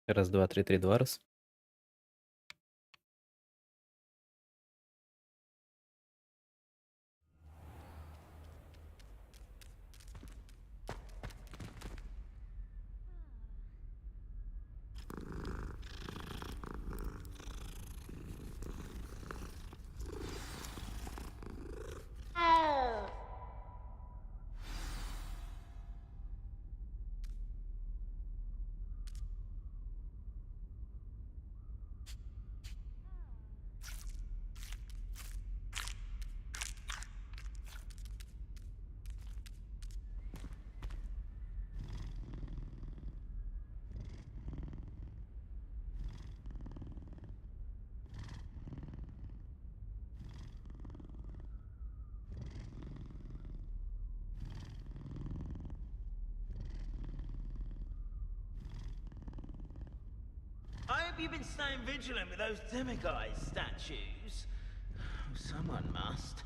Раз, два, три, три, два, раз. I hope you've been staying vigilant with those demiguise statues. Someone must.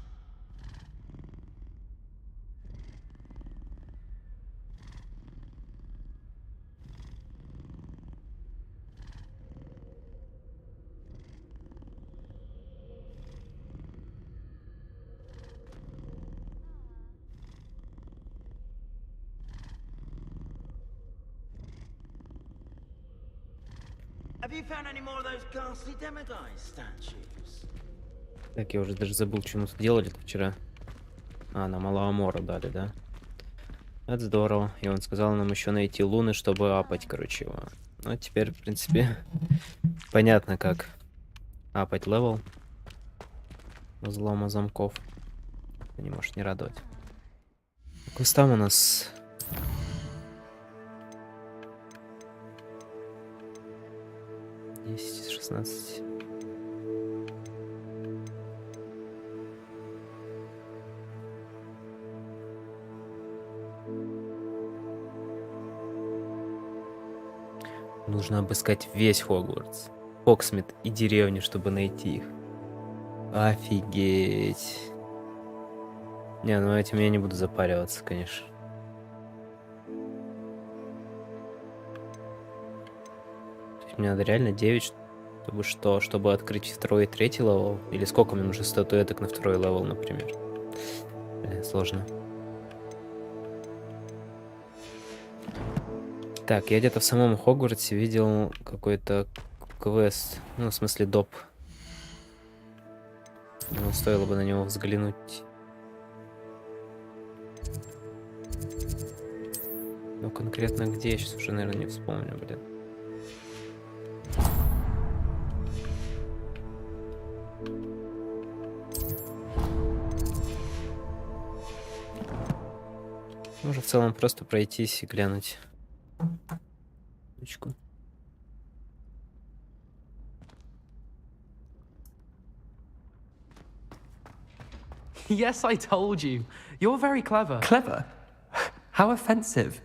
Have you found any more of those ghastly demiguise statues? Так, я уже даже забыл, что мы тут делали вчера. А, нам Аламора дали, да? Это здорово. И он сказал нам еще найти луны, чтобы апать, короче, его. Ну, теперь, в принципе, понятно, как апать левел взлома замков. Это не может не радовать. Кустам у нас... 10, 16. Нужно обыскать весь Хогвартс, Хоксмит и деревню, чтобы найти их. Офигеть. Не, ну этим я не буду запариваться, конечно. Мне надо реально 9, чтобы что? Чтобы открыть второй и третий левел? Или сколько мне нужно статуэток на второй левел, например? Сложно. Так, я где-то в самом Хогвартсе видел какой-то квест. Ну, в смысле, доп. Ну, стоило бы на него взглянуть. Ну, конкретно где? Я сейчас уже, наверное, не вспомню, блин. Можно в целом просто пройтись и глянуть. Точку. Yes, I told you. You're very clever. Clever? How offensive.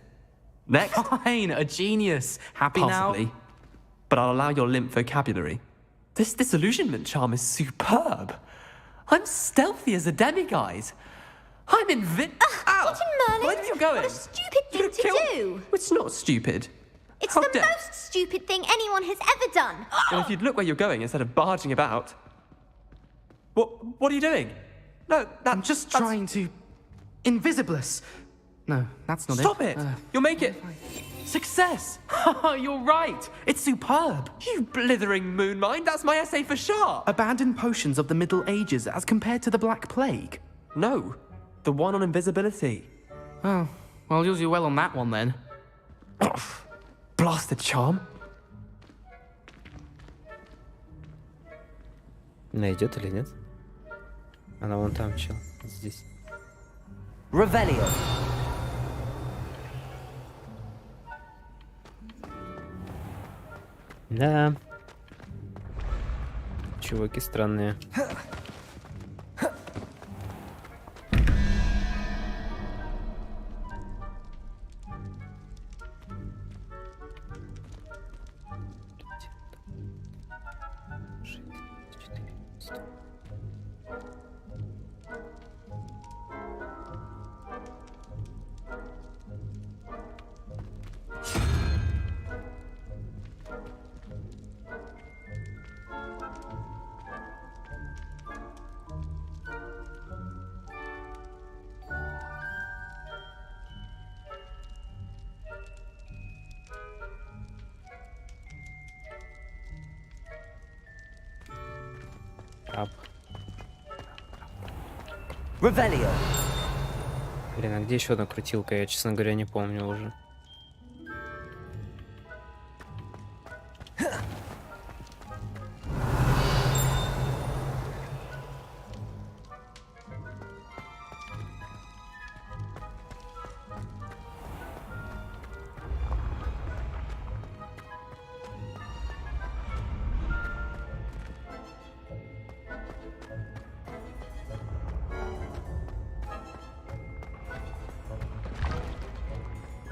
Next. Fine, a genius. Happy Possibly. now? But I'll allow your limp vocabulary. This disillusionment charm is superb. I'm stealthy as a demiguise. I'm Ow! What in Merlin? Where are you going? What a stupid thing to do! It's not stupid. It's How the dare- most stupid thing anyone has ever done! Well, if you'd look where you're going instead of barging about. What are you doing? No, I'm just trying to... Invisibless. No, that's not Stop it. it! You'll make it. Success! You're right. It's superb. You blithering moon mind, that's my essay for sharp! Abandoned potions of the Middle Ages as compared to the Black Plague. No, the one on invisibility. Oh, well, you'll do well on that one then. Blasted charm. Найдет или нет? Она вон там, чел. Здесь. Revelio. Да. Чуваки странные. Revelio. Блин, а где еще одна крутилка? Я, честно говоря, не помню уже.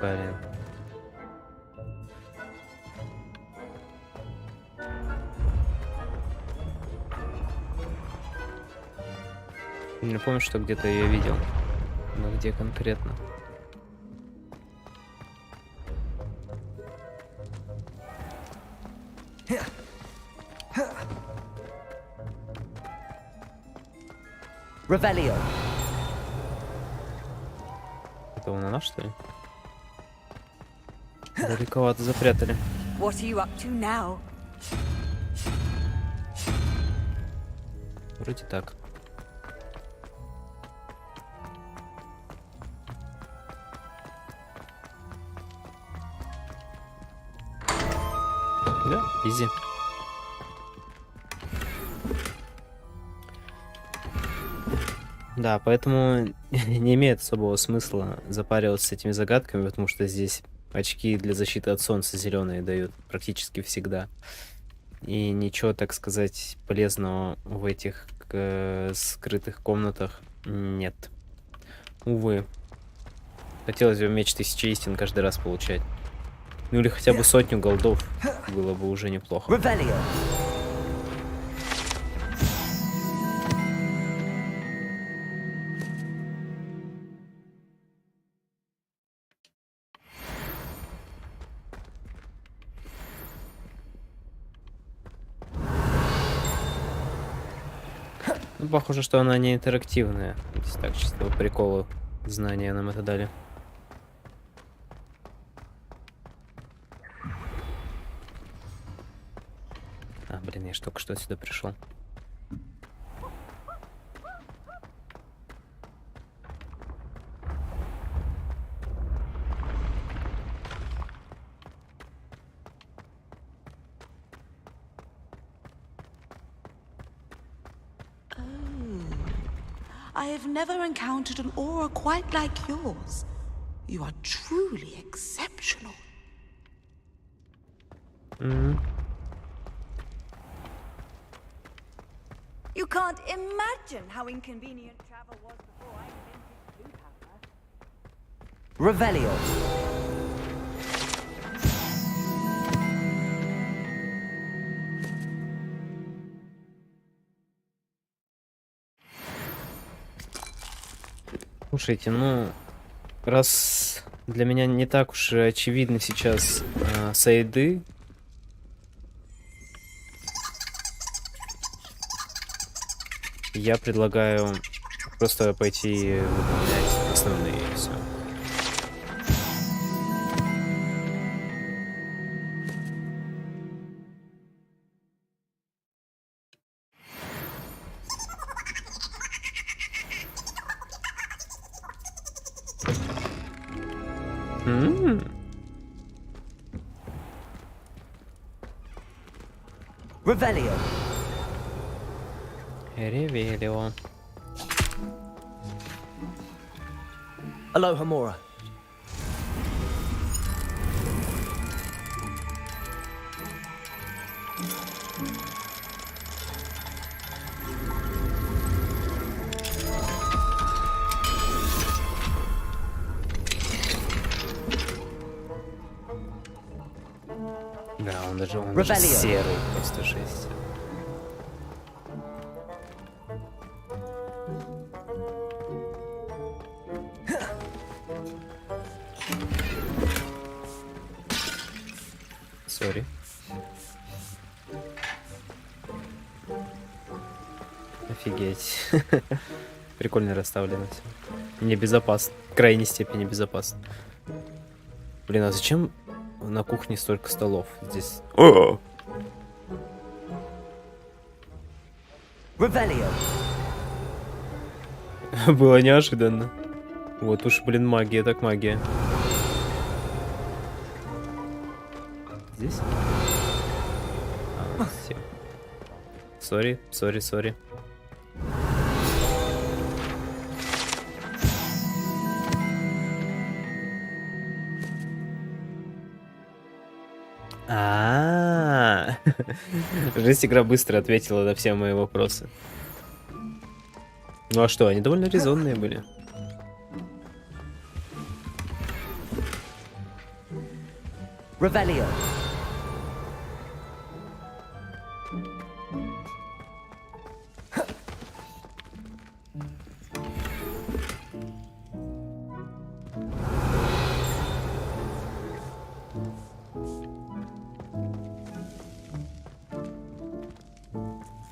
Блин. Не помню, что где-то я видел. Но где конкретно? Revelio. Это у нас, что ли? Далековато запрятали. What are you up to now? Вроде так. Да, изи. Да, поэтому не имеет особого смысла запариваться с этими загадками, потому что здесь очки для защиты от солнца зеленые дают практически всегда. И ничего, так сказать, полезного в этих скрытых комнатах нет. Увы. Хотелось бы меч 1000 истин каждый раз получать. Ну или хотя бы 100 голдов было бы уже неплохо. Revelio. Ну, похоже, что она не интерактивная. Здесь так, чисто по приколу знания нам это дали. А, блин, я ж только что сюда пришел. I have never encountered an aura quite like yours. You are truly exceptional. You can't imagine how inconvenient travel was before I invented blue power. Revelio. Слушайте, ну, раз для меня не так уж и очевидны сейчас сайды, я предлагаю просто пойти выполнять основные и все. Revelio. Ревелио. Aloha Mora. Да, он даже серый, просто жесть. Сори. Офигеть. Прикольно расставлено все. Небезопасно. В крайней степени безопасно. Блин, а зачем на кухне столько столов здесь? Revelio. Было неожиданно. Вот уж, блин, магия, так магия. Здесь? А, все. Сори, сори, сори. Жесть, игра быстро ответила на все мои вопросы. Ну а что, они довольно резонные были. Revelio.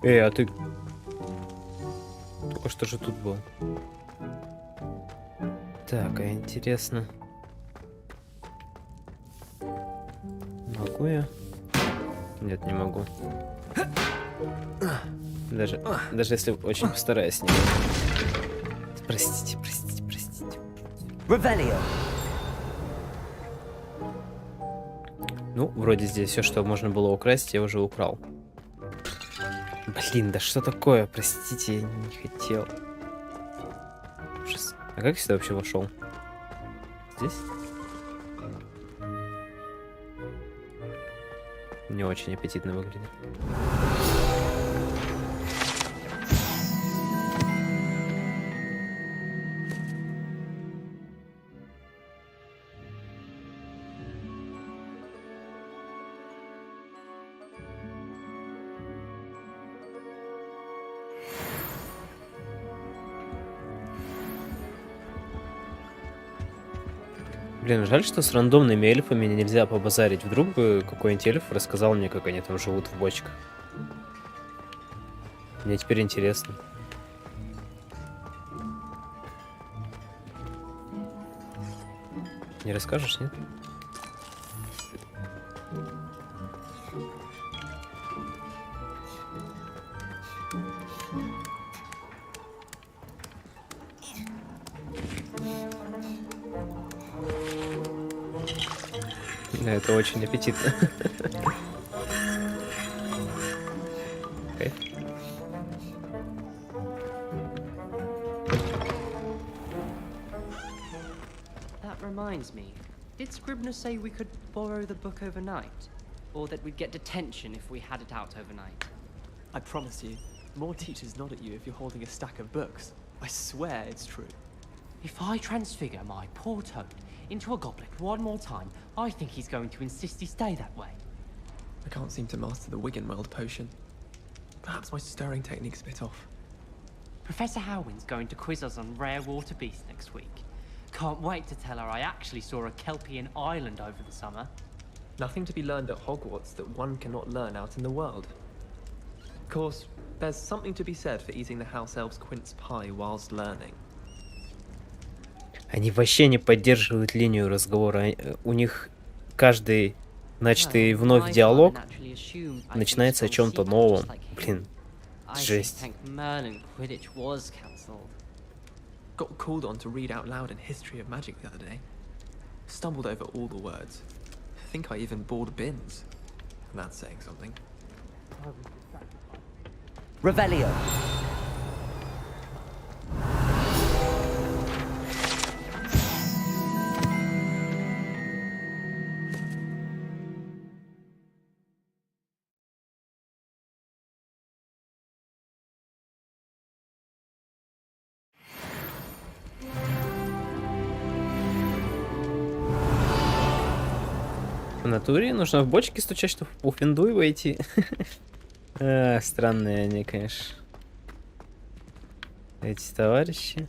Эй, а ты... Только что же тут был? Так, а интересно... Могу я? Нет, не могу. Даже если очень постараюсь, не могу. Простите, простите, простите. Revelio. Ну, вроде здесь все, что можно было украсть, я уже украл. Блин, да что такое? Простите, я не хотел. Ужас. А как я сюда вообще вошел? Здесь? Не очень аппетитно выглядит. Блин, жаль, что с рандомными эльфами нельзя побазарить. Вдруг бы какой-нибудь эльф рассказал мне, как они там живут в бочках. Мне теперь интересно. Не расскажешь, нет? Да, это очень аппетитно. Okay. That reminds me. Did Scribner say we could borrow the book overnight? Or that we'd get detention if we had it out overnight? I promise you, more teachers nod at you if you're holding a stack of books. I swear it's true. If I transfigure my poor toad into a goblet one more time, I think he's going to insist he stay that way. I can't seem to master the Wiggenweld potion. Perhaps my stirring technique's a bit off. Professor Howin's going to quiz us on rare water beasts next week. Can't wait to tell her I actually saw a Kelpian island over the summer. Nothing to be learned at Hogwarts that one cannot learn out in the world. Of course, there's something to be said for eating the house elf's quince pie whilst learning. Они вообще не поддерживают линию разговора. У них каждый начатый вновь диалог начинается о чем-то новом. Блин, жесть. Got called on to read out loud in History of Magic the other day. Stumbled over all the words. I think I even bored bins. And that's saying something. Revelio. В натуре нужно в бочке стучать, чтобы в пуффиндуй войти. Странные они, конечно. Эти товарищи.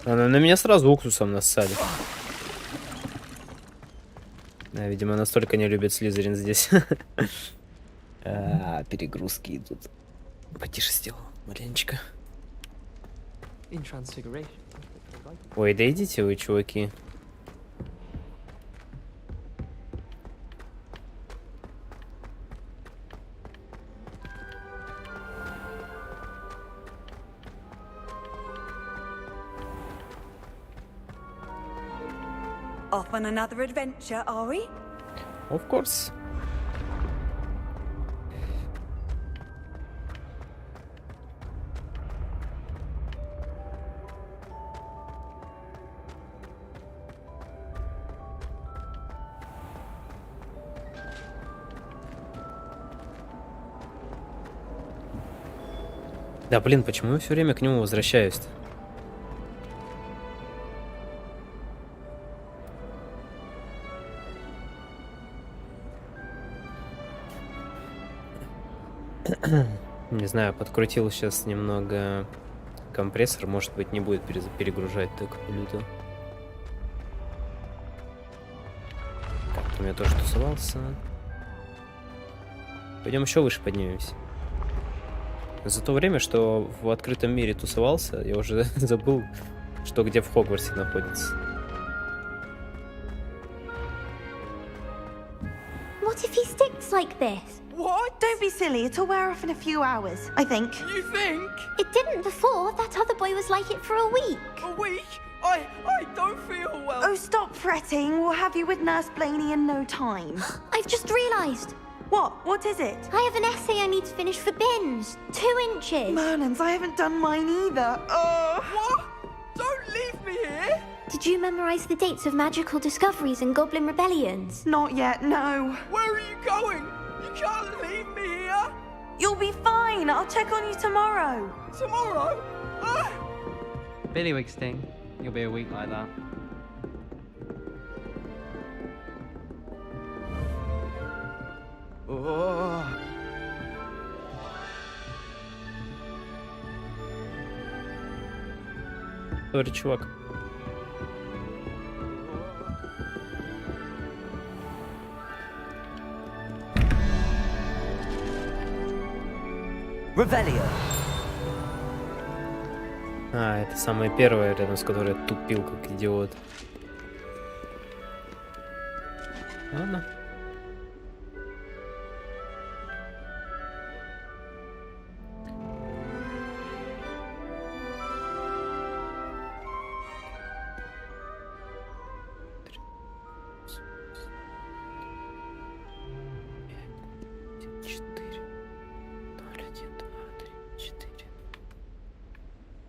На меня сразу уксусом нассали. Да, видимо, настолько не любят Слизерин здесь. Перегрузки идут. Потише сделал, маленечко. Ой, да идите вы, чуваки. Off on another adventure, are we? Of course. Да, блин, почему я все время к нему возвращаюсь-то? Не знаю, подкрутил сейчас немного компрессор, может быть, не будет перегружать так люто. Так, там я тоже тусовался. Пойдем еще выше поднимемся. За то время, что в открытом мире тусовался, я уже забыл, что где в Хогвартсе находится. What if he sticks like this? What? Don't be silly. It'll wear off in a few hours, I think. You think? It didn't before. That other boy was like it for a week. A week? I don't feel well. Oh, stop fretting. We'll have you with Nurse Blaney in no time. I've just realised. What? What is it? I have an essay I need to finish for bins. 2 inches. Merlins, I haven't done mine either. What? Don't leave me here. Did you memorise the dates of magical discoveries and goblin rebellions? Not yet, no. Where are you going? You can't leave me here. You'll be fine. I'll check on you tomorrow. Tomorrow? Billywig sting. You'll be a week like that. Sorry, чувак. Revelio. А, это самая первая, рядом с которой я тупил, как идиот. Ладно.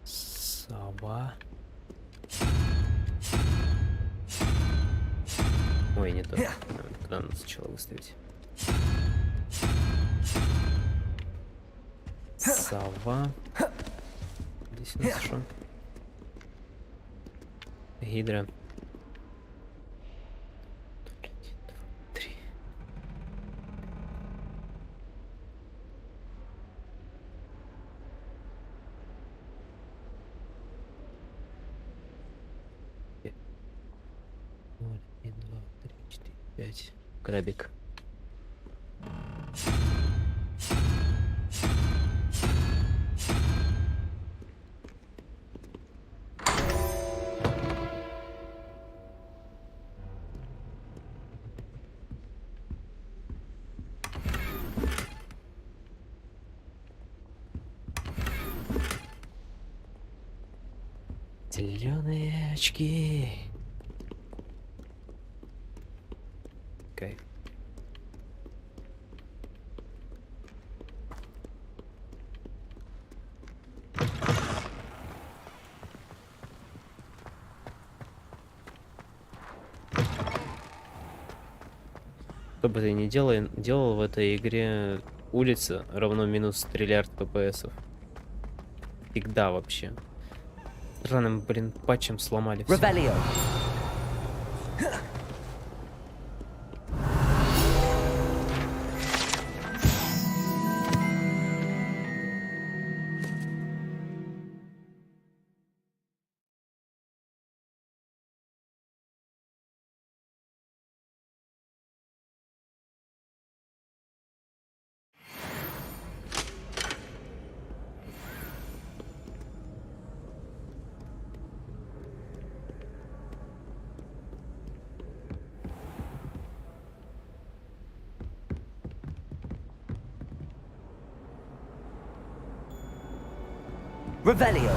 Сова. Ой, не то. Туда надо сначала выставить. Сова. Здесь у нас что? Гидра. 1, 2, 3. Вот, 1, 2, 3, 4, 5. Крабик. Зеленые очки. Кайф. Что бы ты ни делал в этой игре, улица равно минус триллиард pps'ов. Всегда вообще. Странным, блин, патчем сломали все. Revelio. Revelio.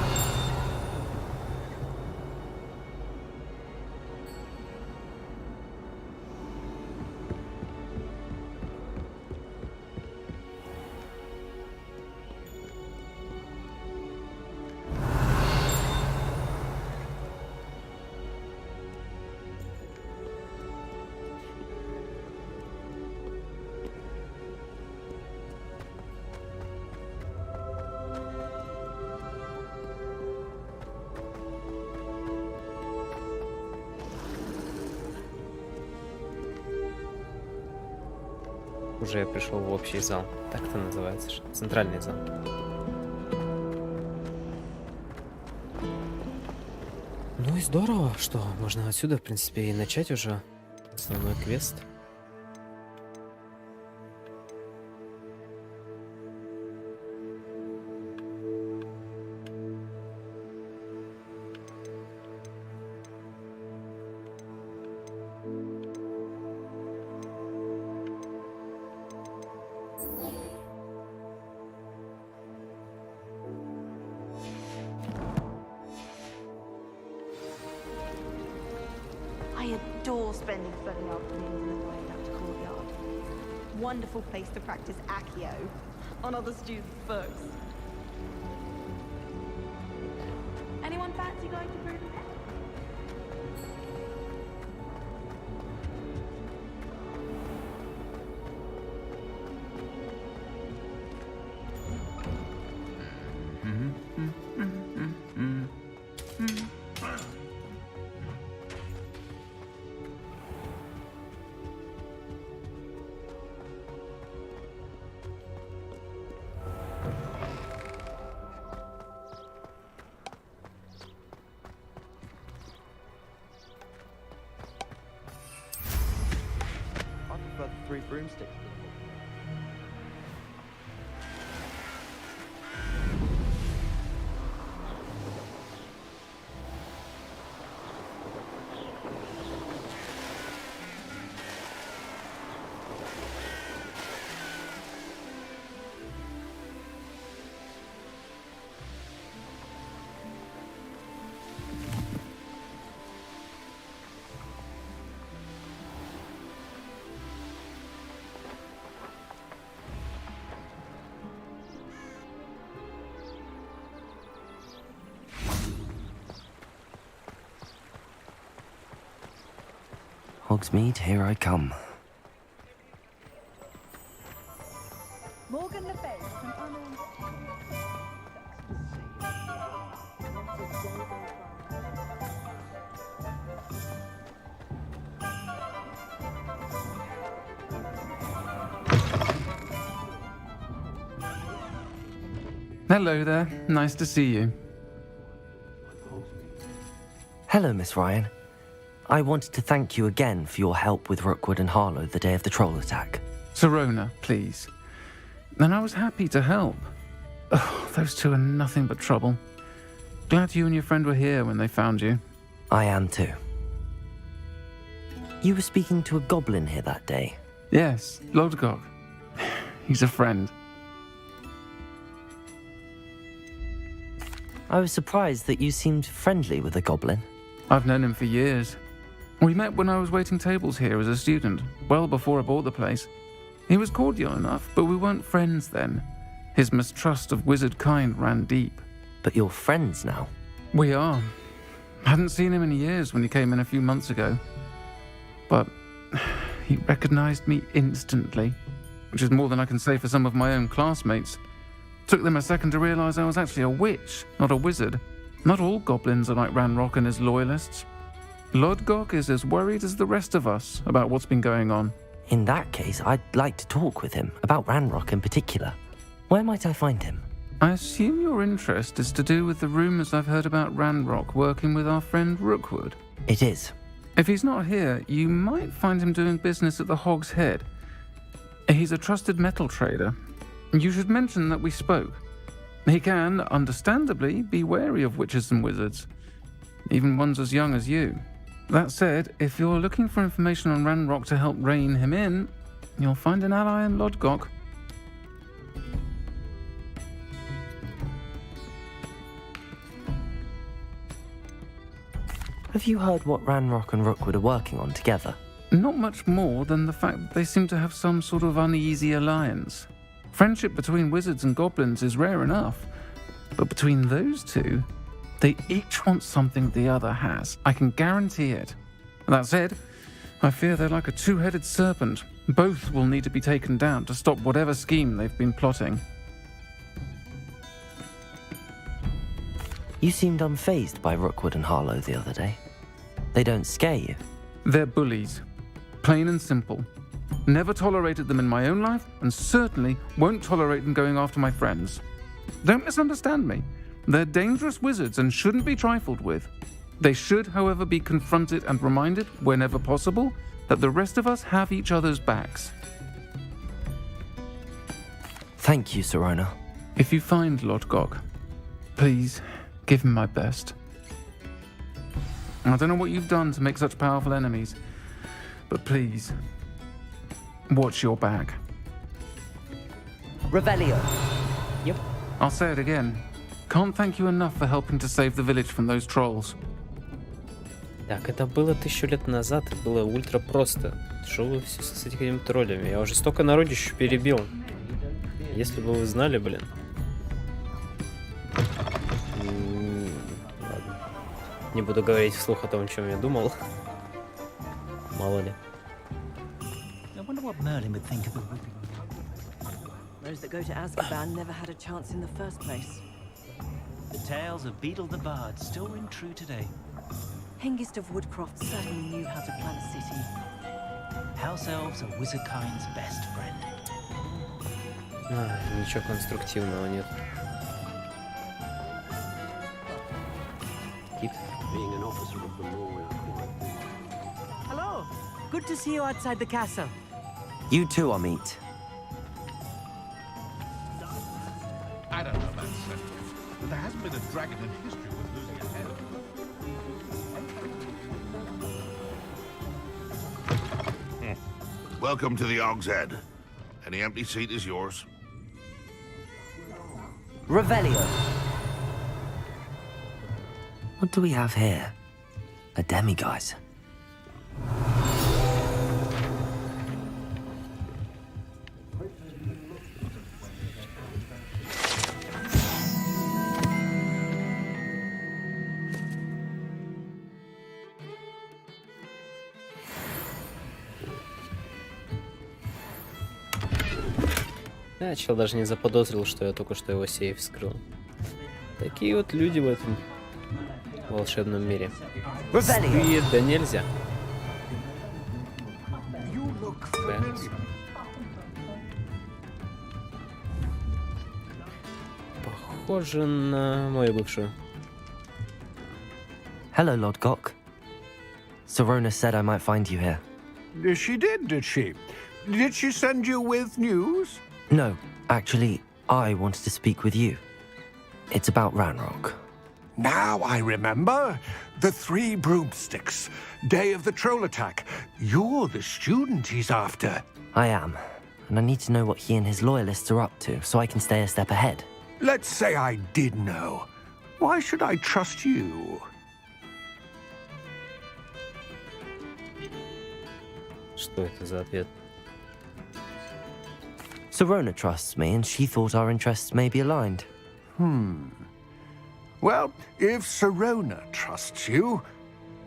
Уже я пришел в общий зал. Так это называется. Центральный зал. Ну и здорово, что можно отсюда, в принципе, и начать уже основной квест. I adore spending sunny afternoons in the playground courtyard. Wonderful place to practice Accio on other students' books. Anyone fancy going to Prudent Pet? I prefer the 3 broomsticks. Hogsmeade, here I come. Morgan Le Fay from unknown. Hello there. Nice to see you. Hello, Miss Ryan. I wanted to thank you again for your help with Rookwood and Harlow the day of the troll attack. Serona, please. And I was happy to help. Oh, those two are nothing but trouble. Glad you and your friend were here when they found you. I am too. You were speaking to a goblin here that day. Yes, Lodgok. He's a friend. I was surprised that you seemed friendly with the goblin. I've known him for years. We met when I was waiting tables here as a student, well before I bought the place. He was cordial enough, but we weren't friends then. His mistrust of wizard kind ran deep. But you're friends now? We are. Hadn't seen him in years when he came in a few months ago. But he recognized me instantly, which is more than I can say for some of my own classmates. Took them a second to realize I was actually a witch, not a wizard. Not all goblins are like Ranrock and his loyalists. Lodgok is as worried as the rest of us about what's been going on. In that case, I'd like to talk with him, about Ranrock in particular. Where might I find him? I assume your interest is to do with the rumors I've heard about Ranrock working with our friend Rookwood. It is. If he's not here, you might find him doing business at the Hog's Head. He's a trusted metal trader. You should mention that we spoke. He can, understandably, be wary of witches and wizards, even ones as young as you. That said, if you're looking for information on Ranrock to help rein him in, you'll find an ally in Lodgok. Have you heard what Ranrock and Rookwood are working on together? Not much more than the fact that they seem to have some sort of uneasy alliance. Friendship between wizards and goblins is rare enough, but between those two, they each want something the other has. I can guarantee it. That said, I fear they're like a two-headed serpent. Both will need to be taken down to stop whatever scheme they've been plotting. You seemed unfazed by Rookwood and Harlow the other day. They don't scare you. They're bullies. Plain and simple. Never tolerated them in my own life, and certainly won't tolerate them going after my friends. Don't misunderstand me. They're dangerous wizards and shouldn't be trifled with. They should, however, be confronted and reminded, whenever possible, that the rest of us have each other's backs. Thank you, Sirona. If you find Lord Gog, please give him my best. I don't know what you've done to make such powerful enemies, but please, watch your back. Revelio. Yep. I'll say it again. Can't thank you enough for helping to save the village from those trolls. Так, это было 1000 лет назад, и было ультра просто. Что вы все с этими троллями? Я уже столько народищу перебил. Если бы вы знали, блин. Ладно. Не буду говорить вслух о том, о чем я думал. Мало ли. I wonder what Merlin would think of the whooping. Those that go to Azkaban never had a chance in the first place. The tales of Beetle the Bard still ring true today. Hengist of Woodcroft certainly knew how to plan a city. House elves are wizardkind's best friend. Ничего конструктивного нет. Кит. Hello. Good to see you outside the castle. You too, Amit. I don't know about sentiment, but there hasn't been a dragon in history worth losing a head. Welcome to the Og's Head. Any empty seat is yours. Revelio. What do we have here? A demiguise. Да, чел даже не заподозрил, что я только что его сейф вскрыл. Такие вот люди в этом волшебном мире. Стыд, да нельзя. Бэнкс. Похоже на мою бывшую. Hello, Lord Gok. Sirona said I might find you here. She did she? Did she send you with news? No, actually, I wanted to speak with you. It's about Ranrock. Now I remember. The 3 broomsticks. Day of the troll attack. You're the student he's after. I am, and I need to know what he and his loyalists are up to so I can stay a step ahead. Let's say I did know. Why should I trust you? Что это за ответ? Sirona trusts me, and she thought our interests may be aligned. Well, if Sirona trusts you,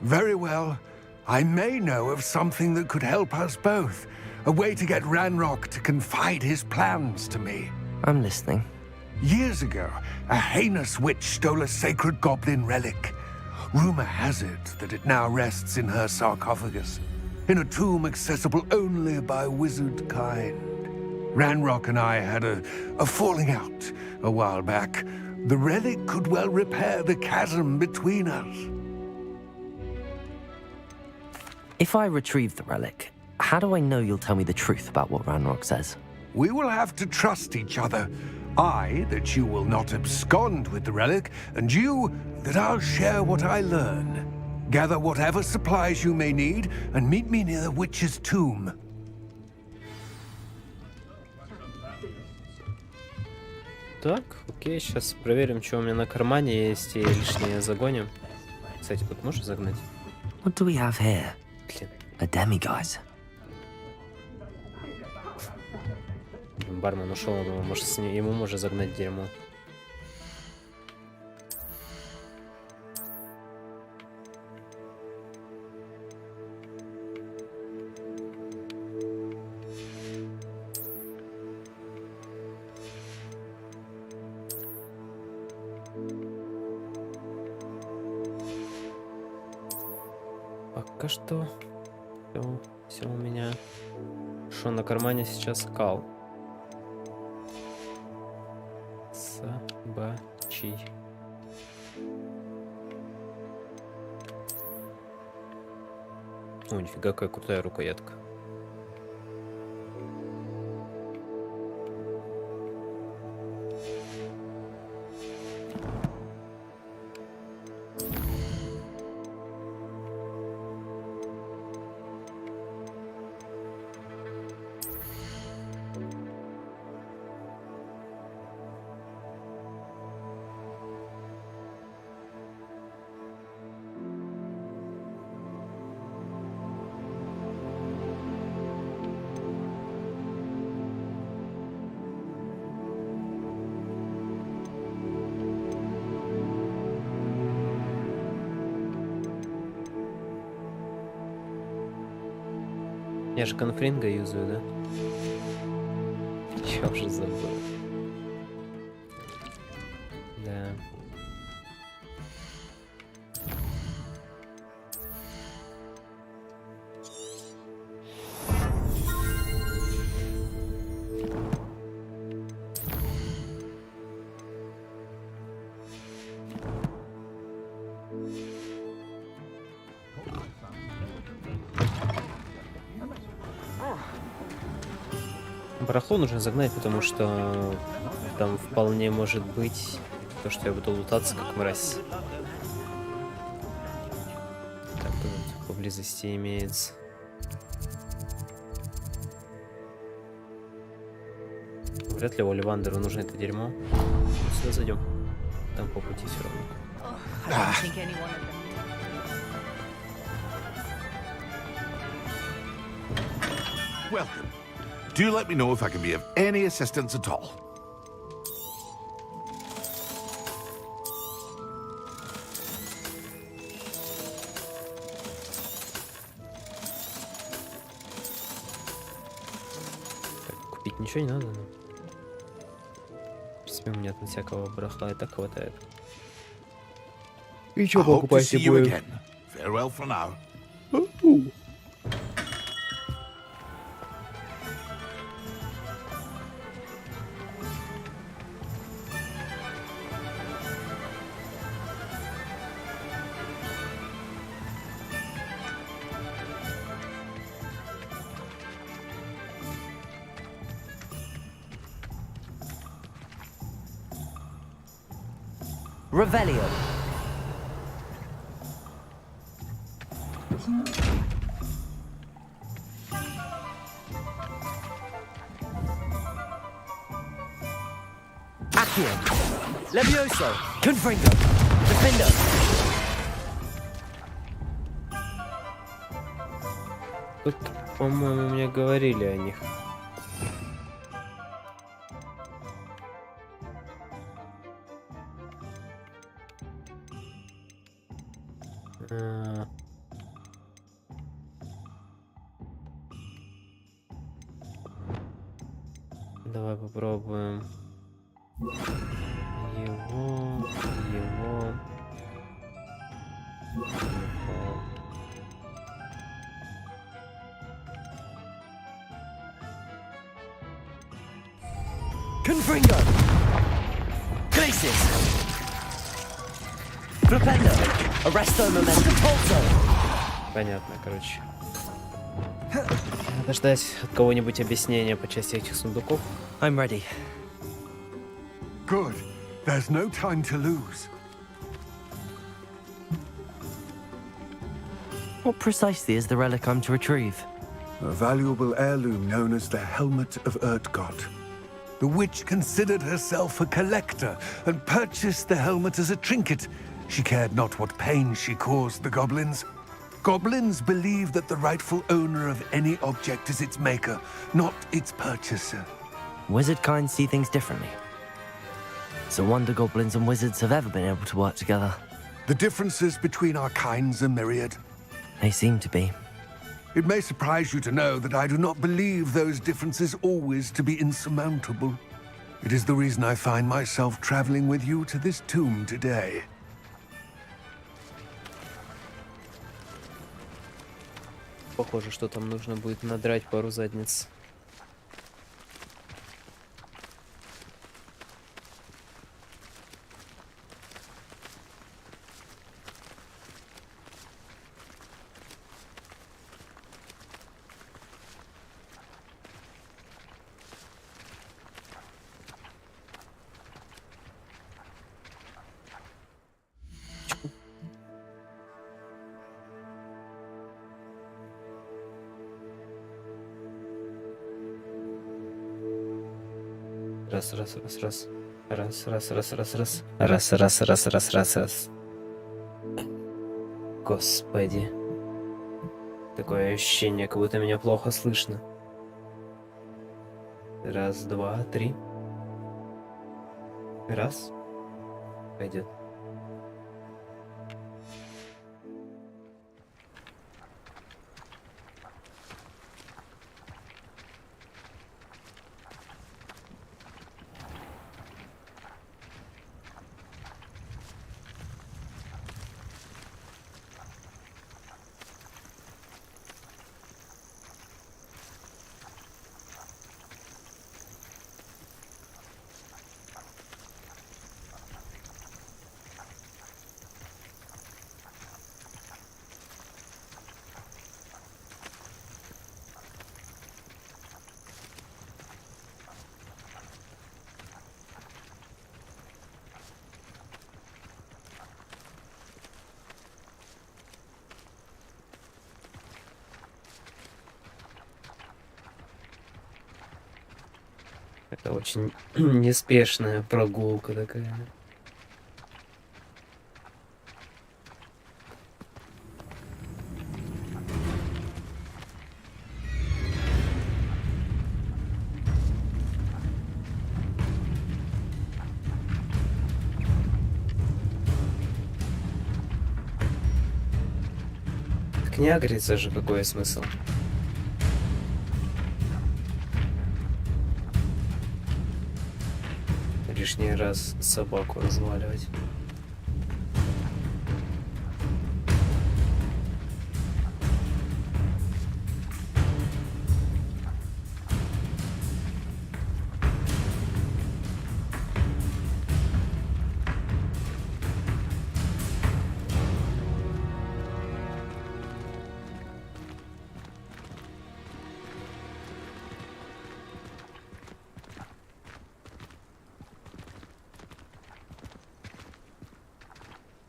very well. I may know of something that could help us both. A way to get Ranrock to confide his plans to me. I'm listening. Years ago, a heinous witch stole a sacred goblin relic. Rumor has it that it now rests in her sarcophagus, in a tomb accessible only by wizard kind. Ranrock and I had a falling out a while back. The relic could well repair the chasm between us. If I retrieve the relic, how do I know you'll tell me the truth about what Ranrock says? We will have to trust each other. I, that you will not abscond with the relic, and you, that I'll share what I learn. Gather whatever supplies you may need, and meet me near the witch's tomb. Так, окей, сейчас проверим, что у меня на кармане есть, и лишнее загоним. Кстати, тут можешь загнать? What do we have here? Блин. A demiguise. Бармен ушел, я думаю, может, ему можно загнать дерьмо. Пока что все у меня Что на кармане сейчас кал? Собачий. О, нифига, какая крутая рукоятка. Я же конфринга юзаю, да? Я уже забыл. Да. Барахло нужно загнать, потому что там вполне может быть то, что я буду лутаться как мразь. Так, тут поблизости имеется. Вряд ли Оливандеру нужно это дерьмо. Сюда зайдем. Там по пути все равно. Welcome. Do let me know if I can be of any assistance at all. Так, купить ничего не надо, но... В принципе, у меня там всякого барахла и так хватает. И что покупать не будем? Farewell for now. Revelio. Accio. Levioso. Confringo. Defender. Тут, по-моему, мне говорили о них. Давай попробуем его. Confringo. Glacis. Flipendo. Arresto Momentum Pulso. Понятно, короче. Надо ждать от кого-нибудь объяснения по части этих сундуков. I'm ready. Good. There's no time to lose. What precisely is the relic I'm to retrieve? A valuable heirloom known as the Helmet of Erdgott. The witch considered herself a collector and purchased the helmet as a trinket. She cared not what pain she caused the goblins. Goblins believe that the rightful owner of any object is its maker, not its purchaser. Wizard kind see things differently. It's a wonder goblins and wizards have ever been able to work together. The differences between our kinds are myriad. They seem to be. It may surprise you to know that I do not believe those differences always to be insurmountable. It is the reason I find myself traveling with you to this tomb today. Похоже, что там нужно будет надрать пару задниц. Раз. Раз. Господи. Такое ощущение, как будто меня плохо слышно. Раз, два, три. Раз. Пойдет. Это очень неспешная прогулка такая. Так не агрится же, какой смысл? Лишний раз собаку разваливать.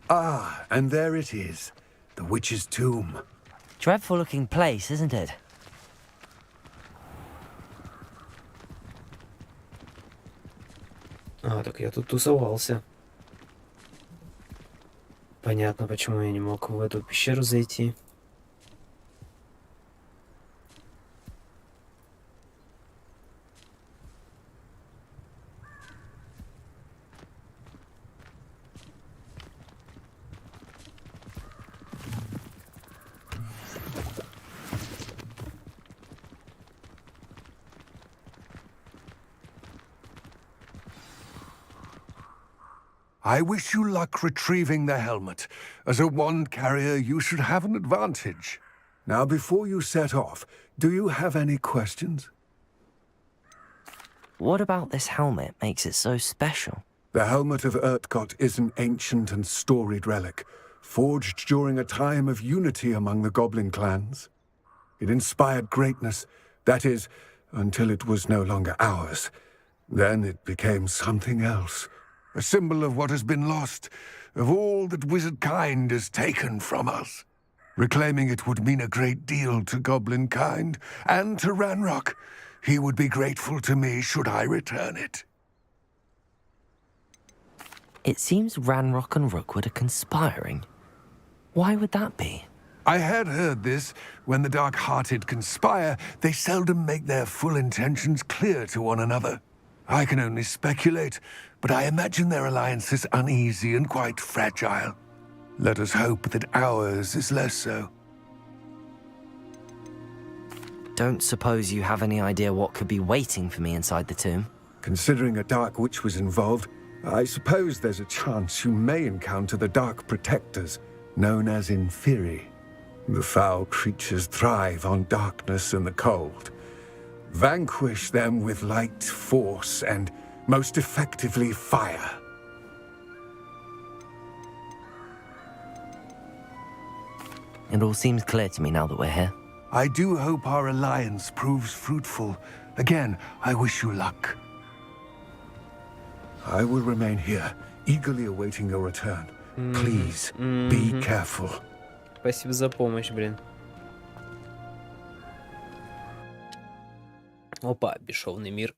Ah, and there it is, the witch's tomb. Dreadful looking place, isn't it? А, так я тут тусовался. Понятно, почему я не мог в эту пещеру зайти. I wish you luck retrieving the helmet. As a wand carrier, you should have an advantage. Now, before you set off, do you have any questions? What about this helmet makes it so special? The helmet of Urtkot is an ancient and storied relic, forged during a time of unity among the goblin clans. It inspired greatness, that is, until it was no longer ours. Then it became something else. A symbol of what has been lost, of all that wizard kind has taken from us. Reclaiming it would mean a great deal to goblin kind, and to Ranrock. He would be grateful to me should I return it. It seems Ranrock and Rookwood are conspiring. Why would that be? I had heard this. When the dark-hearted conspire, they seldom make their full intentions clear to one another. I can only speculate, but I imagine their alliance is uneasy and quite fragile. Let us hope that ours is less so. Don't suppose you have any idea what could be waiting for me inside the tomb? Considering a dark witch was involved, I suppose there's a chance you may encounter the dark protectors, known as Inferi. The foul creatures thrive on darkness and the cold. Vanquish them with light, force, and, most effectively, fire. It all seems clear to me now that we're here. I do hope our alliance proves fruitful. Again, I wish you luck. I will remain here, eagerly awaiting your return. Please, be careful. Спасибо за помощь, блин. Опа, бесшовный мир.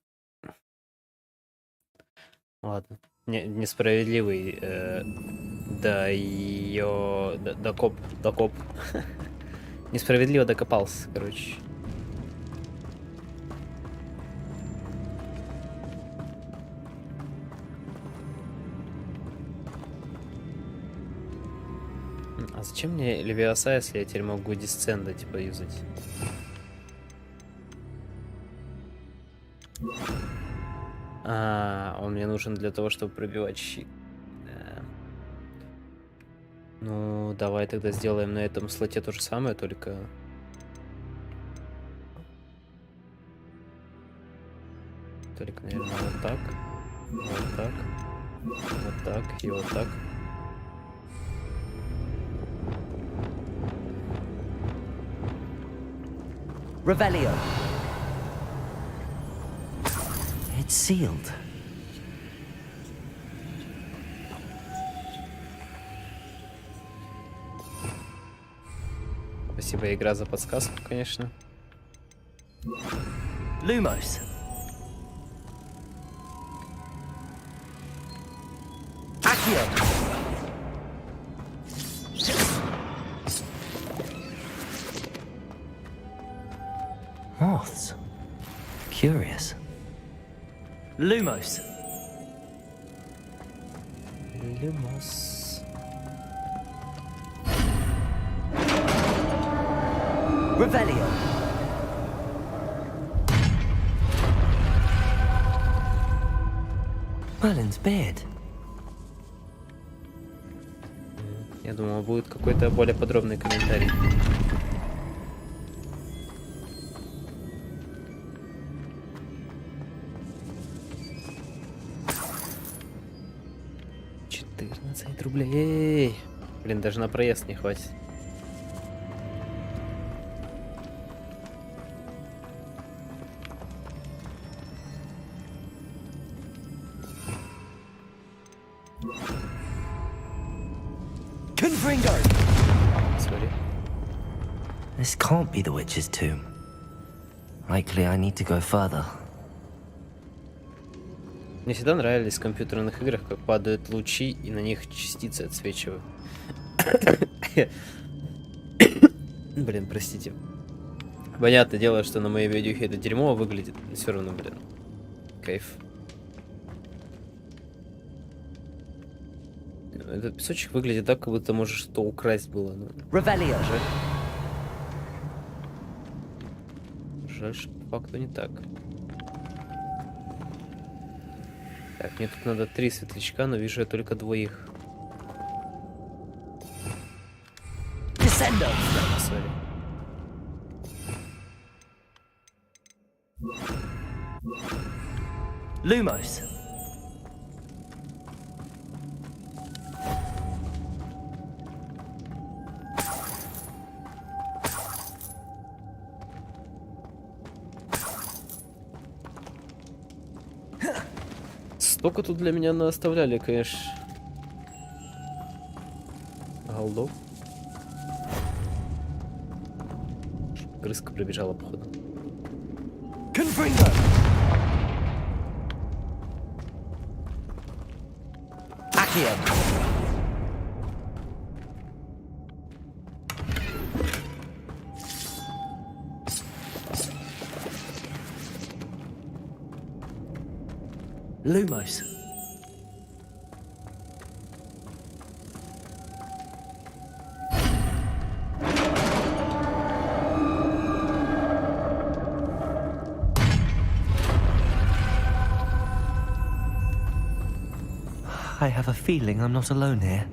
Ладно. Несправедливый докоп. Несправедливо докопался, короче. А зачем мне Левиоса, если я теперь могу дисценда типа юзать? Он мне нужен для того, чтобы пробивать щит. Да. Ну, давай тогда сделаем на этом слоте то же самое, только... Только, наверное, вот так. Вот так. Вот так и вот так. Revelio. It's sealed. Спасибо, игра, за подсказку, конечно. Lumos. Accio. Moths. Curious. Lumos. Lumos. Revelio. Merlin's beard. Я думал, будет какой-то более подробный комментарий. Рублей. Блин, даже на проезд не хватит. Sorry. This can't be the witch's tomb. Likely I need to go further. Мне всегда нравились в компьютерных играх, как падают лучи и на них частицы отсвечивают. Блин, простите. Понятное дело, что на моей видюхе это дерьмо выглядит, но все равно, блин, кайф. Этот песочек выглядит так, как будто можешь что украсть было. Ну, жаль, что по факту не так. Так, мне тут надо 3 светлячка, но вижу я только двоих. Sorry. Lumos. Столько тут для меня наоставляли, конечно. Голдов. Крыска пробежала, походу. Lumos. I have a feeling I'm not alone here.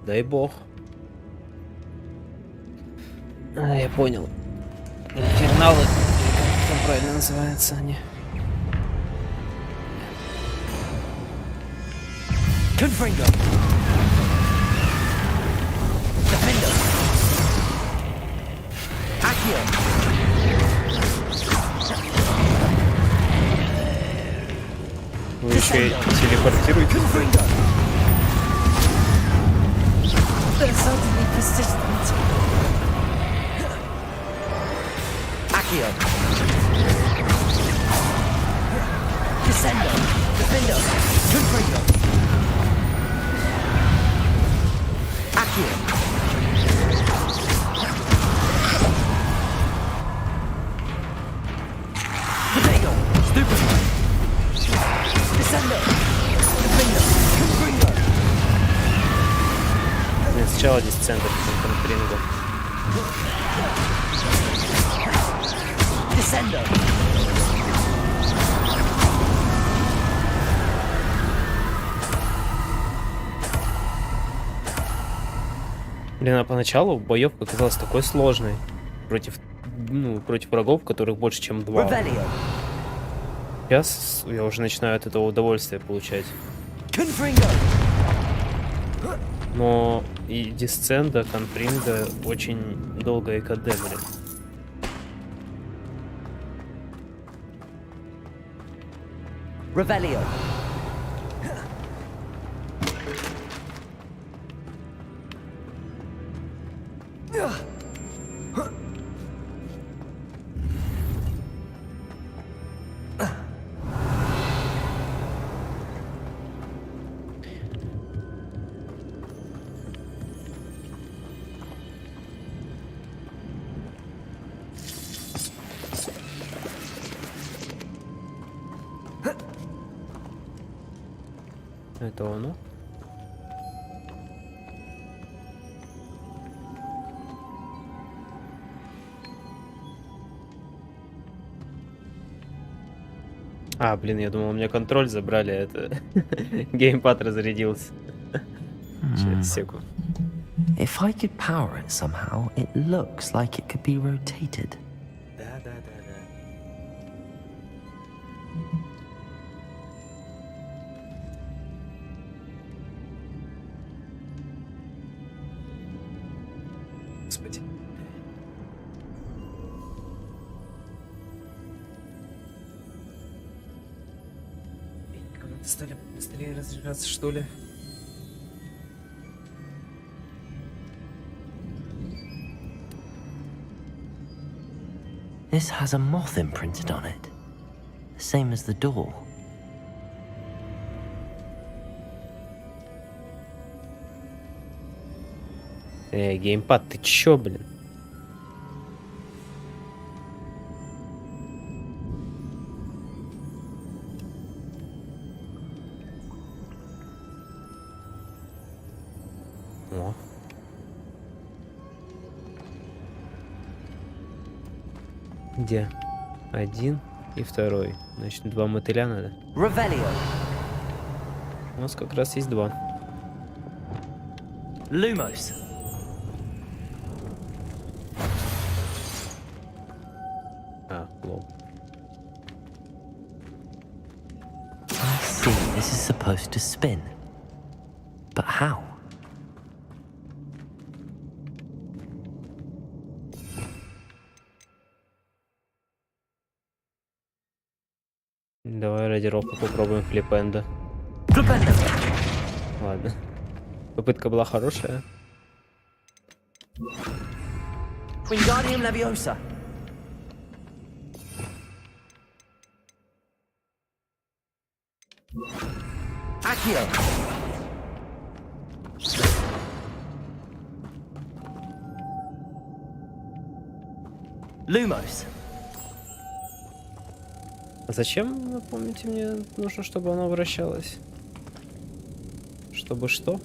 Дай бог. Я понял. Инферналы, как там правильно называются они. Confringo. Defendo. Accio. Вы еще и телепортируете? Accio. Нет, сначала дисцендер, потом контринго. Блин, а поначалу боевка казалась такой сложной против врагов, которых больше, чем 2. Сейчас я уже начинаю от этого удовольствие получать. Но и дисценда, конфринга очень долго ЭКД, блин. Revelio. Это оно. А, блин, я думал, у меня контроль забрали, это геймпад разрядился. Через секунду. If I could power it somehow, it looks like it could be rotated. Да. Господи. Кому-то стали быстрее разжигаться, что ли? This has a moth imprinted on it, the same as the door. Геймпад, ты чё, блин? О. Где? Один и второй. Значит, 2 мотыля надо. Revelio. У нас как раз есть 2. Lumos. А, лол. I see this is supposed to spin. But how? Давай ради рофла попробуем флипенда. Ладно. Попытка была хорошая. Wingardium Leviosa. Accio. Lumos. А зачем, напомните мне, нужно, чтобы оно вращалось? Чтобы что?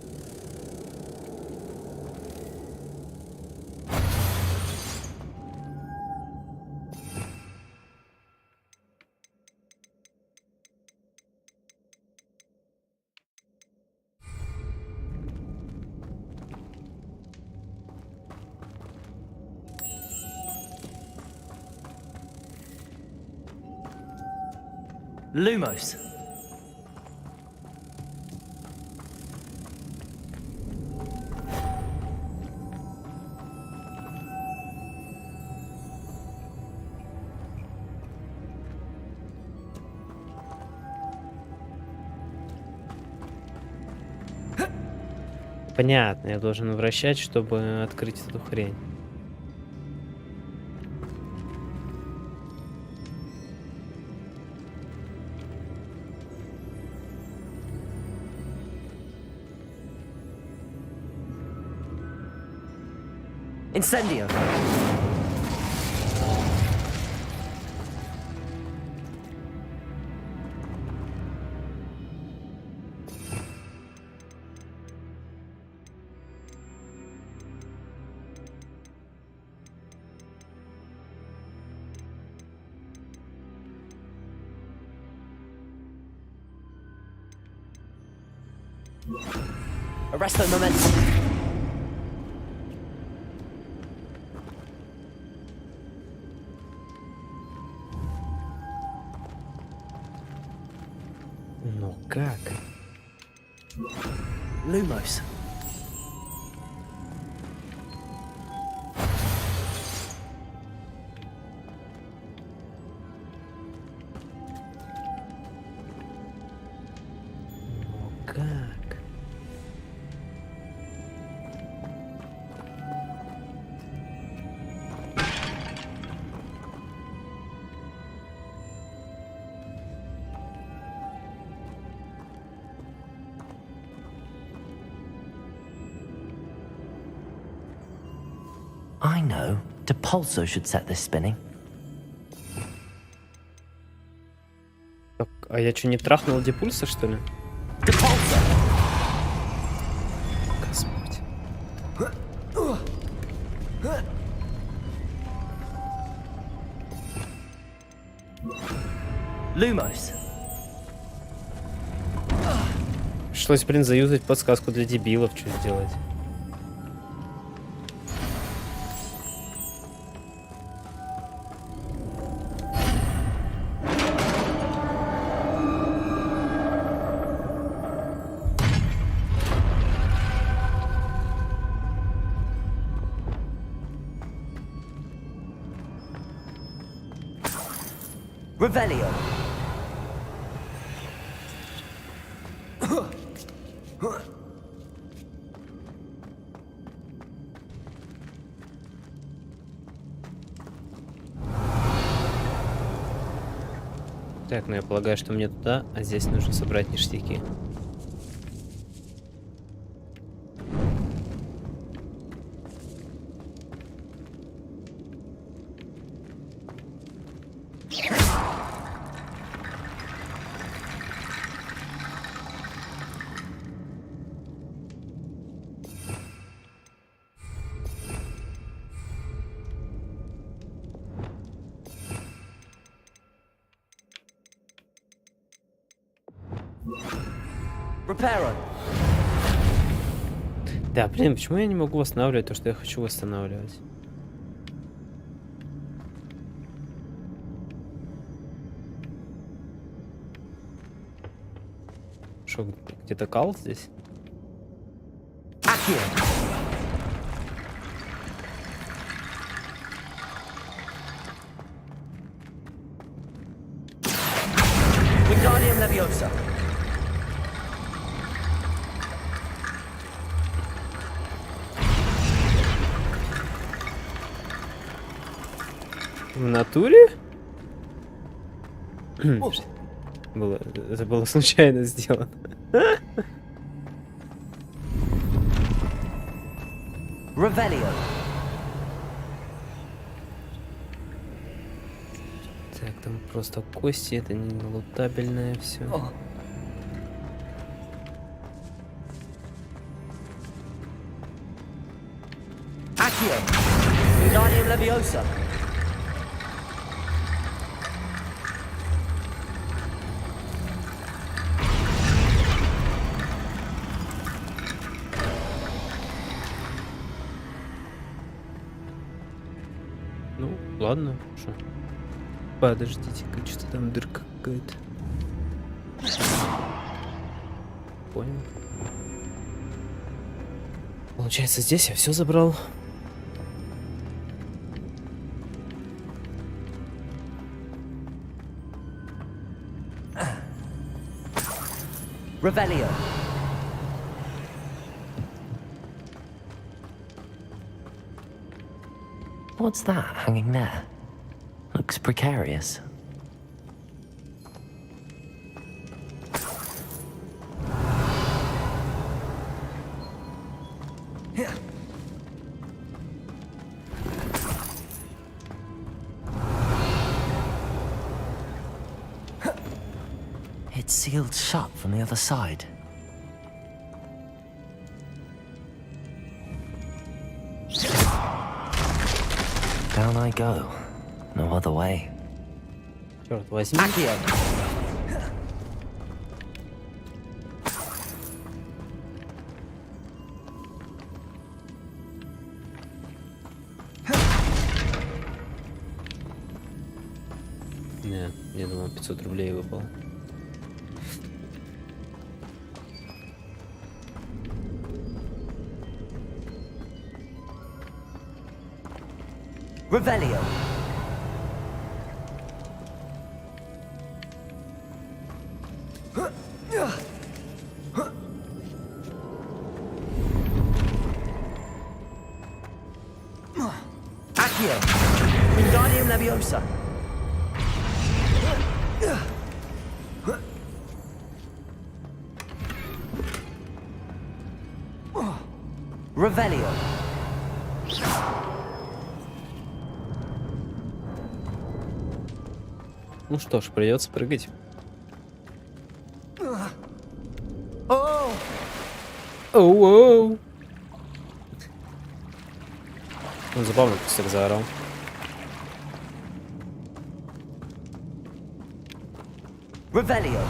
Lumos. Понятно, я должен вращать, чтобы открыть эту хрень. Incendio. Arresto momentum. Ну как? Lumos. Ну как? I know. Depulso should set this spinning. Так, а я что, не трахнул Депульса, что ли? Depulso! Господь. Lumos. Пришлось, блин, заюзать подсказку для дебилов, что сделать. Revelio. Так, ну я полагаю, что мне туда, а здесь нужно собрать ништяки. Reparo. Да, блин, почему я не могу восстанавливать то, что я хочу восстанавливать? Что, где-то кал здесь? Wingardium Leviosa. В натуре? Это было случайно сделано. Revelio. Так, там просто кости, это не лутабельное все. Accio. Wingardium Leviosa. Ну, ладно, что? Подождите-ка, что-то там дырка какая-то. Понял. Получается, здесь я все забрал. Revelio. What's that hanging there? Looks precarious. It's sealed shut from the other side. Down I go. No other way. Черт возьми. Не, я думал 500 рублей выпало. Revelio. Accio. Wingardium Leviosa. Revelio. Ну что ж, придется прыгать. Оу-оу. Он забавно так заорал. Revelio.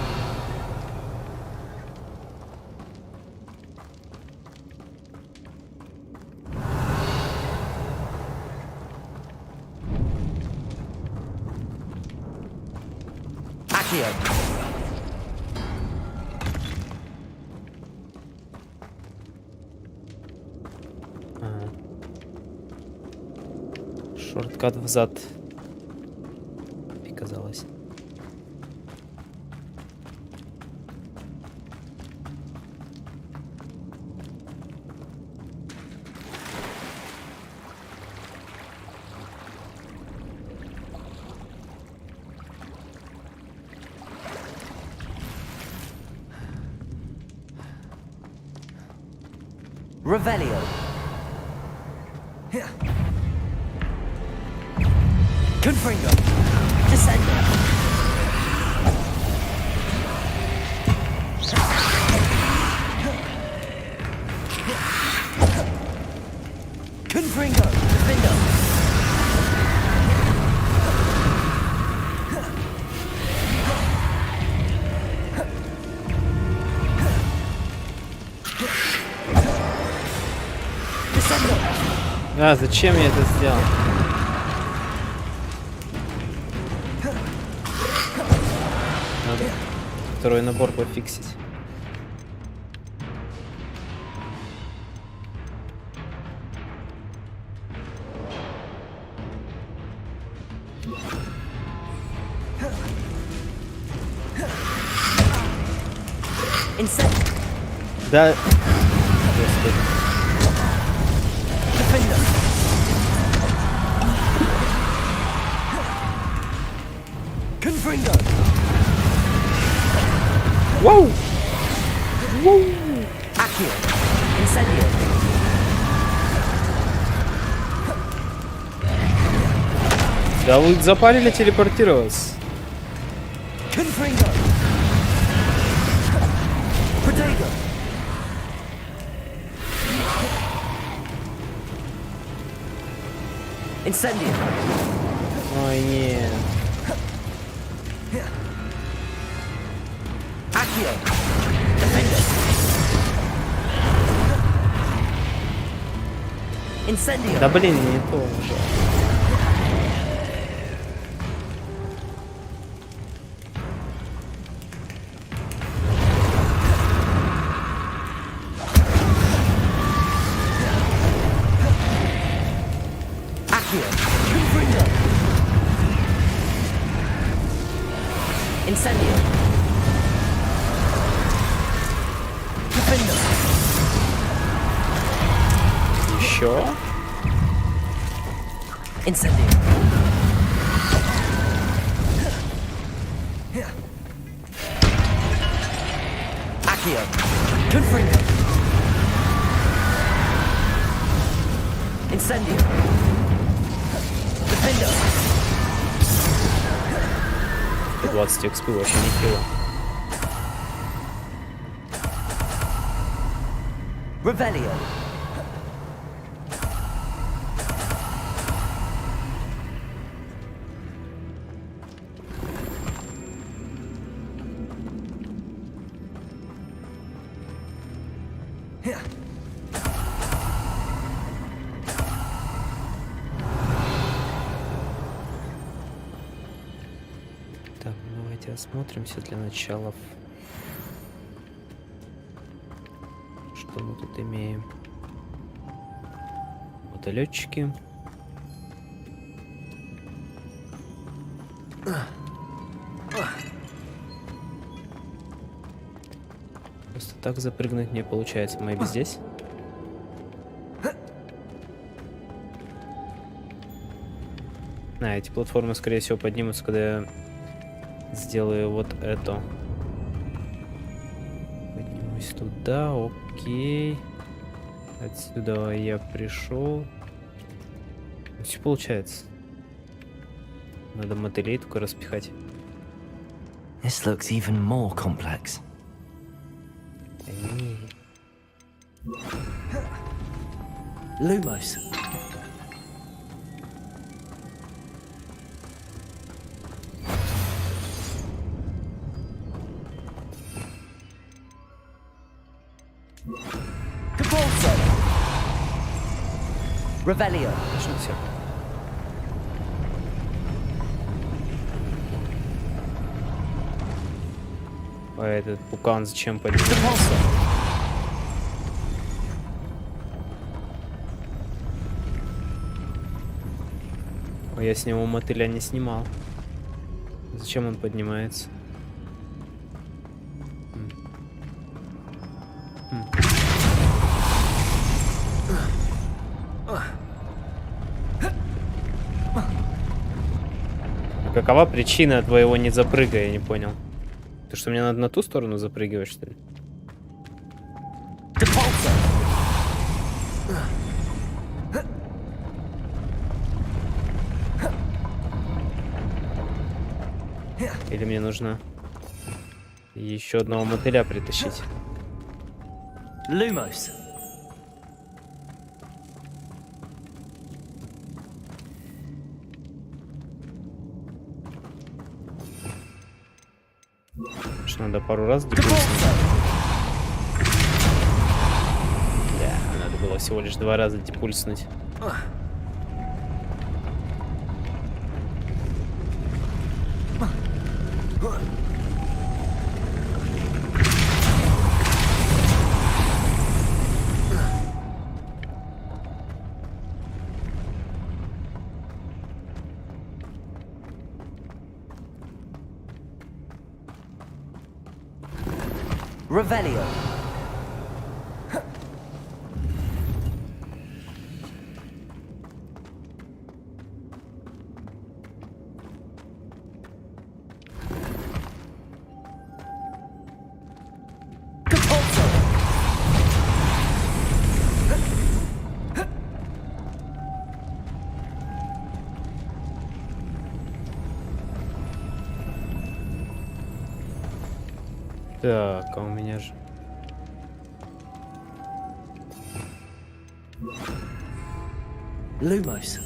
Accio. Шорткат взад. Казалось. Revelio. Confringo. Descendo. Confringo. Defendo. Descendo. А, зачем я это сделал? Надо второй набор пофиксить. Да. Господи. Воу! Воу! Да вы запарили телепортироваться. Ой, нет. Да блин, не то уже. Еще? Incendio. Accio. Confringo. Incendio. Defendo. 20 XP вообще не хило. Revelio. Так, давайте осмотримся для начала. Что мы тут имеем? Мотолетчики. Просто так запрыгнуть не получается. Мэйби здесь? Эти платформы, скорее всего, поднимутся, когда я сделаю вот это. Поднимусь туда, окей. Отсюда я пришел. Все получается. Надо мотылей только распихать. This looks even more complex. Lumos. Revelio. Точно все. А этот пукан зачем поднимается? А я с него мотыля не снимал. Зачем он поднимается? Какова причина твоего не запрыга, я не понял. Ты что, мне надо на ту сторону запрыгивать, что ли? Или мне нужно еще одного мотыля притащить? Lumos. Надо пару раз депульснуть. Да, надо было всего лишь 2 раза депульснуть. Revelio. Так, а у меня же... Lumos.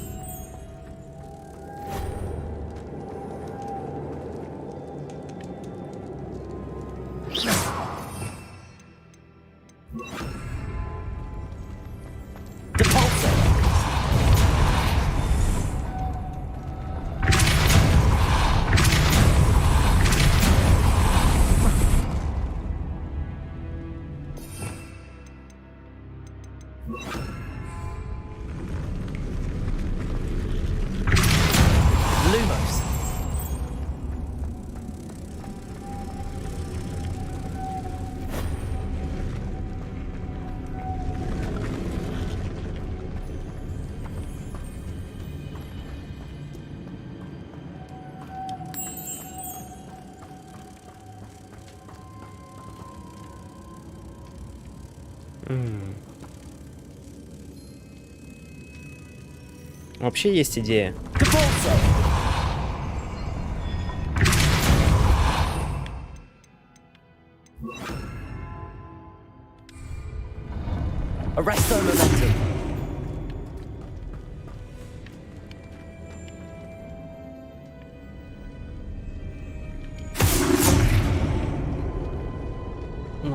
Вообще есть идея.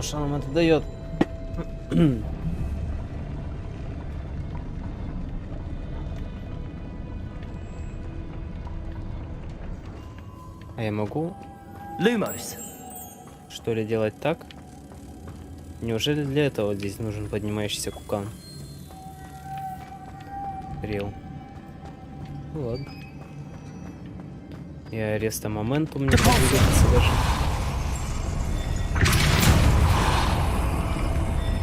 Ну что нам это дает? А я могу Lumos. что ли делать так? Неужели для этого здесь нужен поднимающийся кукан? Рил. Ну ладно. И ареста моментум не двигается даже.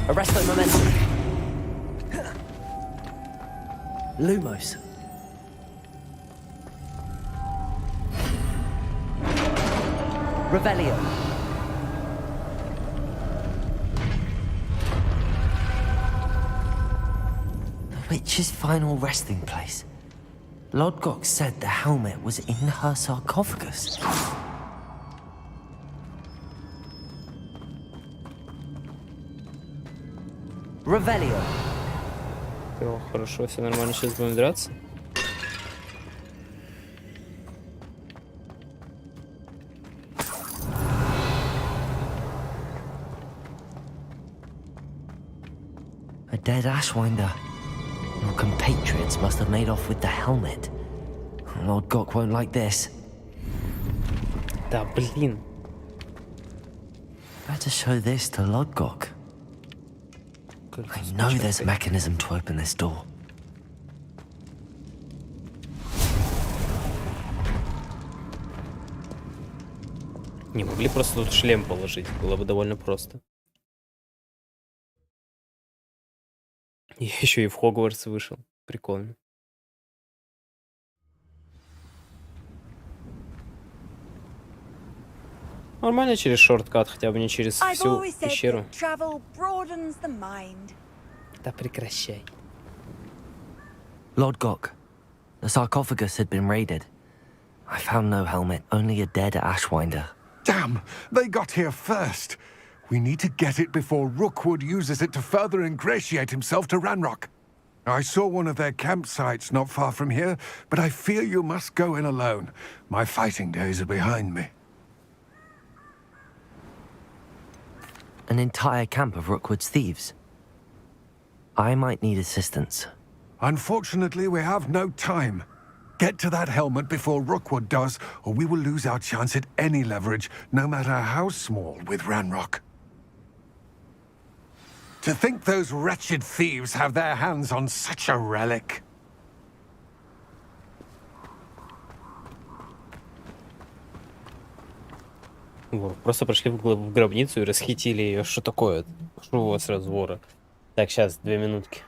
Arresto momentum. Lumos. Revelio. The witch's final resting place. Lodgok said the helmet was in her sarcophagus. Revelio. О, хорошо, все нормально, сейчас будем драться. A dead Ashwinder. Your compatriots must have made off with the helmet. Lord Gok won't like this. Да, блин. Better show this to Lord Gok. I know there's a mechanism to open this door. Не могли просто тут шлем положить, было бы довольно просто. Я еще и в Хогвартс вышел. Прикольно. Нормально через шорткат, хотя бы не через всю пещеру. Да прекращай. Lord Gok, the sarcophagus had been raided. I found no helmet, only a dead Ashwinder. Damn! They got here first. We need to get it before Rookwood uses it to further ingratiate himself to Ranrock. I saw one of their campsites not far from here, but I fear you must go in alone. My fighting days are behind me. An entire camp of Rookwood's thieves. I might need assistance. Unfortunately, we have no time. Get to that helmet before Rookwood does, or we will lose our chance at any leverage, no matter how small, with Ranrock. To think those wretched thieves have their hands on such a relic. Вот, просто прошли в гробницу и расхитили ее. Что такое? Что у вас развора? Так, сейчас, 2 минутки.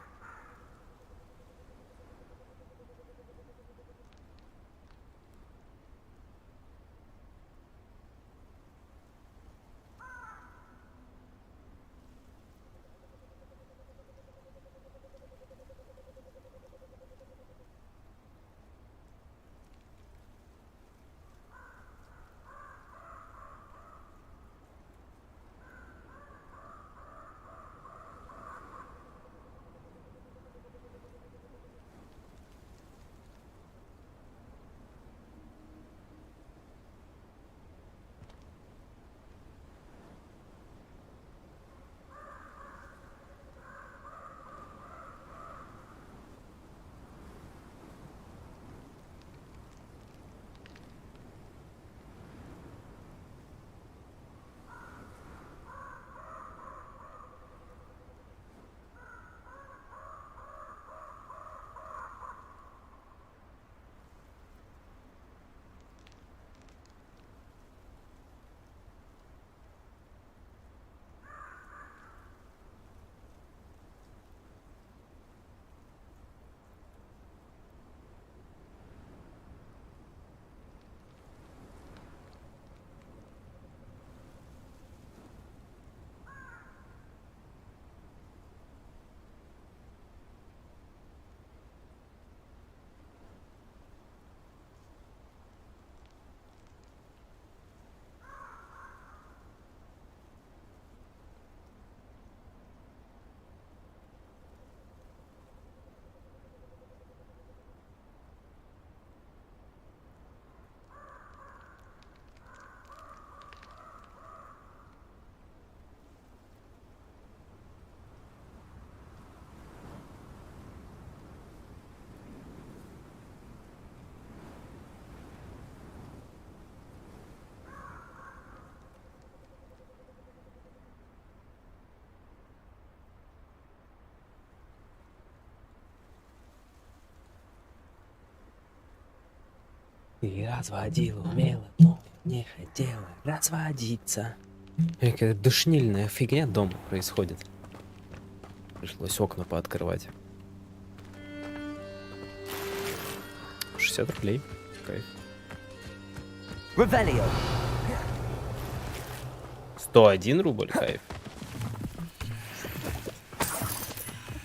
И разводила, умела, но не хотела разводиться. Какая душнильная фигня дома происходит. Пришлось окна пооткрывать. 60 рублей. Кайф. 101 рубль, кайф.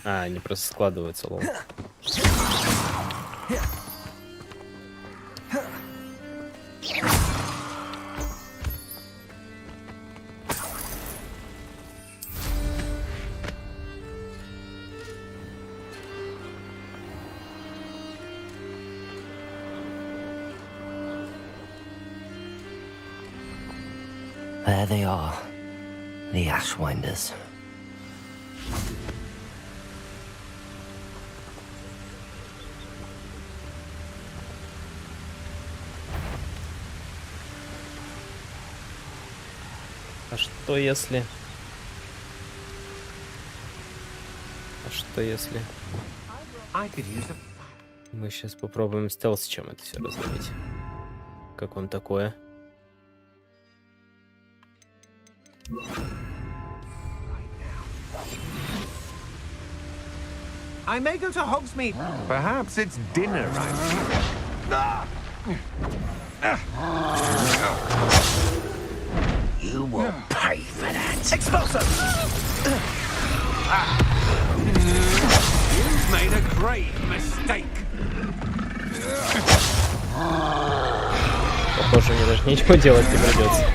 А, они просто складываются, лол. There they are, the Ashwinders. А что если... Мы сейчас попробуем стелс чем это все разрубить. Как вам такое? I may go to Hogsmeade. Perhaps it's dinner I'm... You will pay for that. Explosive! You've made a grave mistake. Похоже, мне даже ничего делать не придется.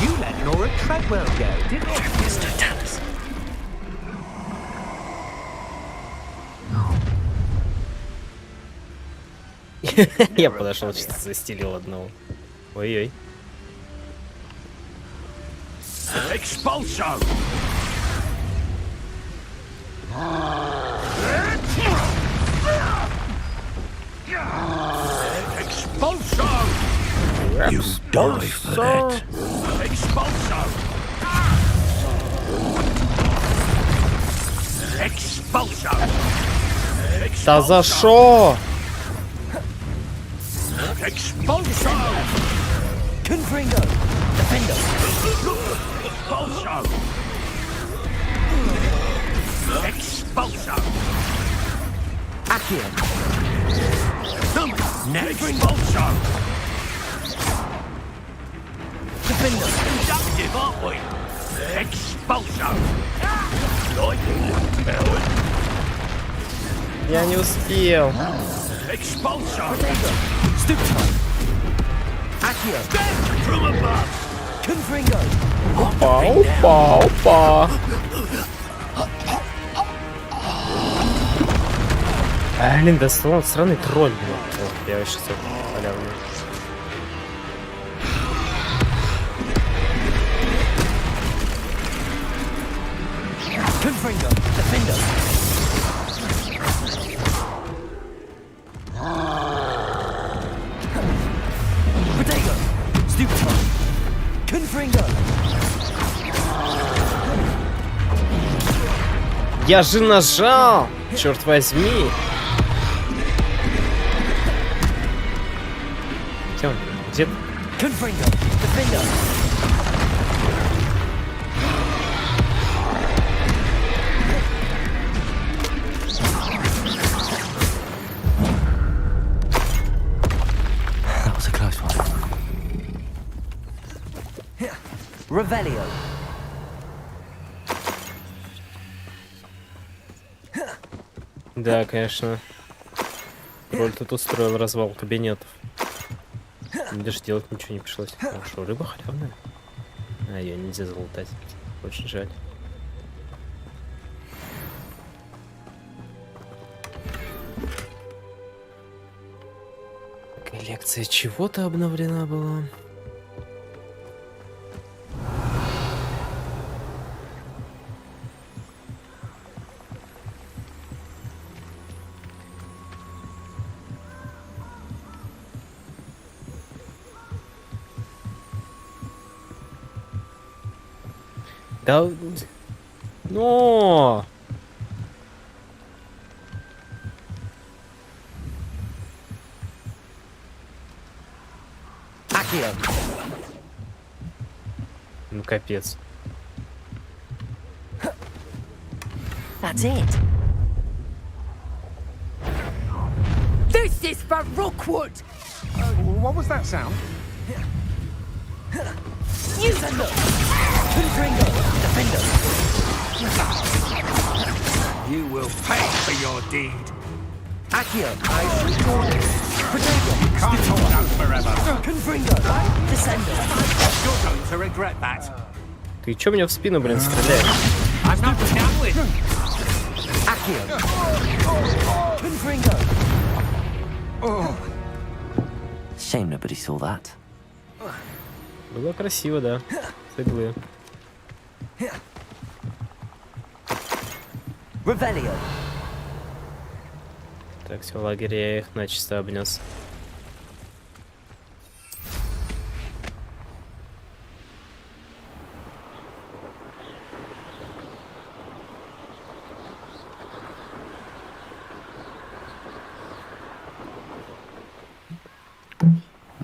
You let Nora Treadwell go, didn't you? Mr. Dallas. Я подошел, чисто застелил одного. Ой-ой. Expulsion! Expulsion! You die for that. Expulsion! Expulsion! Да за шо? Expulsion! Confringo! Defender! Expulsion! Expulsion! Accio! Expulsion! Defender! Conductive, aren't we? Expulsion! Я не успел. Expulsion! Stoop time! Accio! From above! Confringo! Опа, опа, опа. Блин, да странный тролль, блин. Я вообще все халявный. Confringo! Defender! Potato! Stoop time! Confringo! Я же нажал! Черт возьми! Где он? Где? Confringo! Defender! That was a close one. Revelio. Да, конечно. Роль тут устроил развал кабинетов. Мне даже делать ничего не пришлось. Хорошо, рыба халявная. А, ее нельзя залутать. Очень жаль. Коллекция чего-то обновлена была. Да... Но! Ну капец. That's it. This is for Rookwood! What was that sound? Use a look! Confringo! Defender! You will pay for your deed. Accio! You can't hold out forever. Confringo! Descender! You're going to regret that. Ты чё меня в спину, блин, стреляешь? I'm not down with. Accio! Confringo! Shame nobody saw that. Было красиво, да. С иглы. Revelio! Так, все, в лагере я их начисто обнес.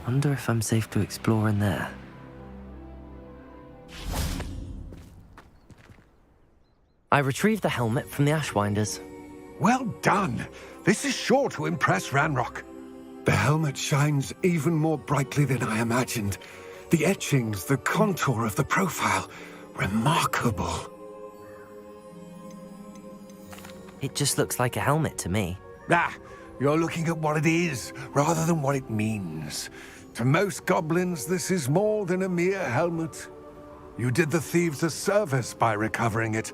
Wonder if I'm safe to explore in there. I retrieved the helmet from the Ashwinders. Well done. This is sure to impress Ranrock. The helmet shines even more brightly than I imagined. The etchings, the contour of the profile, remarkable. It just looks like a helmet to me. Ah, you're looking at what it is, rather than what it means. To most goblins, this is more than a mere helmet. You did the thieves a service by recovering it.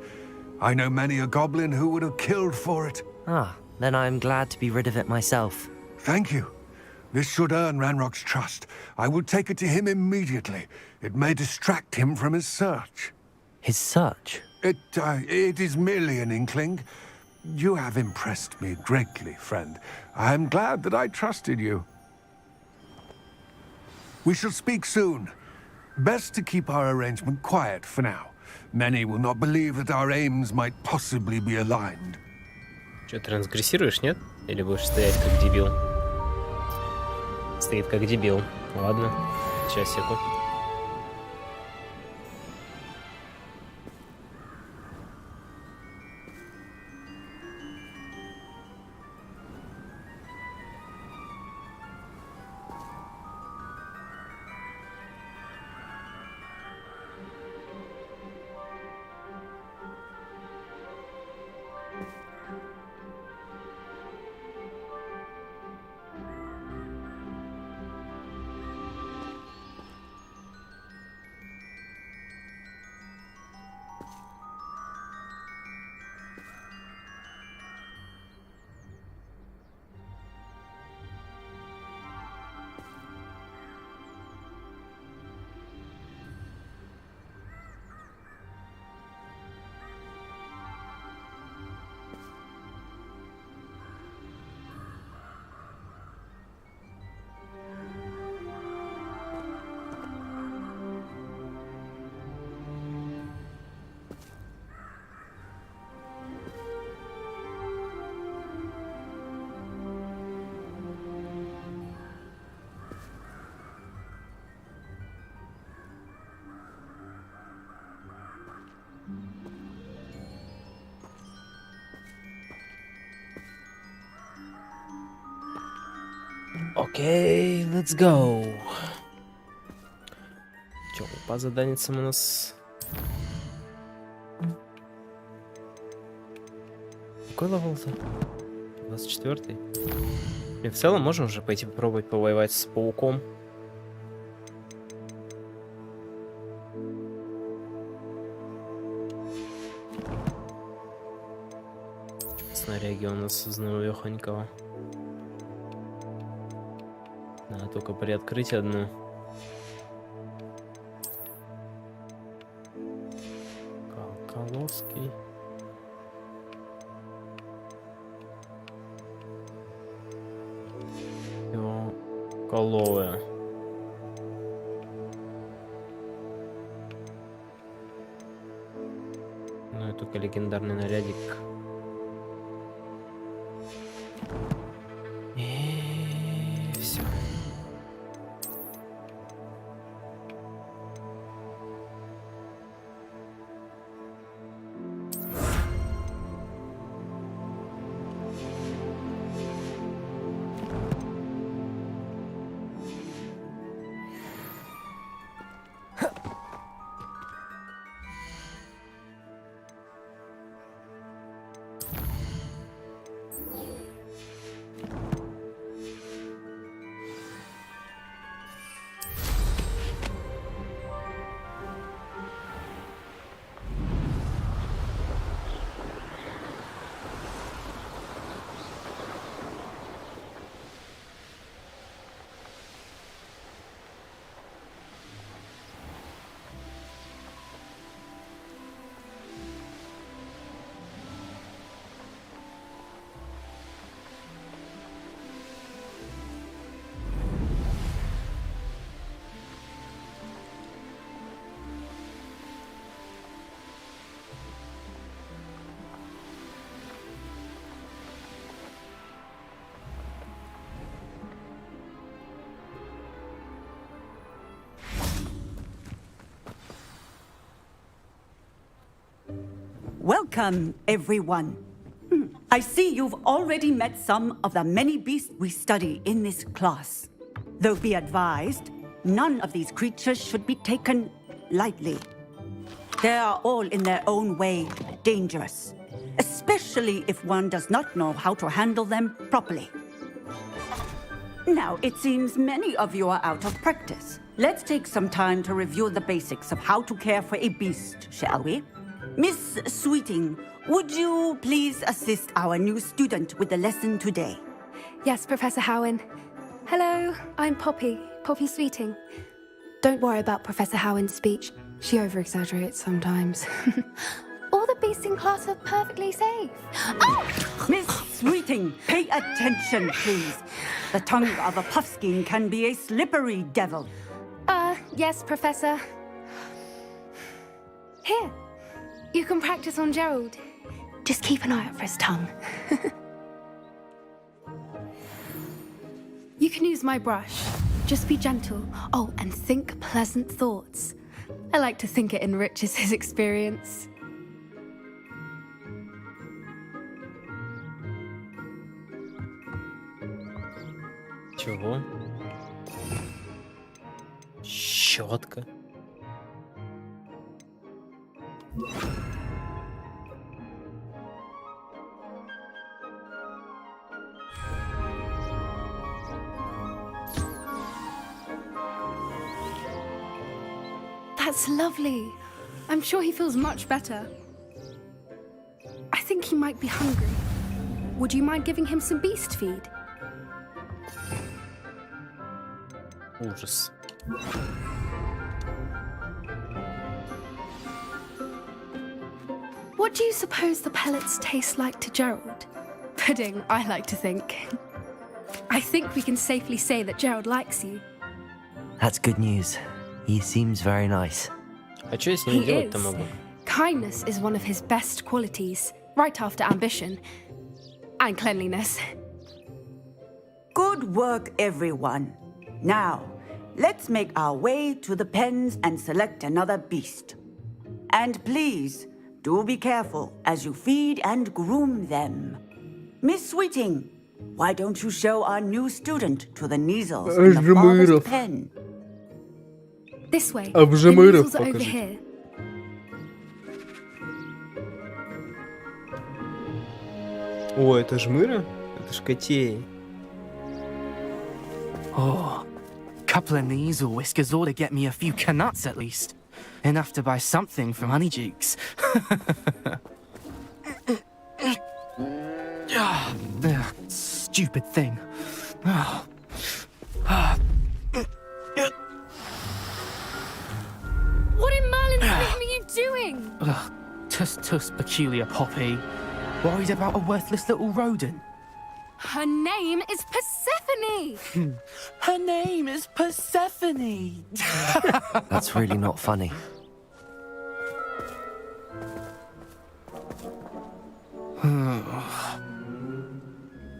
I know many a goblin who would have killed for it. Ah, then I'm glad to be rid of it myself. Thank you. This should earn Ranrock's trust. I will take it to him immediately. It may distract him from his search. His search? It is merely an inkling. You have impressed me greatly, friend. I am glad that I trusted you. We shall speak soon. Best to keep our arrangement quiet for now. Many will not believe that our aims might possibly be aligned. Че, трансгрессируешь, нет? Или будешь стоять как дебил? Стоит как дебил. Ладно, часику. Окей, let's go. Чё, по заданицам у нас... Какой левел-то? 24-й. И в целом можем уже пойти попробовать повоевать с пауком. Снаряги у нас знавёхонького. Надо только приоткрыть одну. Колоский. Коловая. меня только легендарный нарядик. И все. Welcome, everyone. I see you've already met some of the many beasts we study in this class. Though be advised, none of these creatures should be taken lightly. They are all in their own way dangerous, especially if one does not know how to handle them properly. Now, it seems many of you are out of practice. Let's take some time to review the basics of how to care for a beast, shall we? Miss Sweeting, would you please assist our new student with the lesson today? Yes, Professor Howen. Hello, I'm Poppy Sweeting. Don't worry about Professor Howen's speech. She over-exaggerates sometimes. All the beasts in class are perfectly safe. Oh! Miss Sweeting, pay attention, please. The tongue of a puffskein can be a slippery devil. Yes, Professor. Here. You can practice on Gerald. Just keep an eye out for his tongue. You can use my brush. Just be gentle. Oh, and think pleasant thoughts. I like to think it enriches his experience. Чего? Щетка. That's lovely. I'm sure he feels much better. I think he might be hungry. Would you mind giving him some beast feed? Ужас. What do you suppose the pellets taste like to Gerald? Pudding, I like to think. I think we can safely say that Gerald likes you. That's good news. He seems very nice. А что я с ним делать-то могу? Kindness is one of his best qualities, right after ambition and cleanliness. Good work, everyone. Now, let's make our way to the pens and select another beast. And please, do be careful as you feed and groom them. Miss Sweeting, why don't you show our new student to the Neasels in the farthest pen? This way. The Neasels are over here. О, это жмыра? Это ж котей. Oh, couple of Neasel whiskers ought to get me a few canuts at least. Enough to buy something from Honeydukes. Stupid thing. What in Merlin's name are you doing? Tuss, peculiar Poppy. Worried about a worthless little rodent. Her name is Persephone! Her name is Persephone! That's really not funny.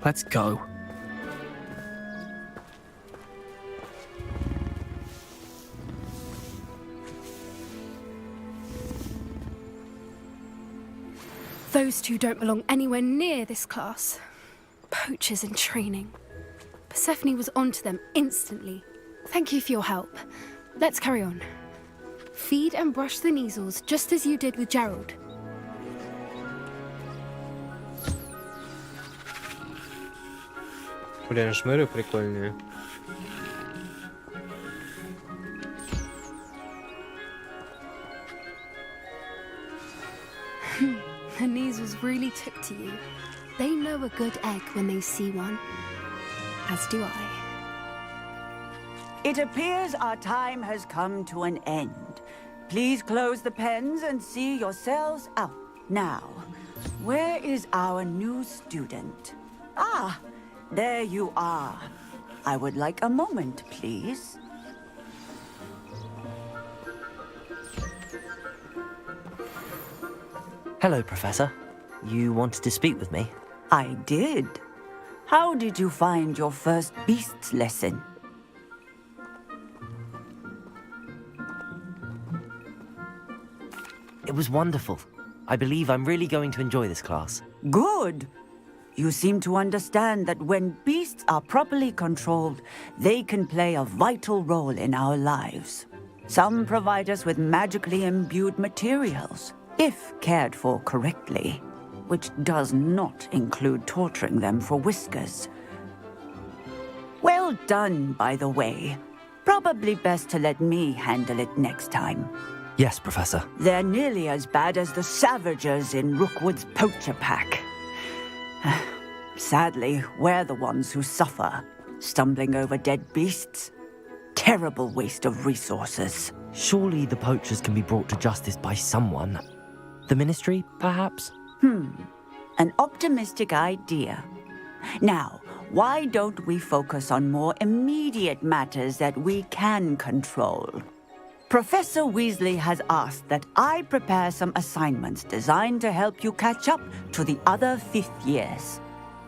Let's go. Those two don't belong anywhere near this class. Poachers in training. Persephone was onto them instantly. Thank you for your help. Let's carry on. Feed and brush the measles just as you did with Gerald. Блин, жмыры прикольные. The measles really took to you. They know a good egg when they see one. As do I. It appears our time has come to an end. Please close the pens and see yourselves out. Now, where is our new student? Ah, there you are. I would like a moment, please. Hello, Professor. You wanted to speak with me? I did. How did you find your first beasts lesson? It was wonderful. I believe I'm really going to enjoy this class. Good. You seem to understand that when beasts are properly controlled, they can play a vital role in our lives. Some provide us with magically imbued materials, if cared for correctly, which does not include torturing them for whiskers. Well done, by the way. Probably best to let me handle it next time. Yes, Professor. They're nearly as bad as the Savagers in Rookwood's poacher pack. Sadly, we're the ones who suffer, stumbling over dead beasts. Terrible waste of resources. Surely the poachers can be brought to justice by someone. The Ministry, perhaps? An optimistic idea. Now, why don't we focus on more immediate matters that we can control? Professor Weasley has asked that I prepare some assignments designed to help you catch up to the other 5th years.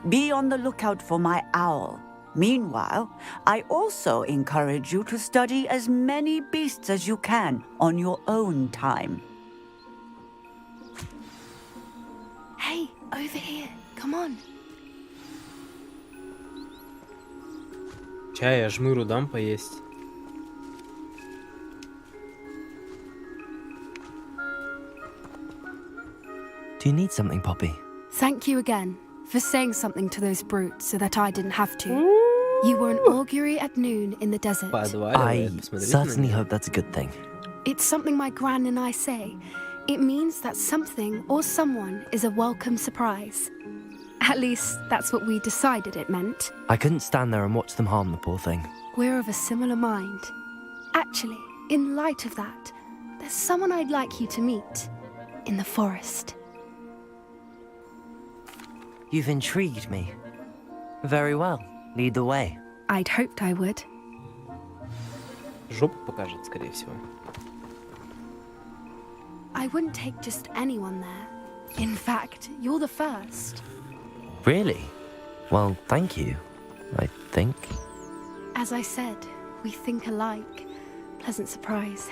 Be on the lookout for my owl. Meanwhile, I also encourage you to study as many beasts as you can on your own time. Hey, over here. Come on. Чай, я жмыру дам поесть. Do you need something, Poppy? Thank you again for saying something to those brutes so that I didn't have to. You were an augury at noon in the desert. I certainly hope that's a good thing. It's something my gran and I say. It means that something or someone is a welcome surprise. At least, that's what we decided it meant. I couldn't stand there and watch them harm the poor thing. We're of a similar mind. Actually, in light of that, there's someone I'd like you to meet. In the forest. You've intrigued me. Very well. Lead the way. I'd hoped I would. Жопу покажет, скорее всего. I wouldn't take just anyone there. In fact, you're the first. Really? Well, thank you, I think. As I said, we think alike. Pleasant surprise.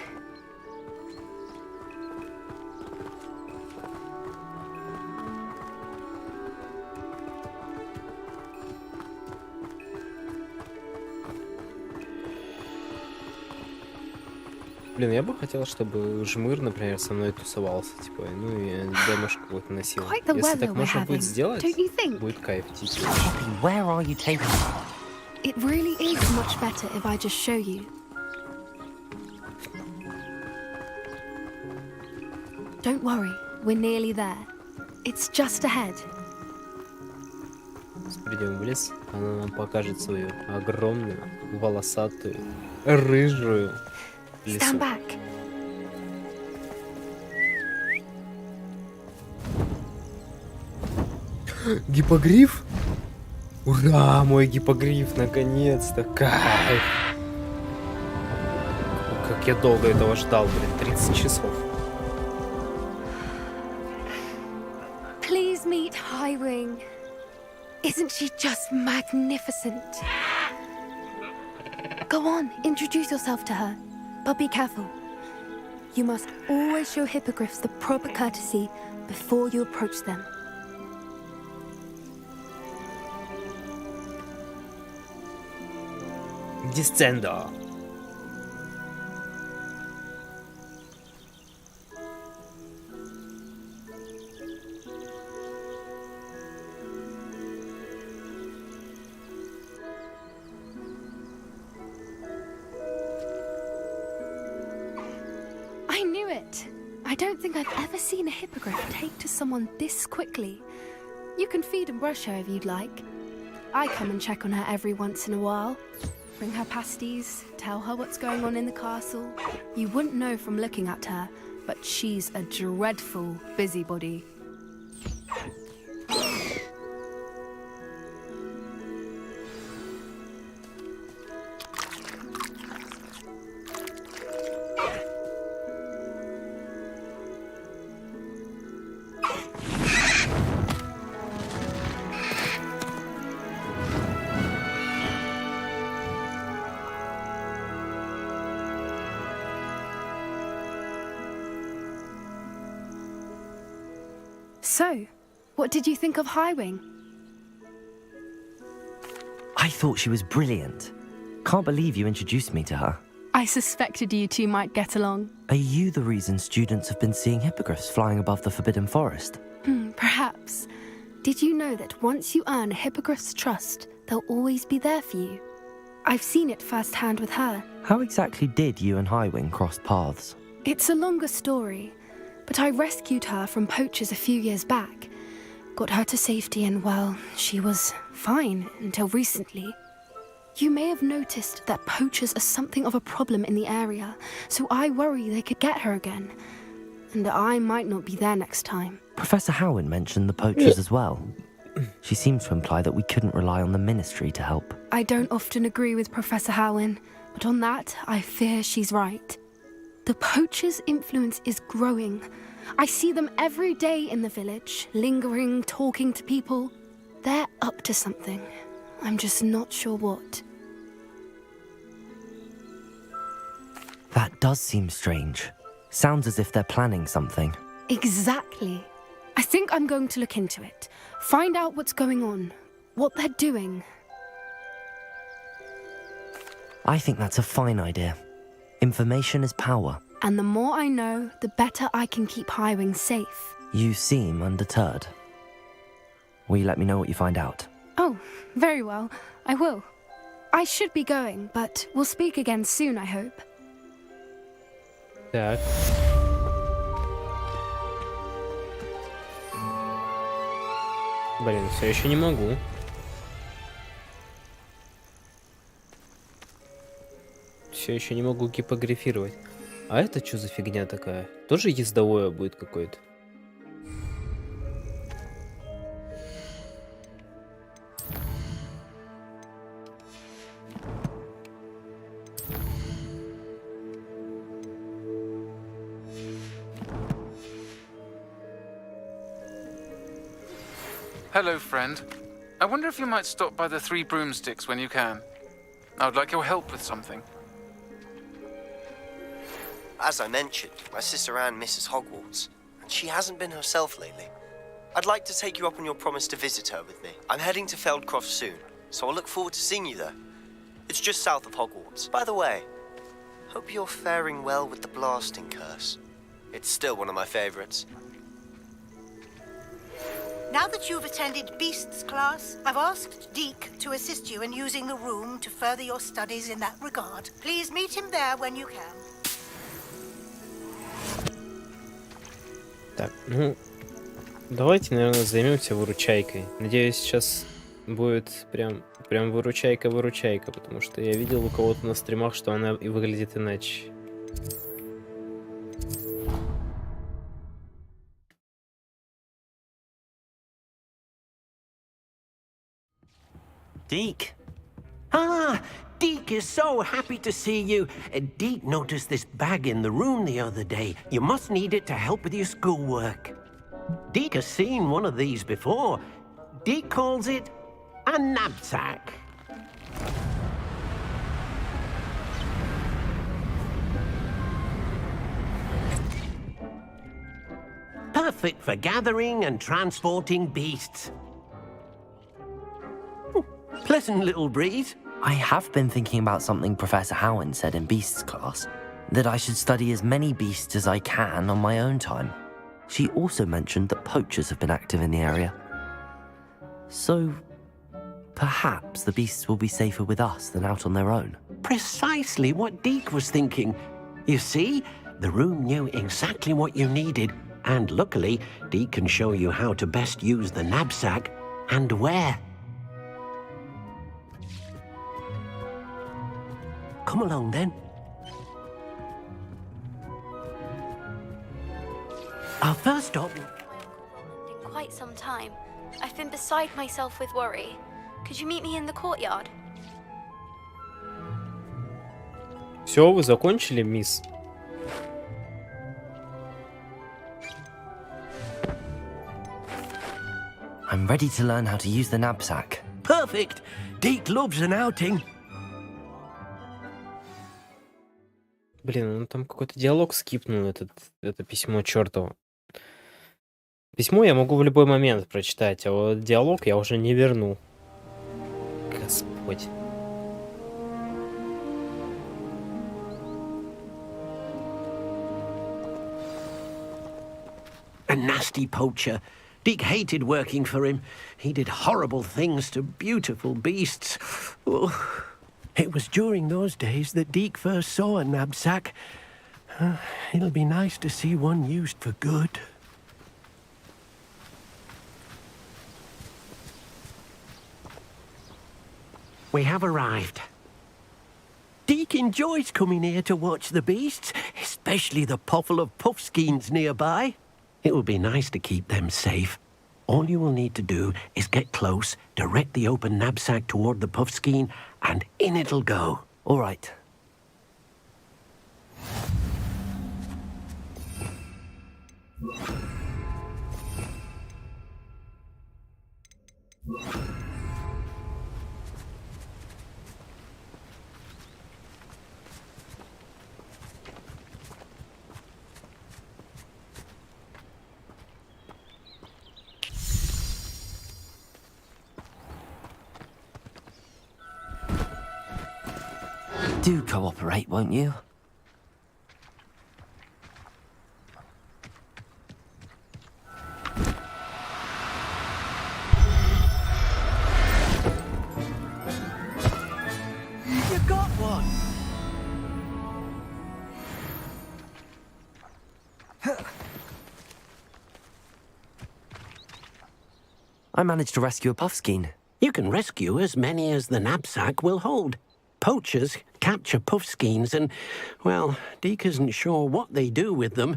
Блин, я бы хотел, чтобы жмыр, например, со мной тусовался, типа, ну и демошку какую-то носил. Если так можно будет сделать, будет кайф, типа. Where are you taking me? It really is much better if I just show you. Don't worry, we're nearly there. It's just ahead. Придем в лес, она нам покажет свою огромную, волосатую, рыжую лису. Stand back. Гиппогриф? Ура, мой гиппогриф, наконец-то, кайф. Как я долго этого ждал, блин, 30 часов. Please Please meet Highwing. Isn't she just magnificent? Go on, introduce yourself to her. But be careful. You must always show hippogriffs the proper courtesy before you approach them. Дисцендо. I knew it. I don't think I've ever seen a hippogriff take to someone this quickly. You can feed and brush her if you'd like. I come and check on her every once in a while. Bring her pasties, tell her what's going on in the castle. You wouldn't know from looking at her, but she's a dreadful busybody. So, what did you think of Highwing? I thought she was brilliant. Can't believe you introduced me to her. I suspected you two might get along. Are you the reason students have been seeing hippogriffs flying above the Forbidden Forest? Perhaps. Did you know that once you earn a hippogriff's trust, they'll always be there for you? I've seen it firsthand with her. How exactly did you and Highwing cross paths? It's a longer story, but I rescued her from poachers a few years back. Got her to safety and, well, she was fine until recently. You may have noticed that poachers are something of a problem in the area, so I worry they could get her again. And I might not be there next time. Professor Howin mentioned the poachers as well. She seemed to imply that we couldn't rely on the Ministry to help. I don't often agree with Professor Howin, but on that, I fear she's right. The poachers' influence is growing. I see them every day in the village, lingering, talking to people. They're up to something. I'm just not sure what. That does seem strange. Sounds as if they're planning something. Exactly. I think I'm going to look into it. Find out what's going on, what they're doing. I think that's a fine idea. Information is power. And the more I know, the better I can keep Highwing safe. You seem undeterred. Will you let me know what you find out? Oh, very well. I will. I should be going, but we'll speak again soon, I hope. Так. Блин, все еще не могу. Все еще не могу гипографировать. А это что за фигня такая? Тоже ездовое будет какое-то? Hello, friend. I wonder if you might stop by the Three Broomsticks when you can. I would like your help with something. As I mentioned, my sister Anne misses Hogwarts, and she hasn't been herself lately. I'd like to take you up on your promise to visit her with me. I'm heading to Feldcroft soon, so I'll look forward to seeing you there. It's just south of Hogwarts. By the way, hope you're faring well with the blasting curse. It's still one of my favorites. Now that you've attended Beasts class, I've asked Deke to assist you in using the room to further your studies in that regard. Please meet him there when you can. Так, ну, давайте, наверное, займемся выручайкой. Надеюсь, сейчас будет прям выручайка, потому что я видел у кого-то на стримах, что она и выглядит иначе. Deke? Ah, Deke is so happy to see you. Deke noticed this bag in the room the other day. You must need it to help with your schoolwork. Deke has seen one of these before. Deke calls it a knapsack. Perfect for gathering and transporting beasts. Pleasant little breeze. I have been thinking about something Professor Howen said in Beasts class, that I should study as many beasts as I can on my own time. She also mentioned that poachers have been active in the area. So, perhaps the beasts will be safer with us than out on their own. Precisely what Deke was thinking. You see, the room knew exactly what you needed, and luckily, Deke can show you how to best use the knapsack and where. Come along then. Our first stop. In quite some time. I've been beside myself with worry. Could you meet me in the courtyard? Все, вы закончили, мисс? I'm ready to learn how to use the knapsack. Perfect. Deke loves an outing. Блин, ну там какой-то диалог скипнул, это письмо чертово. Письмо я могу в любой момент прочитать, а вот диалог я уже не верну. Господь. A nasty poacher. Deke hated working for him. He did horrible things to beautiful beasts. Oh. It was during those days that Deke first saw a knapsack. It'll be nice to see one used for good. We have arrived. Deke enjoys coming here to watch the beasts, especially the potful of puffskeins nearby. It will be nice to keep them safe. All you will need to do is get close, direct the open knapsack toward the puffskein, and in it'll go. All right. Do cooperate, won't you? You got one! I managed to rescue a puffskein. You can rescue as many as the knapsack will hold. Poachers capture puffskeins and, well, Deke isn't sure what they do with them.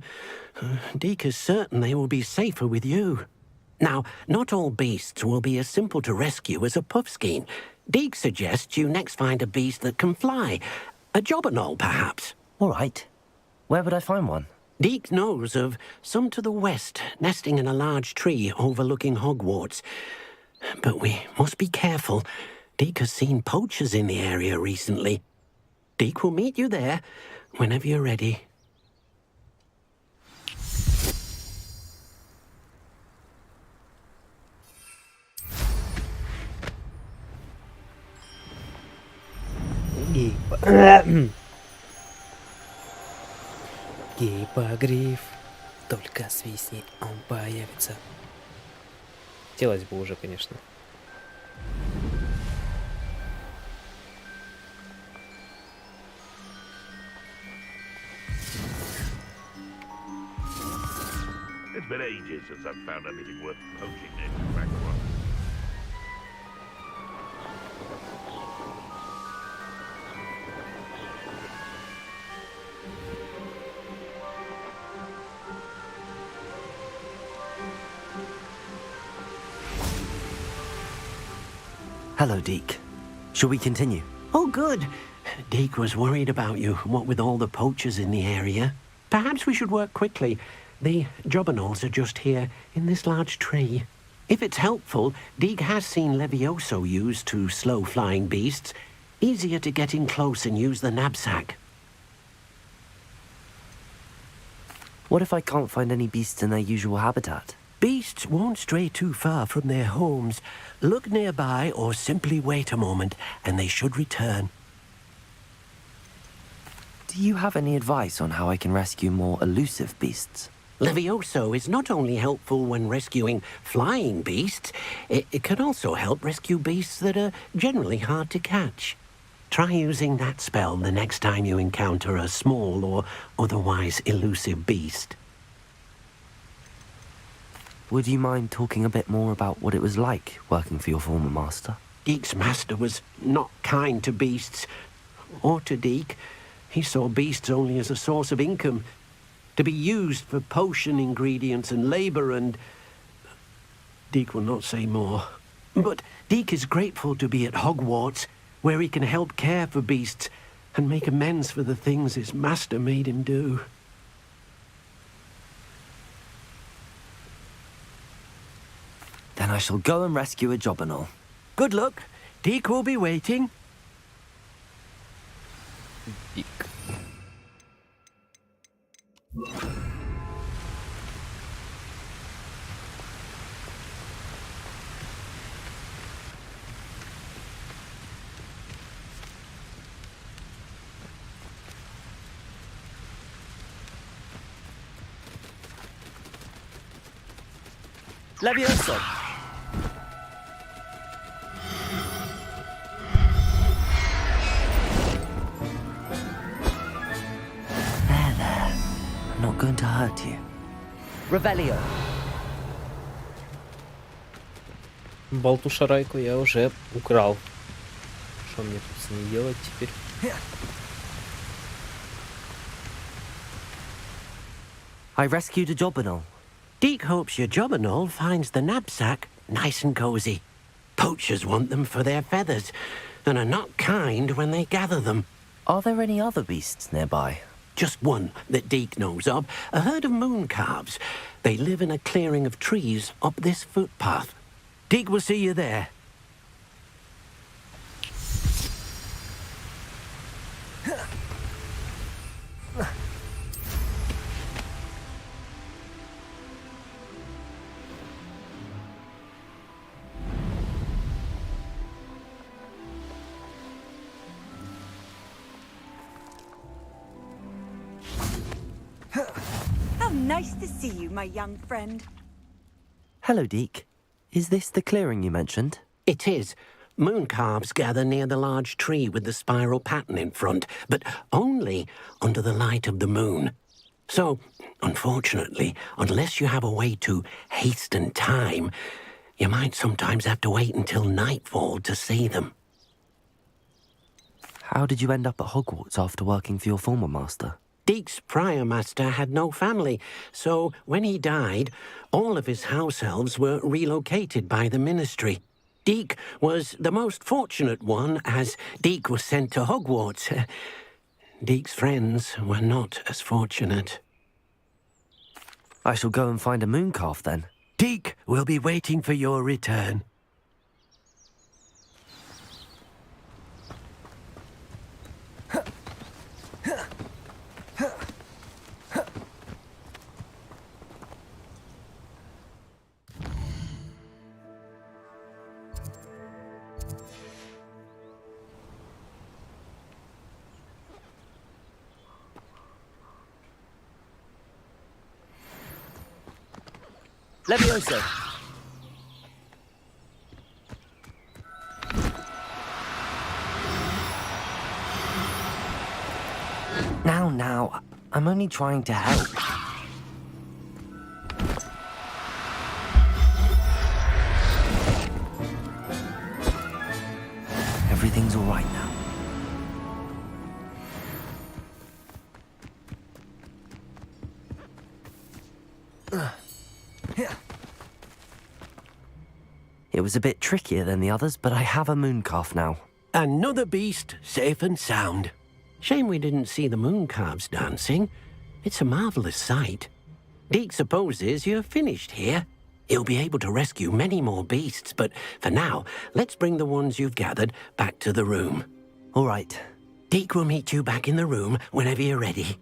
Deke is certain they will be safer with you. Now, not all beasts will be as simple to rescue as a puffskein. Deke suggests you next find a beast that can fly. A jobberknoll, perhaps. All right. Where would I find one? Deke knows of some to the west, nesting in a large tree overlooking Hogwarts. But we must be careful. Deke has seen poachers in the area recently. Deke will meet you there whenever you're ready. Гипогриф, только свистни, он появится. Хотелось бы уже, конечно. It's been ages since I've found anything worth poaching in Ragnarok. Hello, Deke. Shall we continue? Oh, good. Deke was worried about you, what with all the poachers in the area. Perhaps we should work quickly. The jobberknolls are just here, in this large tree. If it's helpful, Deeg has seen Levioso used to slow flying beasts. Easier to get in close and use the knapsack. What if I can't find any beasts in their usual habitat? Beasts won't stray too far from their homes. Look nearby or simply wait a moment, and they should return. Do you have any advice on how I can rescue more elusive beasts? Levioso is not only helpful when rescuing flying beasts, it can also help rescue beasts that are generally hard to catch. Try using that spell the next time you encounter a small or otherwise elusive beast. Would you mind talking a bit more about what it was like working for your former master? Deek's master was not kind to beasts, or to Deek. He saw beasts only as a source of income, to be used for potion ingredients and labor, and Deek will not say more. But Deek is grateful to be at Hogwarts, where he can help care for beasts and make amends for the things his master made him do. Then I shall go and rescue a jobberknoll. Good luck. Deek will be waiting. Deek. Levioso! There. I'm not going to hurt you. Revelio. Болту-шарайку я уже украл. Что мне тут с ней делать теперь? I rescued a jobberknoll. Deek hopes your jobberknoll finds the knapsack nice and cozy. Poachers want them for their feathers, and are not kind when they gather them. Are there any other beasts nearby? Just one that Deek knows of, a herd of moon calves. They live in a clearing of trees up this footpath. Deek will see you there. How nice to see you, my young friend. Hello, Deek. Is this the clearing you mentioned? It is. Moon calves gather near the large tree with the spiral pattern in front, but only under the light of the moon. So, unfortunately, unless you have a way to hasten time, you might sometimes have to wait until nightfall to see them. How did you end up at Hogwarts after working for your former master? Deek's prior master had no family, so when he died, all of his house elves were relocated by the ministry. Deek was the most fortunate one, as Deek was sent to Hogwarts. Deek's friends were not as fortunate. I shall go and find a moon calf then. Deek will be waiting for your return. Levioso! Now, I'm only trying to help. Everything's all right now. It was a bit trickier than the others, but I have a moon calf now. Another beast, safe and sound. Shame we didn't see the moon calves dancing. It's a marvelous sight. Deke supposes you're finished here. He'll be able to rescue many more beasts, but for now, let's bring the ones you've gathered back to the room. All right. Deke will meet you back in the room whenever you're ready.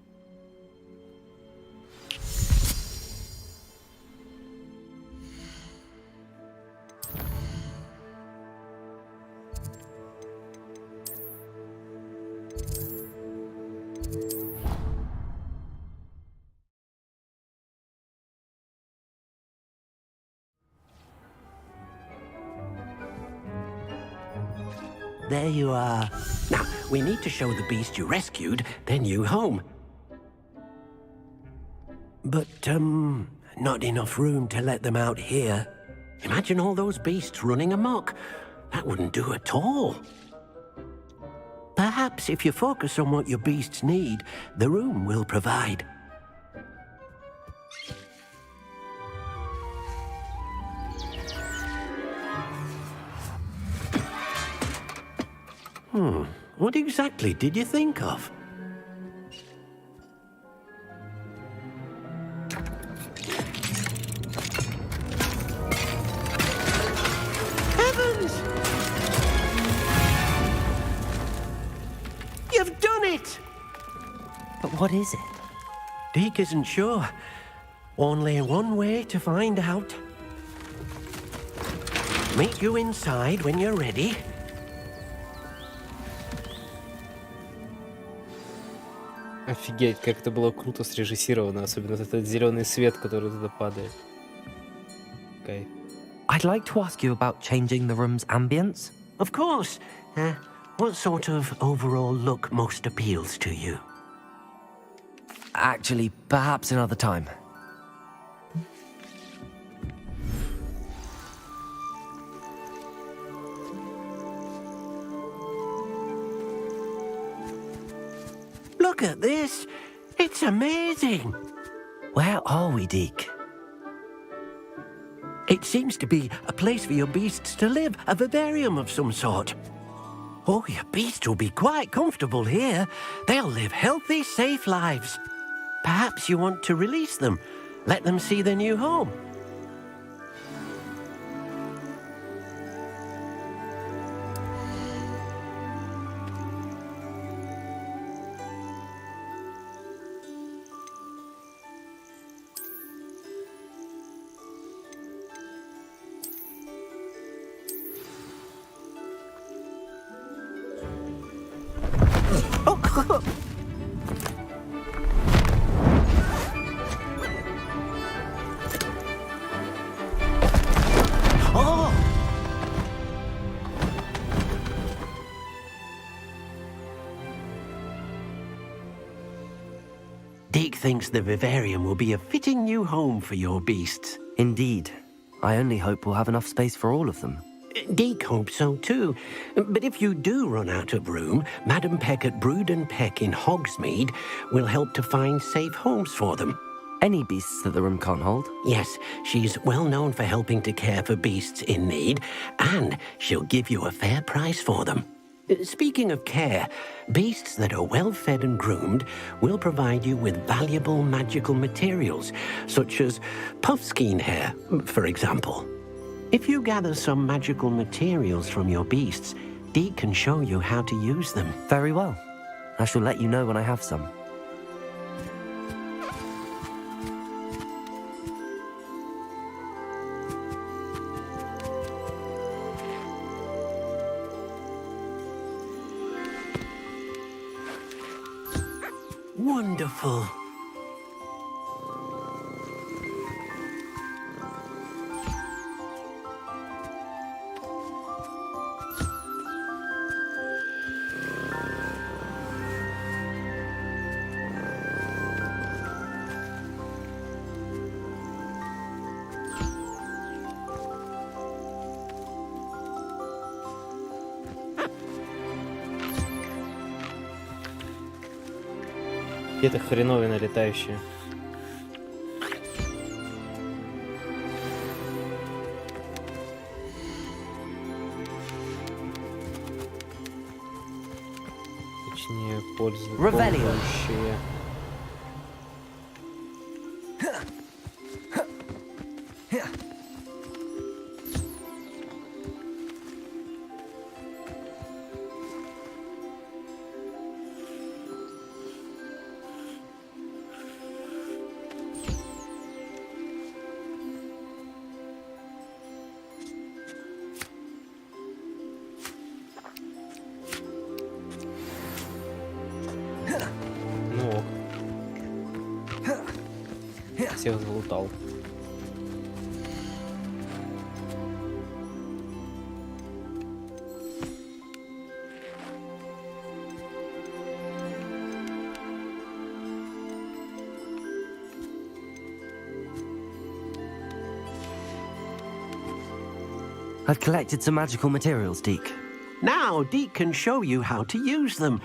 There you are. Now, we need to show the beast you rescued their new home. But, not enough room to let them out here. Imagine all those beasts running amok. That wouldn't do at all. Perhaps if you focus on what your beasts need, the room will provide. What exactly did you think of? Heavens! You've done it! But what is it? Deke isn't sure. Only one way to find out. Meet you inside when you're ready. Офигеть, как это было круто срежиссировано, особенно этот зеленый свет, который туда падает. Кайф. I'd like to ask you about changing the room's ambience. Of course. What sort of overall look most appeals to you? Actually, perhaps another time. Look at this. It's amazing. Where are we, Deke? It seems to be a place for your beasts to live, a vivarium of some sort. Oh, your beasts will be quite comfortable here. They'll live healthy, safe lives. Perhaps you want to release them, let them see their new home. Deke thinks the vivarium will be a fitting new home for your beasts. Indeed. I only hope we'll have enough space for all of them. Deke hopes so too. But if you do run out of room, Madam Peck at Brood and Peck in Hogsmeade will help to find safe homes for them. Any beasts that the room can't hold? Yes, she's well known for helping to care for beasts in need, and she'll give you a fair price for them. Speaking of care, beasts that are well fed and groomed will provide you with valuable magical materials, such as puffskein hair, for example. If you gather some magical materials from your beasts, Deke can show you how to use them. Very well. I shall let you know when I have some. Wonderful. Где-то хреновина летающая. Точнее, пользующие. всех залутал. I've collected some magical materials, Deke. Now, Deke can show you how to use them.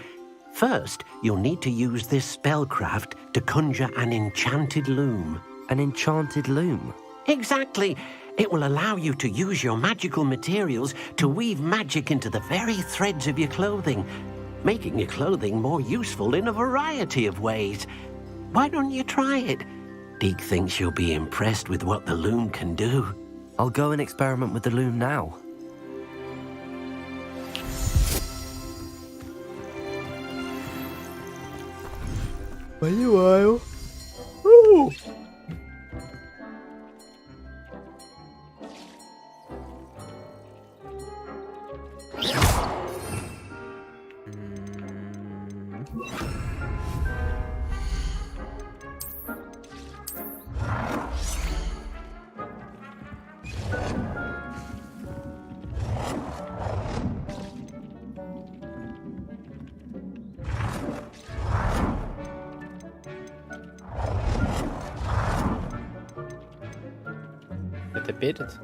First, you'll need to use this spellcraft to conjure an enchanted loom. An enchanted loom? Exactly. It will allow you to use your magical materials to weave magic into the very threads of your clothing, making your clothing more useful in a variety of ways. Why don't you try it? Deke thinks you'll be impressed with what the loom can do. I'll go and experiment with the loom now. Понимаю. Woo! Это перед?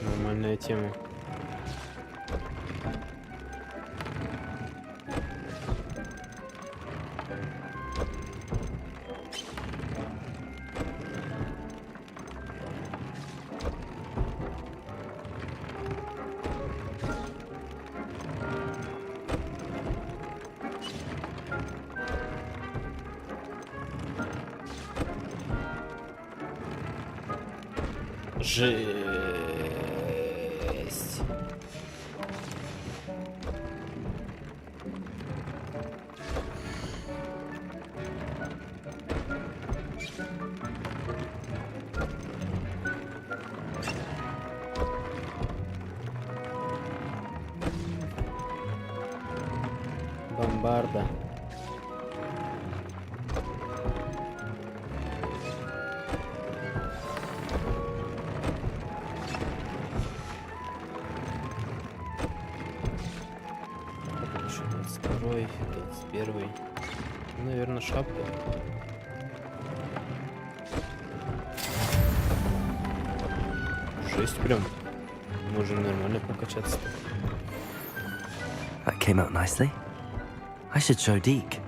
Нормальная тема. Жесть. Бомбарда. Второй, 21. Наверное, шапка. Жесть прям. Можем нормально прокачаться. That came out nicely. I should show Deke.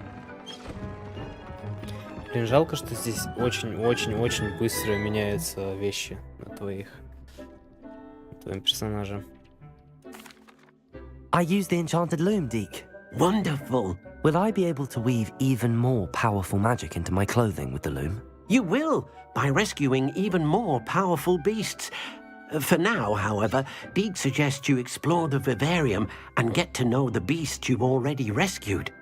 Блин, жалко, что здесь очень-очень-очень быстро меняются вещи на твоем персонаже. I used the enchanted loom, Deke. Wonderful. Will I be able to weave even more powerful magic into my clothing with the loom? You will, by rescuing even more powerful beasts. For now, however, Deke suggests you explore the vivarium and get to know the beasts you've already rescued.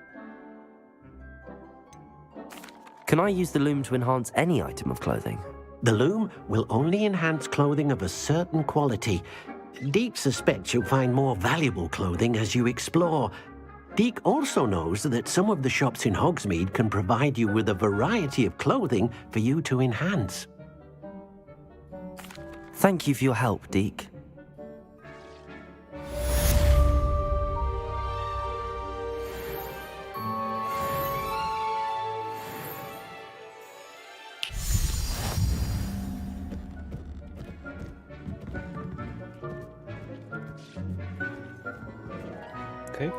Can I use the loom to enhance any item of clothing? The loom will only enhance clothing of a certain quality. Deke suspects you'll find more valuable clothing as you explore. Deke also knows that some of the shops in Hogsmeade can provide you with a variety of clothing for you to enhance. Thank you for your help, Deke. Окей.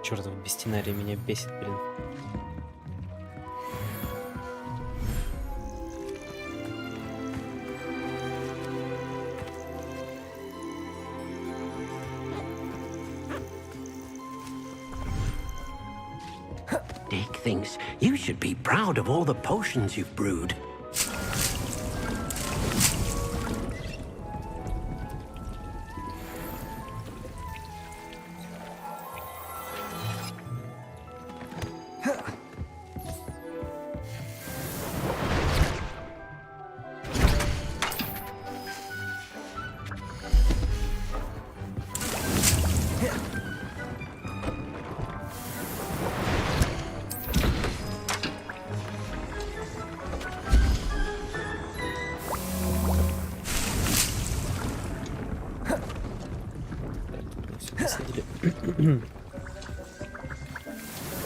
Чёртов бестинарий меня бесит, блин. Dick thinks you should be proud of all the potions you've brewed.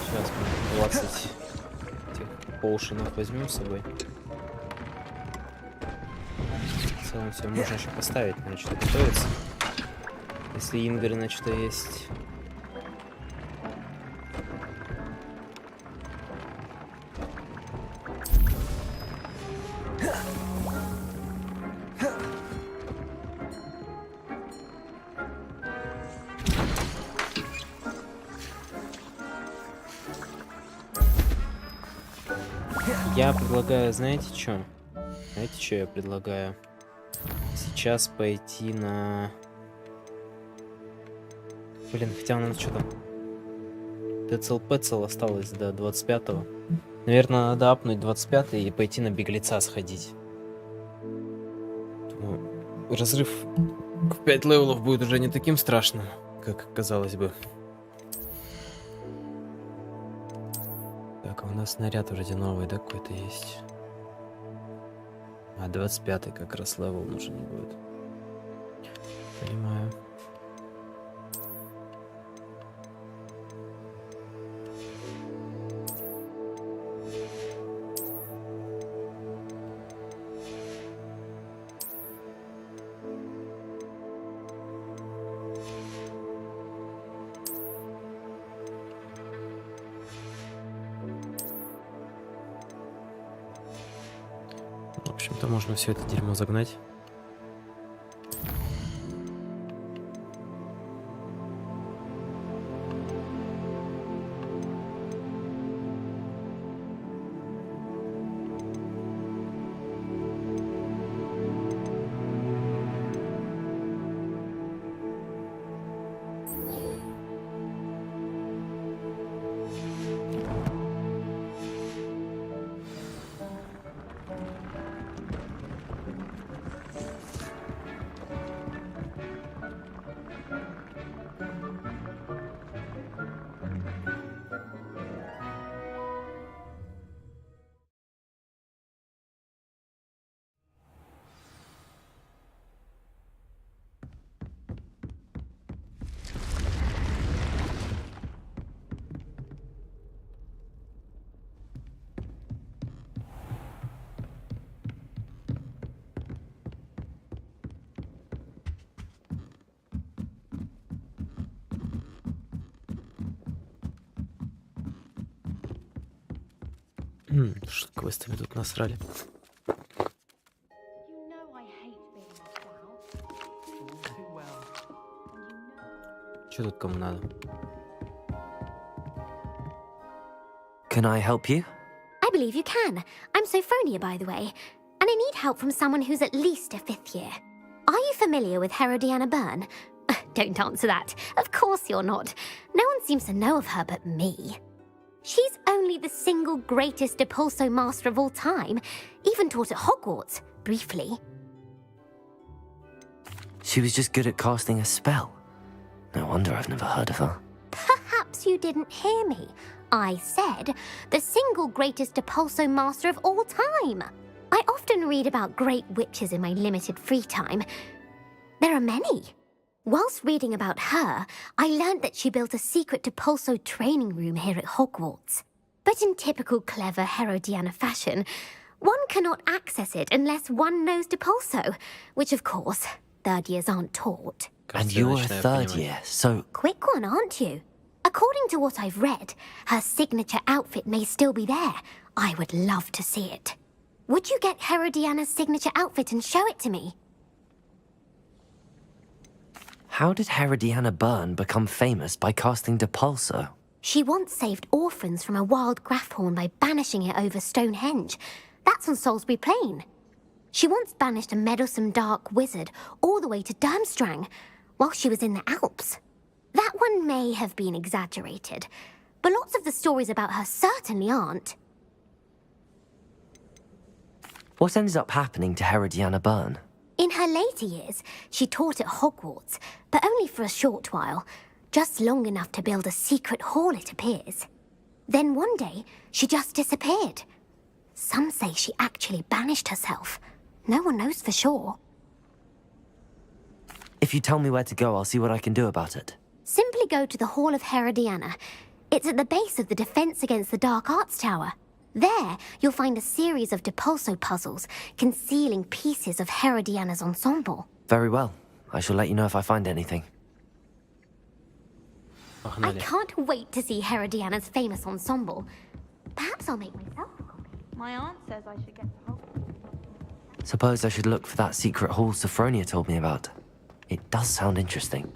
Сейчас мы 20 этих поушенов возьмем с собой. В целом все можно еще поставить, на что готовится. Если ингры на что есть. Я предлагаю, знаете, что? Знаете, что я предлагаю? Сейчас пойти на... Блин, хотя у нас что там? ТЦЛ-ПЦЛ осталось до 25-го. Наверное, надо апнуть 25-й и пойти на беглеца сходить. Думаю, разрыв в 5 левелов будет уже не таким страшным, как казалось бы. Так, а у нас снаряд вроде новый, да, какой-то есть? А 25-й как раз левел нужен будет. Понимаю. В общем-то, можно все это дерьмо загнать. Что квестами тут насрали? Что тут кому надо? Can I help you? I believe you can. I'm Sophronia, by the way. And I need help from someone who's at least a 5th year. Are you familiar with Herodiana Byrne? Don't answer that. Of course you're not. No one seems to know of her but me. She's only the single greatest Depulso master of all time, even taught at Hogwarts, briefly. She was just good at casting a spell. No wonder I've never heard of her. Perhaps you didn't hear me. I said the single greatest Depulso master of all time. I often read about great witches in my limited free time. There are many. Whilst reading about her, I learned that she built a secret Depulso training room here at Hogwarts. But in typical clever Herodiana fashion, one cannot access it unless one knows Depulso, which of course, 3rd years aren't taught. And you're a 3rd year, so... Quick one, aren't you? According to what I've read, her signature outfit may still be there. I would love to see it. Would you get Herodiana's signature outfit and show it to me? How did Herodiana Byrne become famous by casting Depulso? She once saved orphans from a wild Grafhorn by banishing it over Stonehenge. That's on Salisbury Plain. She once banished a meddlesome dark wizard all the way to Durmstrang while she was in the Alps. That one may have been exaggerated, but lots of the stories about her certainly aren't. What ended up happening to Herodiana Byrne? In her later years, she taught at Hogwarts, but only for a short while, just long enough to build a secret hall, it appears. Then one day, she just disappeared. Some say she actually banished herself. No one knows for sure. If you tell me where to go, I'll see what I can do about it. Simply go to the Hall of Herodiana. It's at the base of the Defense Against the Dark Arts Tower. There, you'll find a series of Depulso puzzles concealing pieces of Herodiana's ensemble. Very well. I shall let you know if I find anything. I can't wait to see Herodiana's famous ensemble. Perhaps I'll make myself a copy. My aunt says I should get the whole... Suppose I should look for that secret hall Sophronia told me about. It does sound interesting.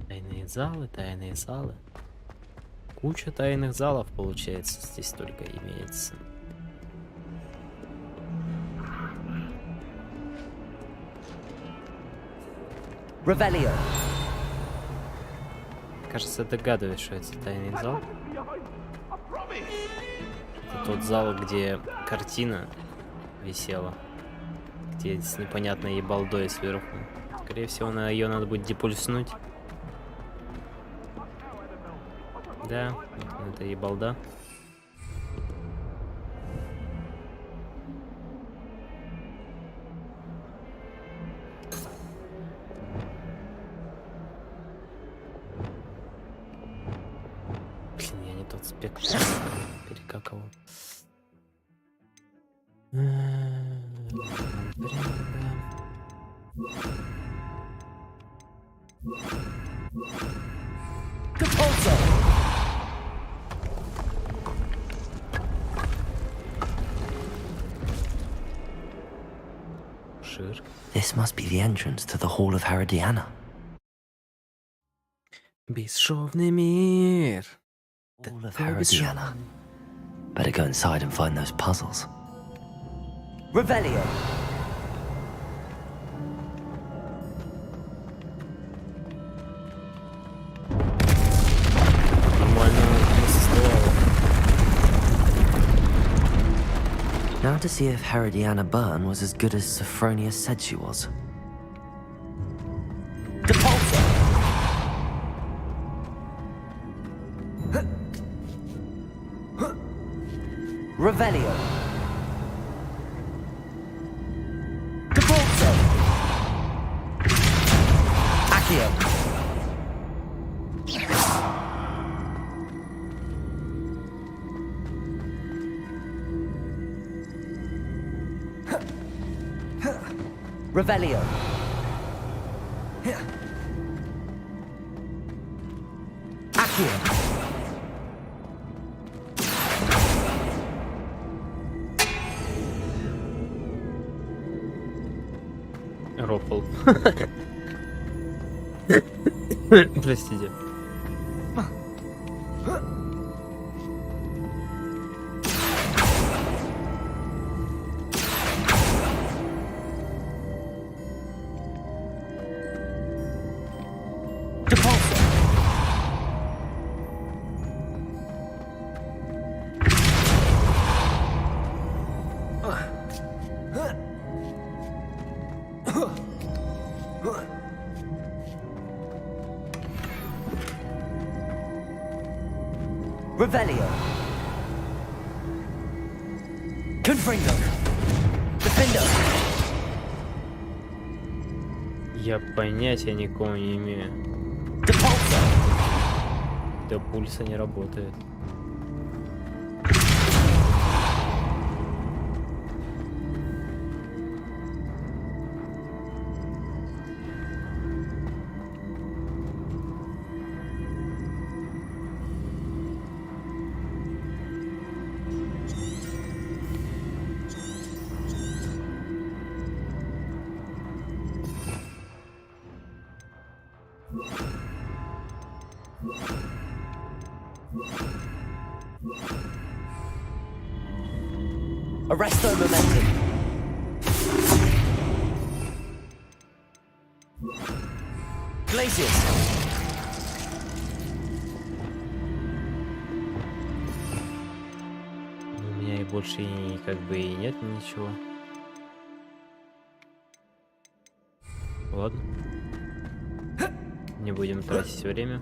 Тайные залы, тайные залы. Куча тайных залов, получается, здесь только имеется. Revelio. Кажется, догадываюсь, что это тайный зал. Это тот зал, где картина висела, где с непонятной ебалдой сверху. Скорее всего, на ее надо будет депульснуть. Да, это ебалда. Блин, я не тот спектр перекакивал. This must be the entrance to the Hall of Herodiana. Бесшовный мир. Hall of Herodiana. Better go inside and find those puzzles. Revelio. Now to see if Herodiana Byrne was as good as Sophronia said she was. Depulso! Revelio! Depulso! Accio! Revelio. Accio. Рофл. Простите. Revelio. Confringo. Defendo. Я понятия никого не имею. До пульса не работает. Arresto momentum. Glaciers. У меня и больше и как бы и нет ничего. Ладно. Не будем тратить время.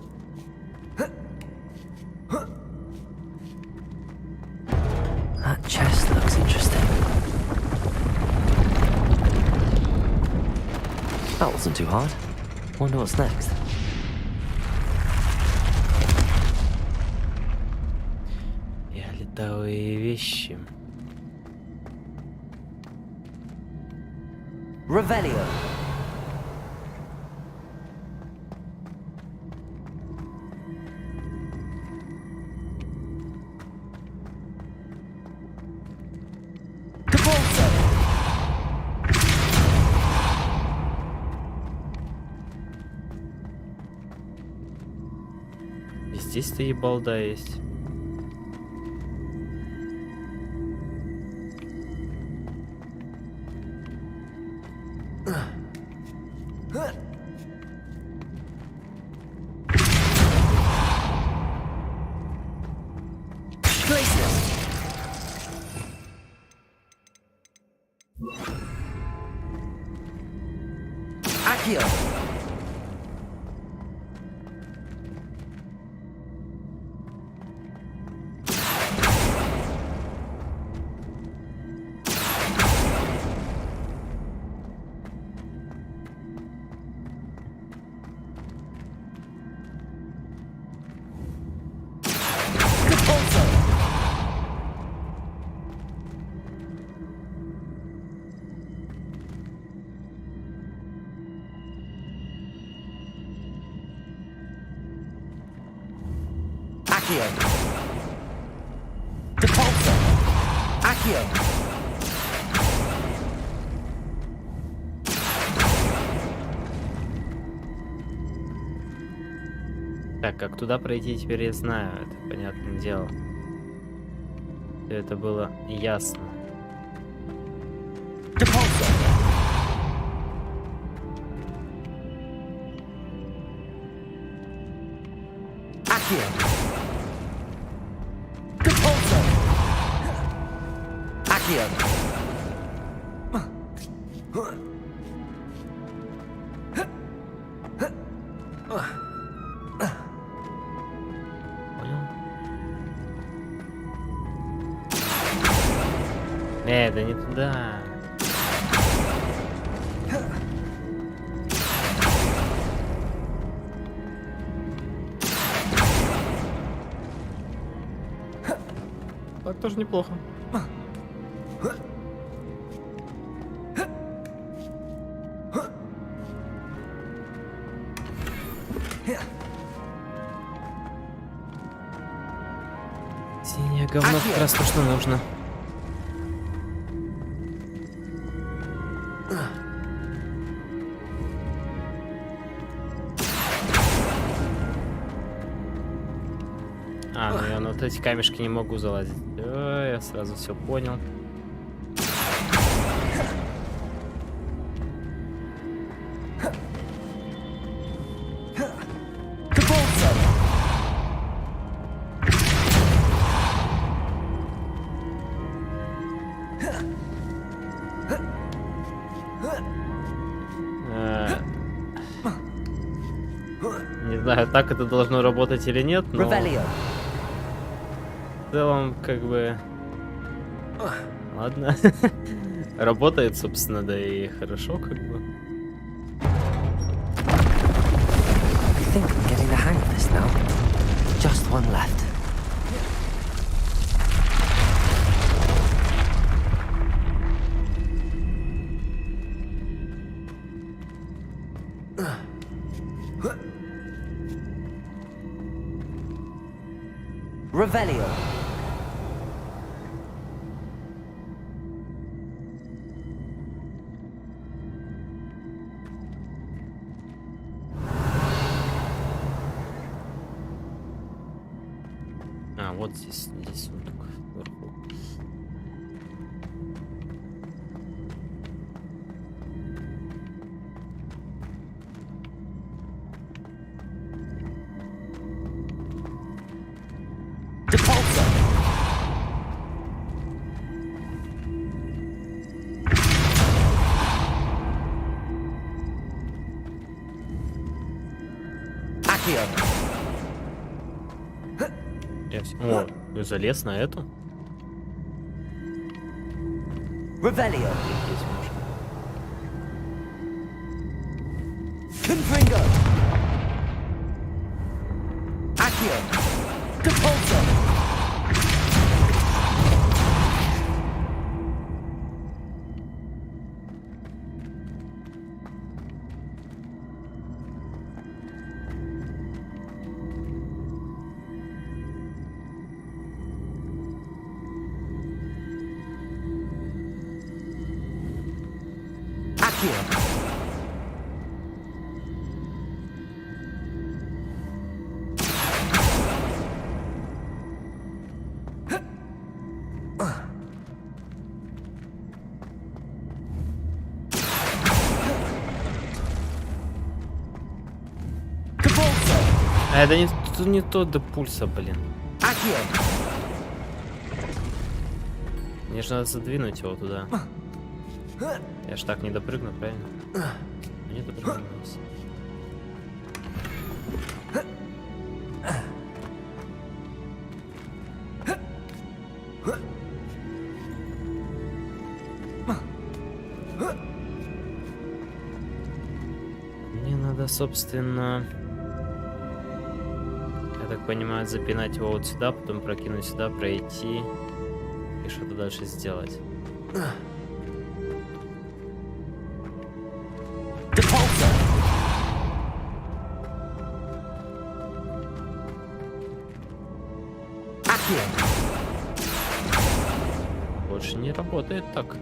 That chest looks interesting. That wasn't too hard. Wonder what's next. Я летовые вещи. Revelio. Здесь-то и балда есть. Accio. Accio. Depulso. Accio. Так, как туда пройти, теперь я знаю. Это понятное дело. Это было ясно. Depulso. Accio. Depulso. Accio. Да не туда. Так тоже неплохо. Синее говно как раз то, что нужно. А, ну я на вот эти камешки не могу залазить. Да, я сразу все понял. Не знаю, так это должно работать или нет, но... В целом, как бы... Ладно. Работает, собственно, да и хорошо, как бы. I think I'm getting the hang of this now. Just one left. Revelio. А, вот здесь сундук вверху. О, ты залез на эту? Revelio. Здесь можно. Confringo. Accio. Capulso. А это не то до пульса, блин. Мне же надо задвинуть его туда. Я ж так не допрыгну, правильно? Не допрыгну. Мне надо, собственно... Я так понимаю, запинать его вот сюда, потом прокинуть сюда, пройти и что-то дальше сделать. Больше не работает так.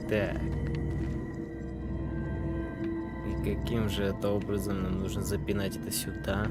Так. И каким же это образом нам нужно запинать это сюда?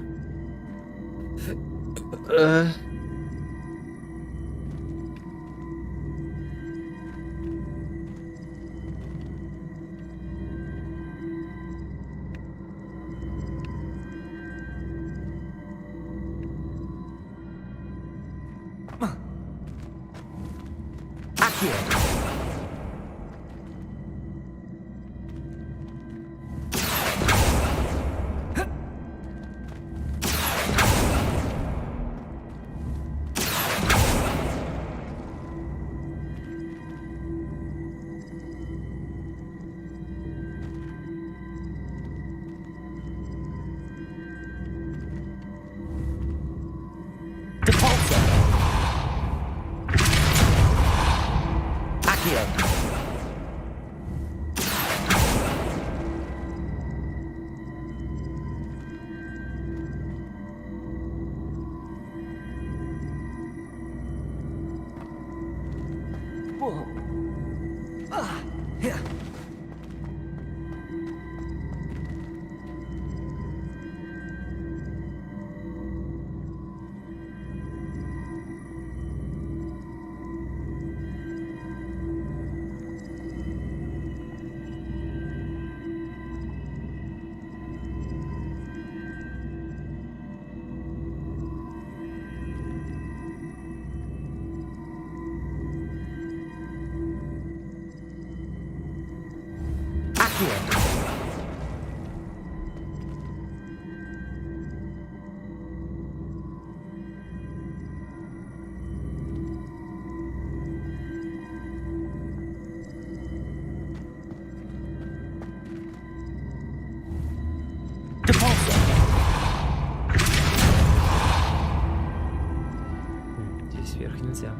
Здесь вверх нельзя.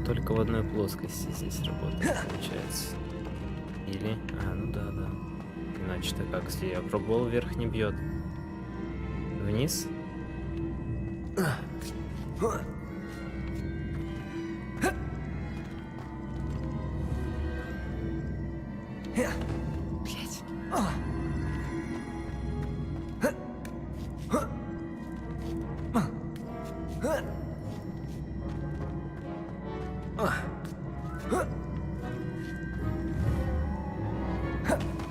Только в одной плоскости здесь работает, получается. Или... ну да. Иначе-то как, если я пробовал, вверх не бьет. Вниз?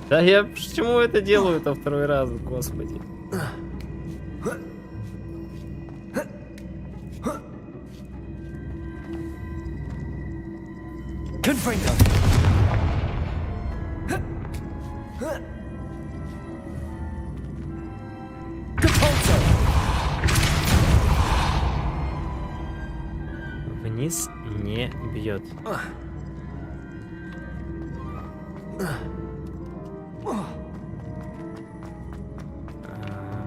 Да я почему это делаю-то второй раз, господи. Вниз не бьет.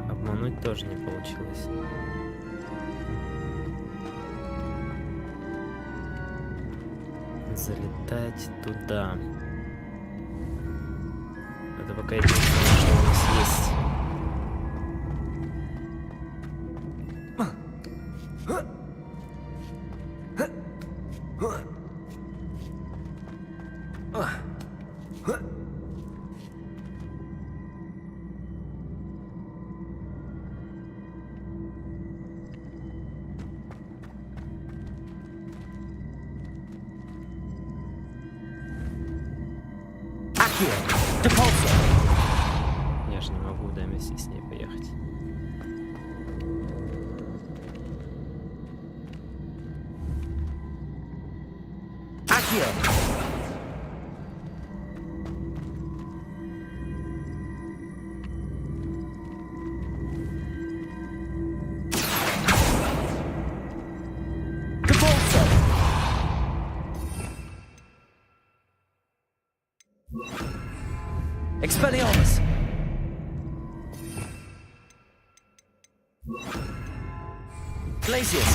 Обмануть тоже не получилось. Залетать туда. Это пока единственное, что у нас есть. Я же не могу вместе с ней поехать. Expelliarmus! Glacius!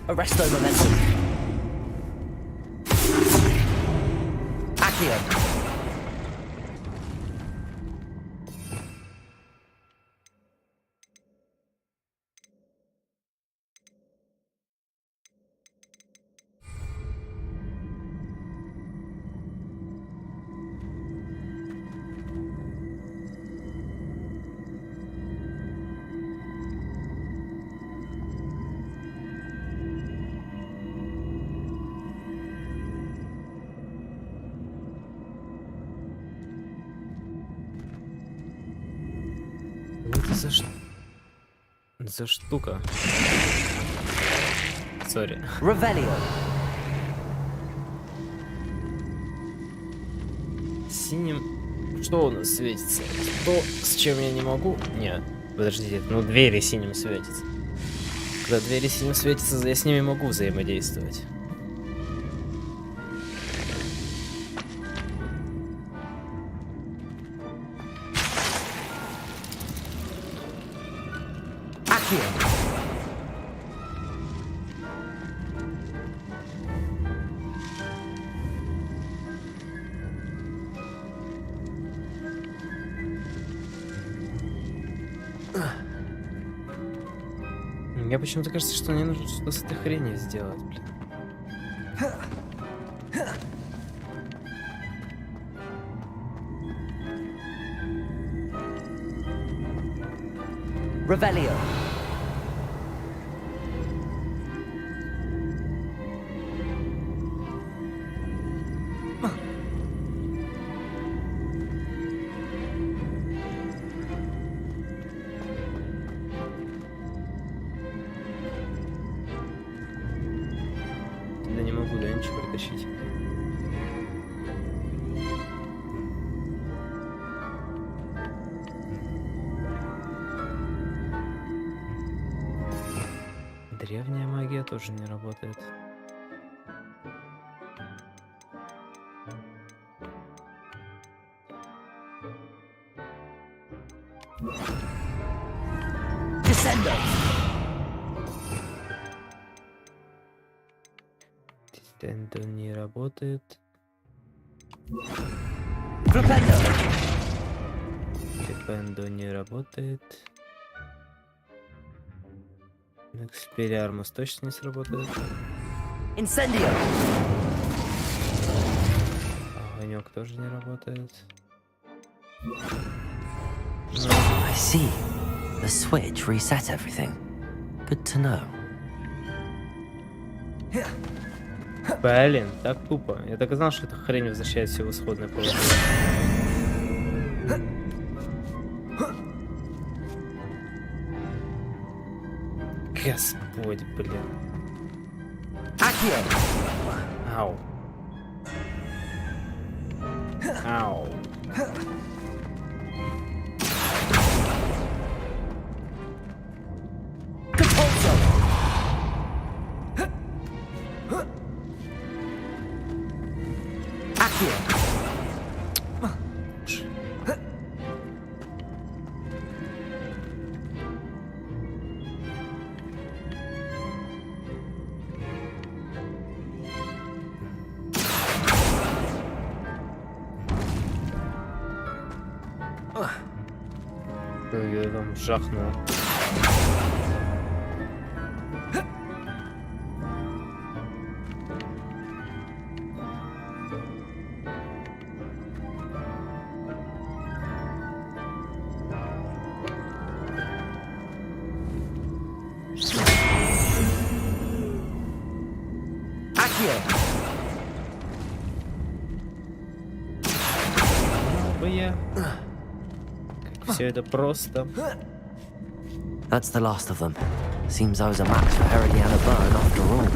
Arresto momentum! Accio! За штука. Сори. Revelio. Синим. Что у нас светится? То, с чем я не могу? Нет. Подождите, ну двери синим светятся. Когда двери синим светятся, я с ними могу взаимодействовать. Мне почему-то кажется, что мне нужно что-то с этой хренью сделать, блин. Revelio. Да не могу, да, ничего притащить. Древняя магия тоже не работает. Десцендо не работает. Депендо не работает. Экспеллиармус точно не сработает. Incendio. Огонек тоже не работает. I see. The switch reset everything. Good to know. Блин, так тупо. Я так и знал, что эта хрень возвращает все в исходное положение. Господь, блин. Ау. Ау. Я там жахнул. бы я. Как все это просто. That's the last of them. Seems I was a match for Herodiana Byrne after all.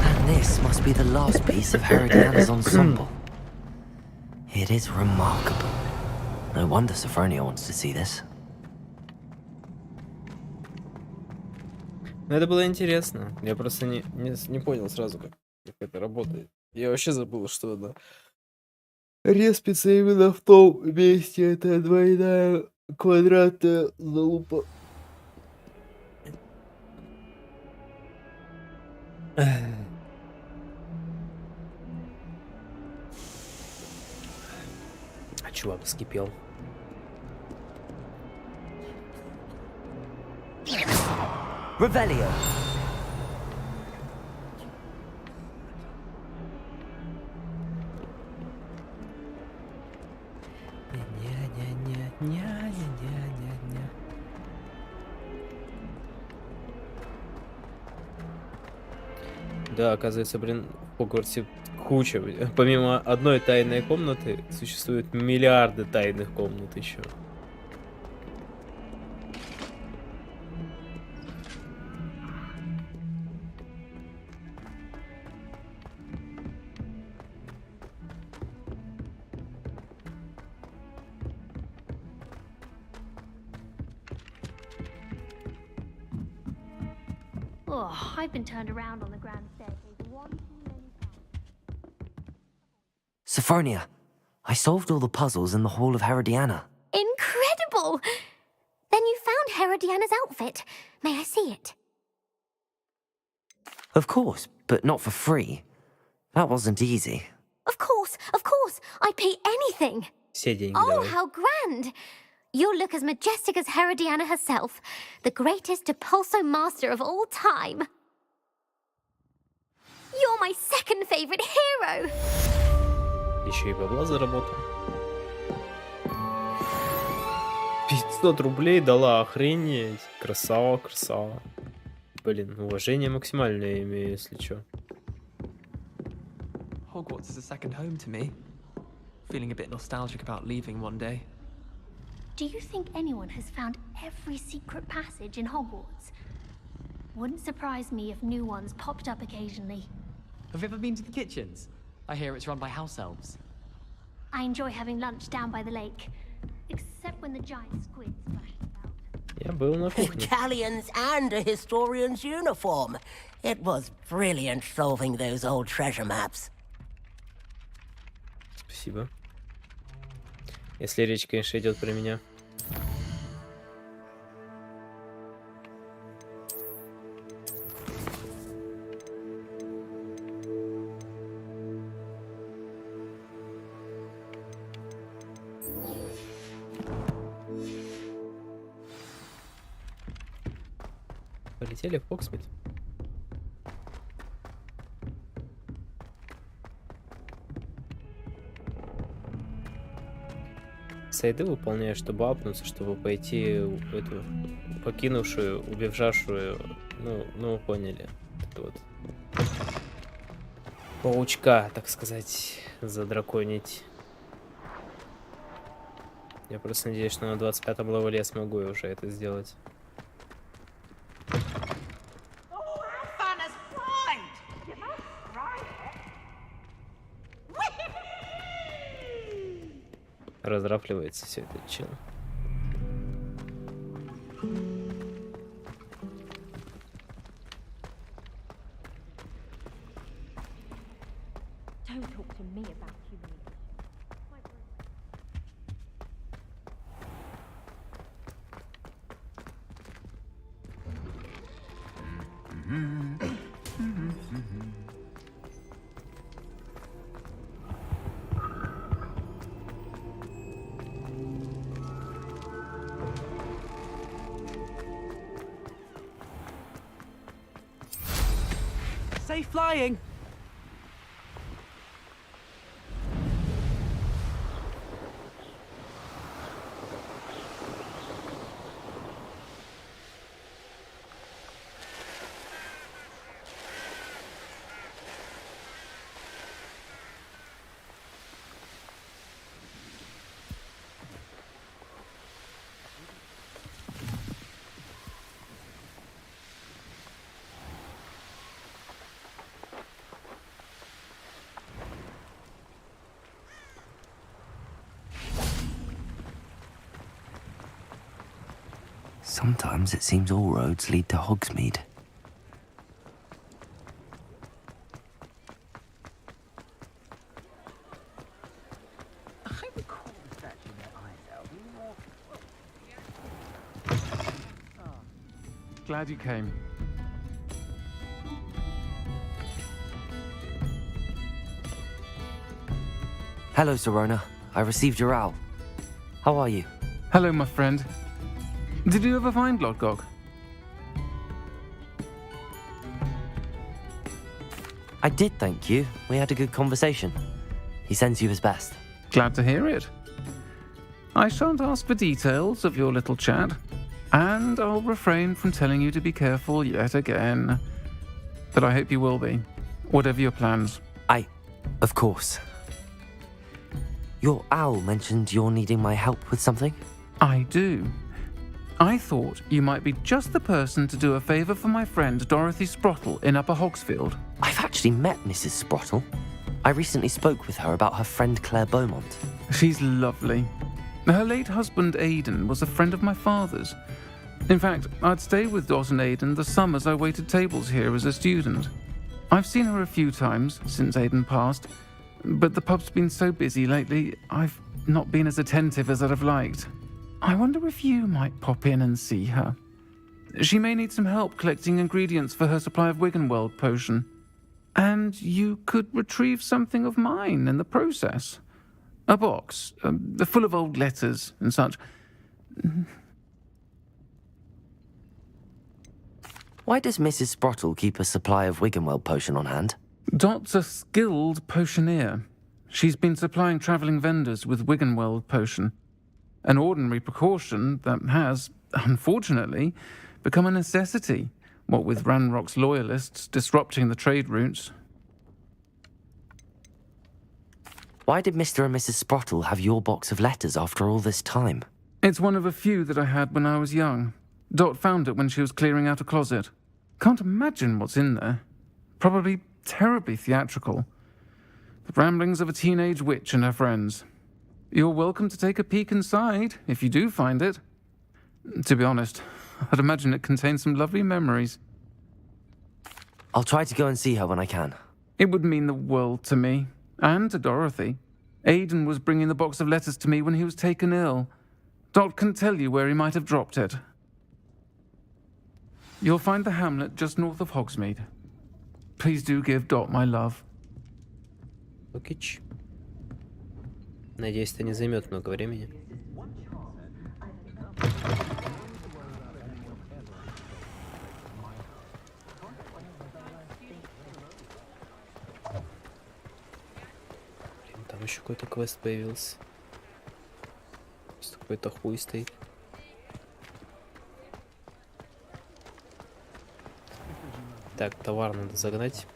And this must be the last piece of Herodiana's ensemble. It is remarkable. No wonder Sophronia wants to see this. Ну, это было интересно. Я просто не понял сразу, как это работает. Я вообще забыл, что она респится именно в том месте. Это двойная квадратная залупа. А чувак вскипел. Revelio. Да, оказывается, блин, в Хогвартсе куча. Помимо одной тайной комнаты, существуют миллиарды тайных комнат еще. Oh, I've been turned around on the grand staircase one too many times. Sophronia, I solved all the puzzles in the Hall of Herodiana. Incredible! Then you found Herodiana's outfit. May I see it? Of course, but not for free. That wasn't easy. Of course, I'd pay anything. Все деньги Oh, давай. how grand! You'll look as majestic as Herodiana herself, the greatest Depulso master of all time. You're my second favorite hero. Еще и бабла заработал. 500 рублей дала, охренеть. Красава, красава. Блин, уважение максимальное имею, если чё. Hogwarts is a second home to me. Feeling a bit nostalgic about leaving one day. Do you think anyone has found every secret passage in Hogwarts? Wouldn't surprise me if new ones popped up occasionally. Have you ever been to the kitchens? I hear it's run by house elves. I enjoy having lunch down by the lake, except when the giant squid splashes about. Я был на кухне. Italians and a historian's uniform. It was brilliant solving those old treasure maps. Спасибо. Если речь, конечно, идет про меня. Полетели в Фоксмит. Сайды выполняю, чтобы апнуться, чтобы пойти в эту покинувшую, убежавшую, ну вы поняли, это вот паучка, так сказать, задраконить. Я просто надеюсь, что на 25-м левеле я смогу уже это сделать. Разрафливается все это чел. Don't talk to me about human. Safe flying. Sometimes it seems all roads lead to Hogsmeade. Glad you came. Hello, Serona. I received your owl. How are you? Hello, my friend. Did you ever find Lodgok? I did, thank you. We had a good conversation. He sends you his best. Glad to hear it. I shan't ask for details of your little chat, and I'll refrain from telling you to be careful yet again. But I hope you will be, whatever your plans. Of course. Your owl mentioned you're needing my help with something? I do. I thought you might be just the person to do a favour for my friend Dorothy Sprottle in Upper Hogsfield. I've actually met Mrs. Sprottle. I recently spoke with her about her friend Claire Beaumont. She's lovely. Her late husband Aidan was a friend of my father's. In fact, I'd stayed with Dot and Aidan the summers I waited tables here as a student. I've seen her a few times since Aidan passed, but the pub's been so busy lately, I've not been as attentive as I'd have liked. I wonder if you might pop in and see her. She may need some help collecting ingredients for her supply of Wiggenweld potion. And you could retrieve something of mine in the process. A box, full of old letters and such. Why does Mrs. Sprottle keep a supply of Wiggenweld potion on hand? Dot's a skilled potioneer. She's been supplying travelling vendors with Wiggenweld potion. An ordinary precaution that has, unfortunately, become a necessity, what with Ranrock's loyalists disrupting the trade routes. Why did Mr. and Mrs. Sprottle have your box of letters after all this time? It's one of a few that I had when I was young. Dot found it when she was clearing out a closet. Can't imagine what's in there. Probably terribly theatrical. The ramblings of a teenage witch and her friends. You're welcome to take a peek inside, if you do find it. To be honest, I'd imagine it contains some lovely memories. I'll try to go and see her when I can. It would mean the world to me, and to Dorothy. Aidan was bringing the box of letters to me when he was taken ill. Dot can tell you where he might have dropped it. You'll find the hamlet just north of Hogsmeade. Please do give Dot my love. Окей. Надеюсь, это не займет много времени. Блин, там еще какой-то квест появился. Просто какой-то хуй стоит. Так, товар надо загнать.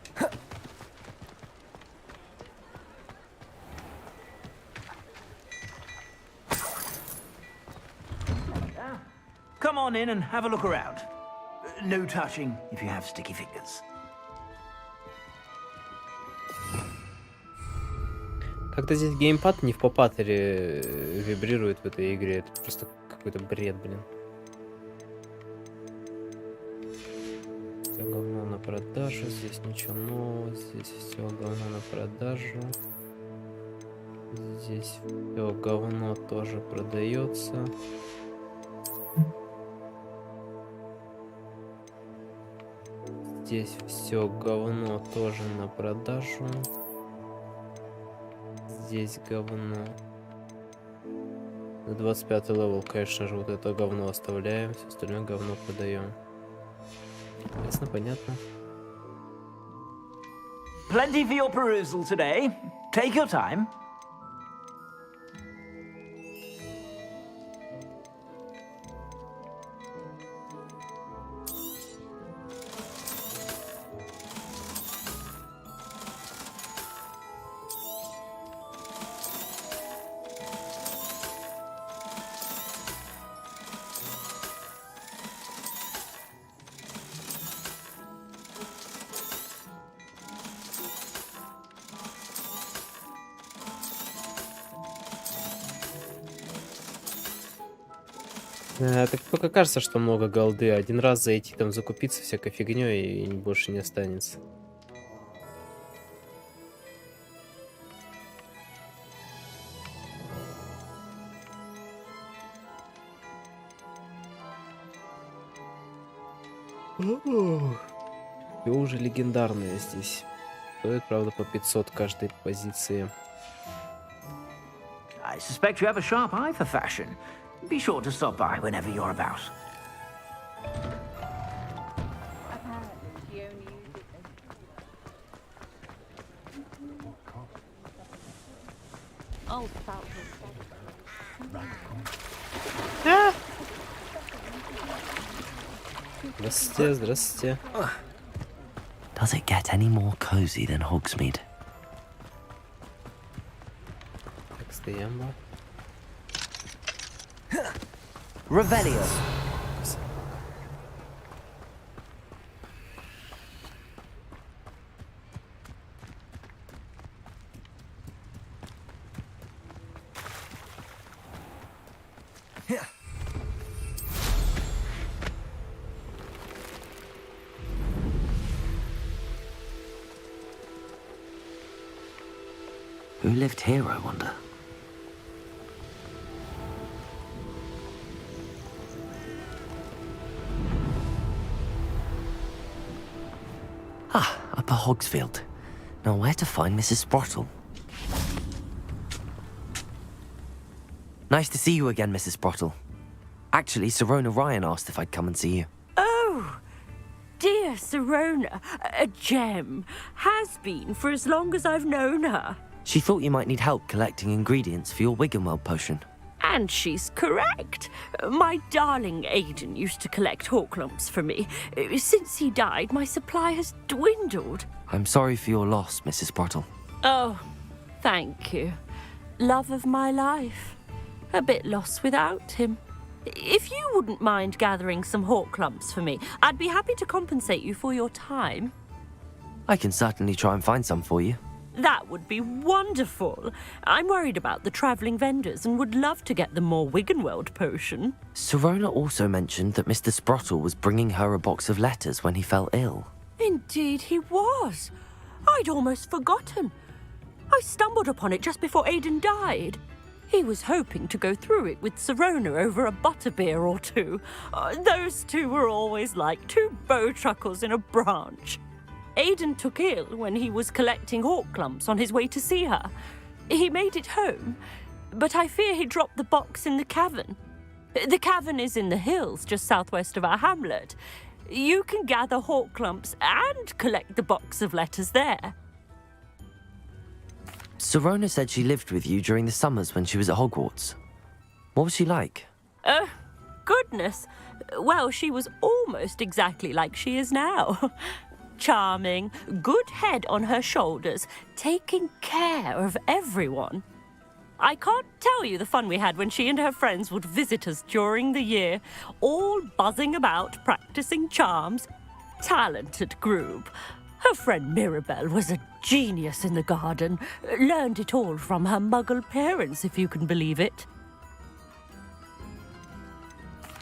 Come on in and have a look around. No touching if you have sticky fingers. Как-то здесь геймпад не в попатере вибрирует в этой игре. Это просто какой-то бред, блин. Все говно на продажу, здесь ничего нового, здесь все говно на продажу. Здесь все говно тоже продается. Здесь все говно тоже на продажу. Здесь говно. На 25-й левел, конечно же, вот это говно оставляем, все остальное говно продаем. Ясно, понятно. Plenty for your perusal today. Take your time. Так только кажется, что много голды. Один раз зайти там закупиться всякой фигней и больше не останется. И уже легендарные здесь. Стоит, правда, по 500 каждой позиции. I suspect you have a sharp eye for fashion. Be sure to stop by whenever you're about. Здравствуйте, здравствуйте. Does it get any more cozy than Hogsmeade? Так, стоямба. Revelio. Who lived here, I wonder? Ah, Upper Hogsfield. Now where to find Mrs. Sprottle? Nice to see you again, Mrs. Sprottle. Actually, Sirona Ryan asked if I'd come and see you. Oh, dear Sirona, a gem. Has been for as long as I've known her. She thought you might need help collecting ingredients for your Wiggenweld potion. And she's correct. My darling Aiden used to collect Hawklumps for me. Since he died, my supply has dwindled. I'm sorry for your loss, Mrs. Sprottle. Oh, thank you. Love of my life. A bit lost without him. If you wouldn't mind gathering some Hawklumps for me, I'd be happy to compensate you for your time. I can certainly try and find some for you. That would be wonderful. I'm worried about the travelling vendors and would love to get them more Wiggenweld potion. Sirona also mentioned that Mr. Sprottle was bringing her a box of letters when he fell ill. Indeed he was. I'd almost forgotten. I stumbled upon it just before Aiden died. He was hoping to go through it with Sirona over a butterbeer or two. Those two were always like two bowtruckles in a branch. Aiden took ill when he was collecting Hawklumps on his way to see her. He made it home, but I fear he dropped the box in the cavern. The cavern is in the hills just southwest of our hamlet. You can gather Hawklumps and collect the box of letters there. Sirona said she lived with you during the summers when she was at Hogwarts. What was she like? Goodness. Well, she was almost exactly like she is now. Charming, good head on her shoulders, taking care of everyone. I can't tell you the fun we had when she and her friends would visit us during the year, all buzzing about, practicing charms. Talented group. Her friend Mirabelle was a genius in the garden. Learned it all from her muggle parents, if you can believe it.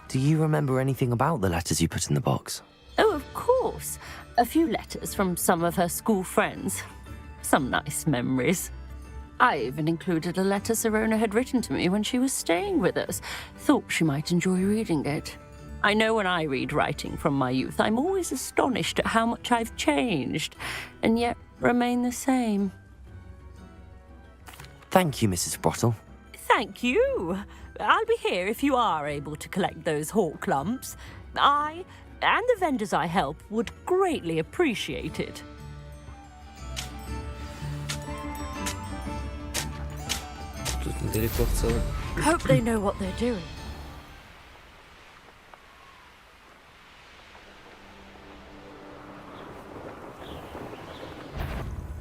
Do you remember anything about the letters you put in the box? Oh, of course. A few letters from some of her school friends. Some nice memories. I even included a letter Sirona had written to me when she was staying with us. Thought she might enjoy reading it. I know when I read writing from my youth, I'm always astonished at how much I've changed, and yet remain the same. Thank you, Mrs. Sprottle. Thank you. I'll be here if you are able to collect those Hawklumps. I and the vendors I help would greatly appreciate it. Hope they know what they're doing.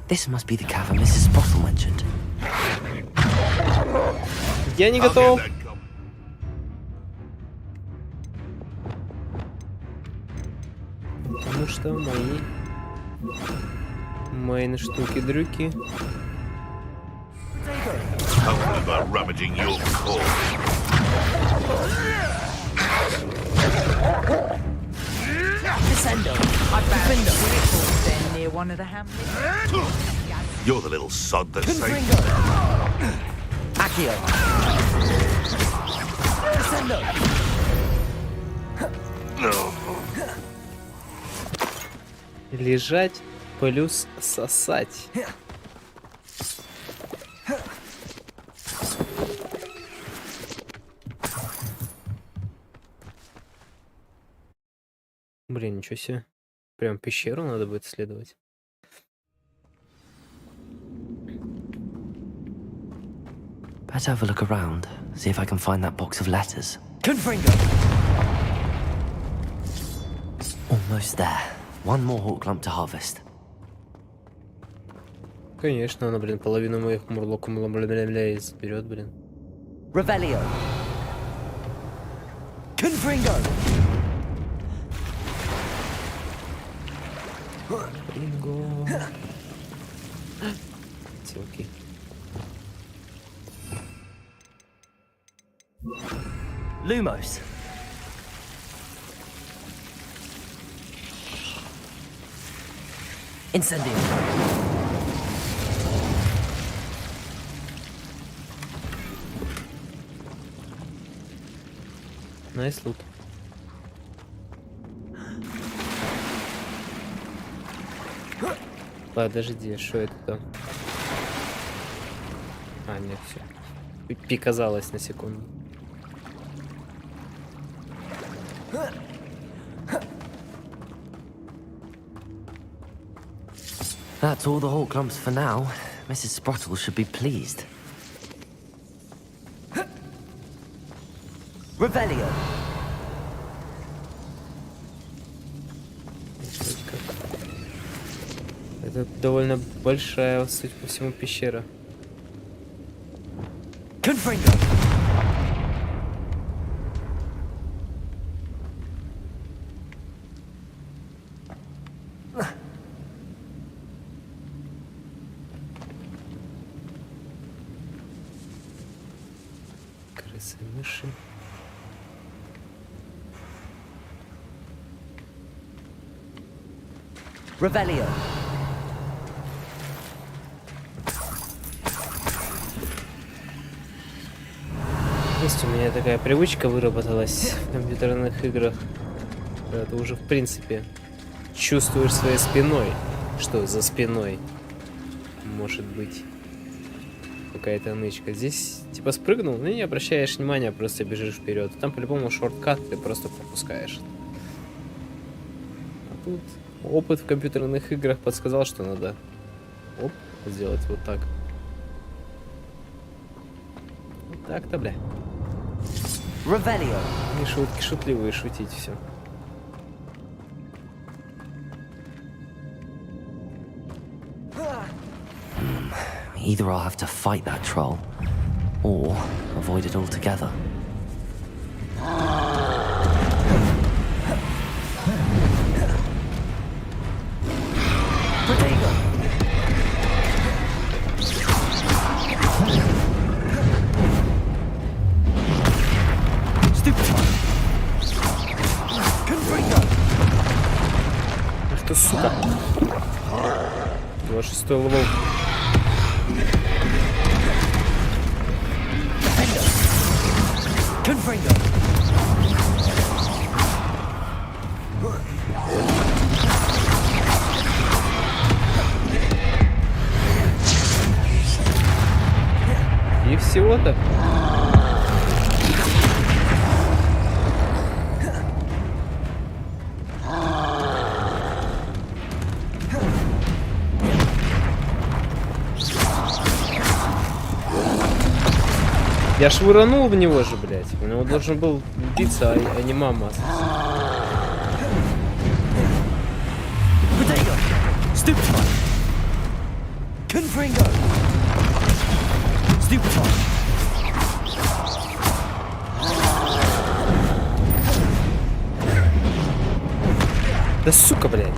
This must be the cavern Mrs. Sprottle mentioned. Я не готов. Потому что мои штуки-дрюки. How about rummaging your core? Descendo. I found a vehicle then near one of the hamlets. You're the little sod that saved. Accio. Descendo. Лежать плюс сосать. Блин, ничего себе. Прям пещеру надо будет исследовать. Better have a look around, see if I can find that box of letters. Confringo. Almost there. One more hawk lump to harvest. Конечно, она, блин, половину моих мурлоком заберет, блин. Revelio. Confringo. Бинго. Телки. Lumos. Incendio. Найс лут. Подожди, что это там? А, нет, все. Приказалось на секунду. That's all the hawk lumps for now. Mrs. Sprottle should be pleased. Revelio. Это довольно большая, судя по всему, пещера. Confringo. Крысы, мыши. Revelio. Есть у меня такая привычка выработалась в компьютерных играх. Когда ты уже в принципе чувствуешь своей спиной, что за спиной может быть какая-то нычка. Здесь типа спрыгнул, ну и не обращаешь внимания, просто бежишь вперед. Там по-любому шорткат, ты просто пропускаешь. А тут опыт в компьютерных играх подсказал, что надо сделать вот так. Вот так-то, бля. Revelio. Не шутки, шутливые шутить, все. Either I'll have to fight that troll, or avoid it altogether. Что, сука? 26-й левел. Confringo. И всего-то. Я швыранул в него же, блядь. У него должен был биться, а не мама. Да сука, блядь.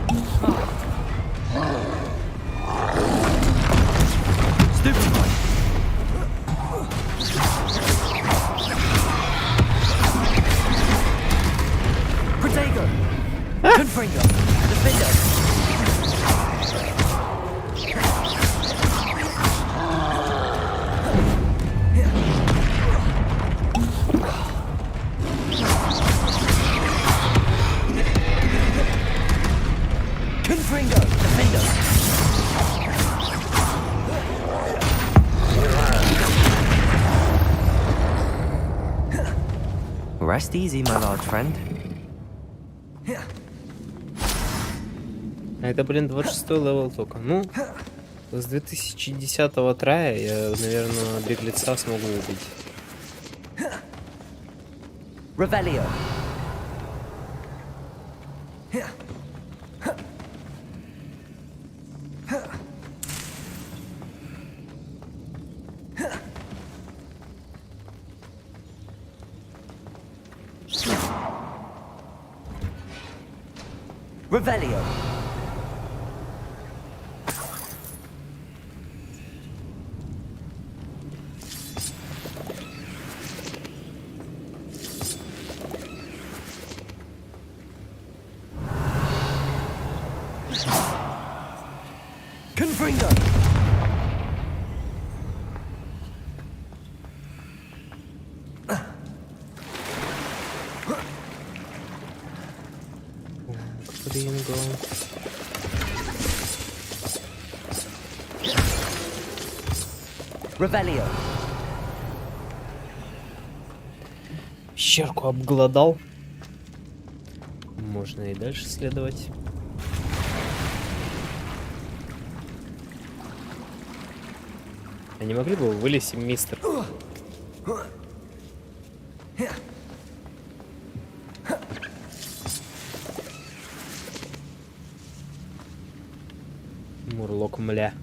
Rest easy, my large friend. А это, блин, 26-й левел только. Ну, с 2010-го трая я, наверное, беглеца смогу убить. Revelio. Revelio. Confringo. Бинго. Revelio. Щерку обглодал. Можно и дальше следовать. А не могли бы вы вылезти, мистер? Мурлок, мля.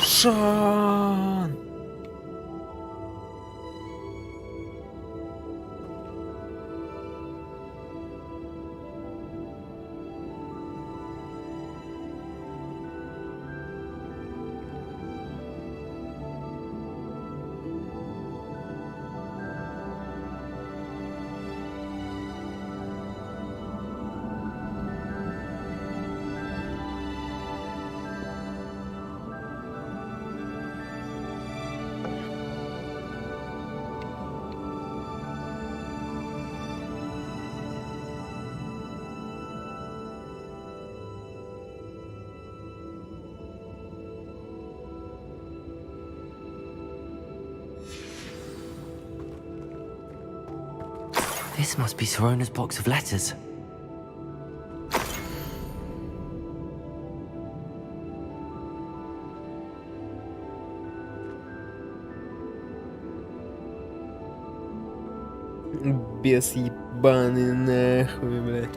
Шан! This must be Sorona's box of letters. Бес ебаный нахуй, блядь.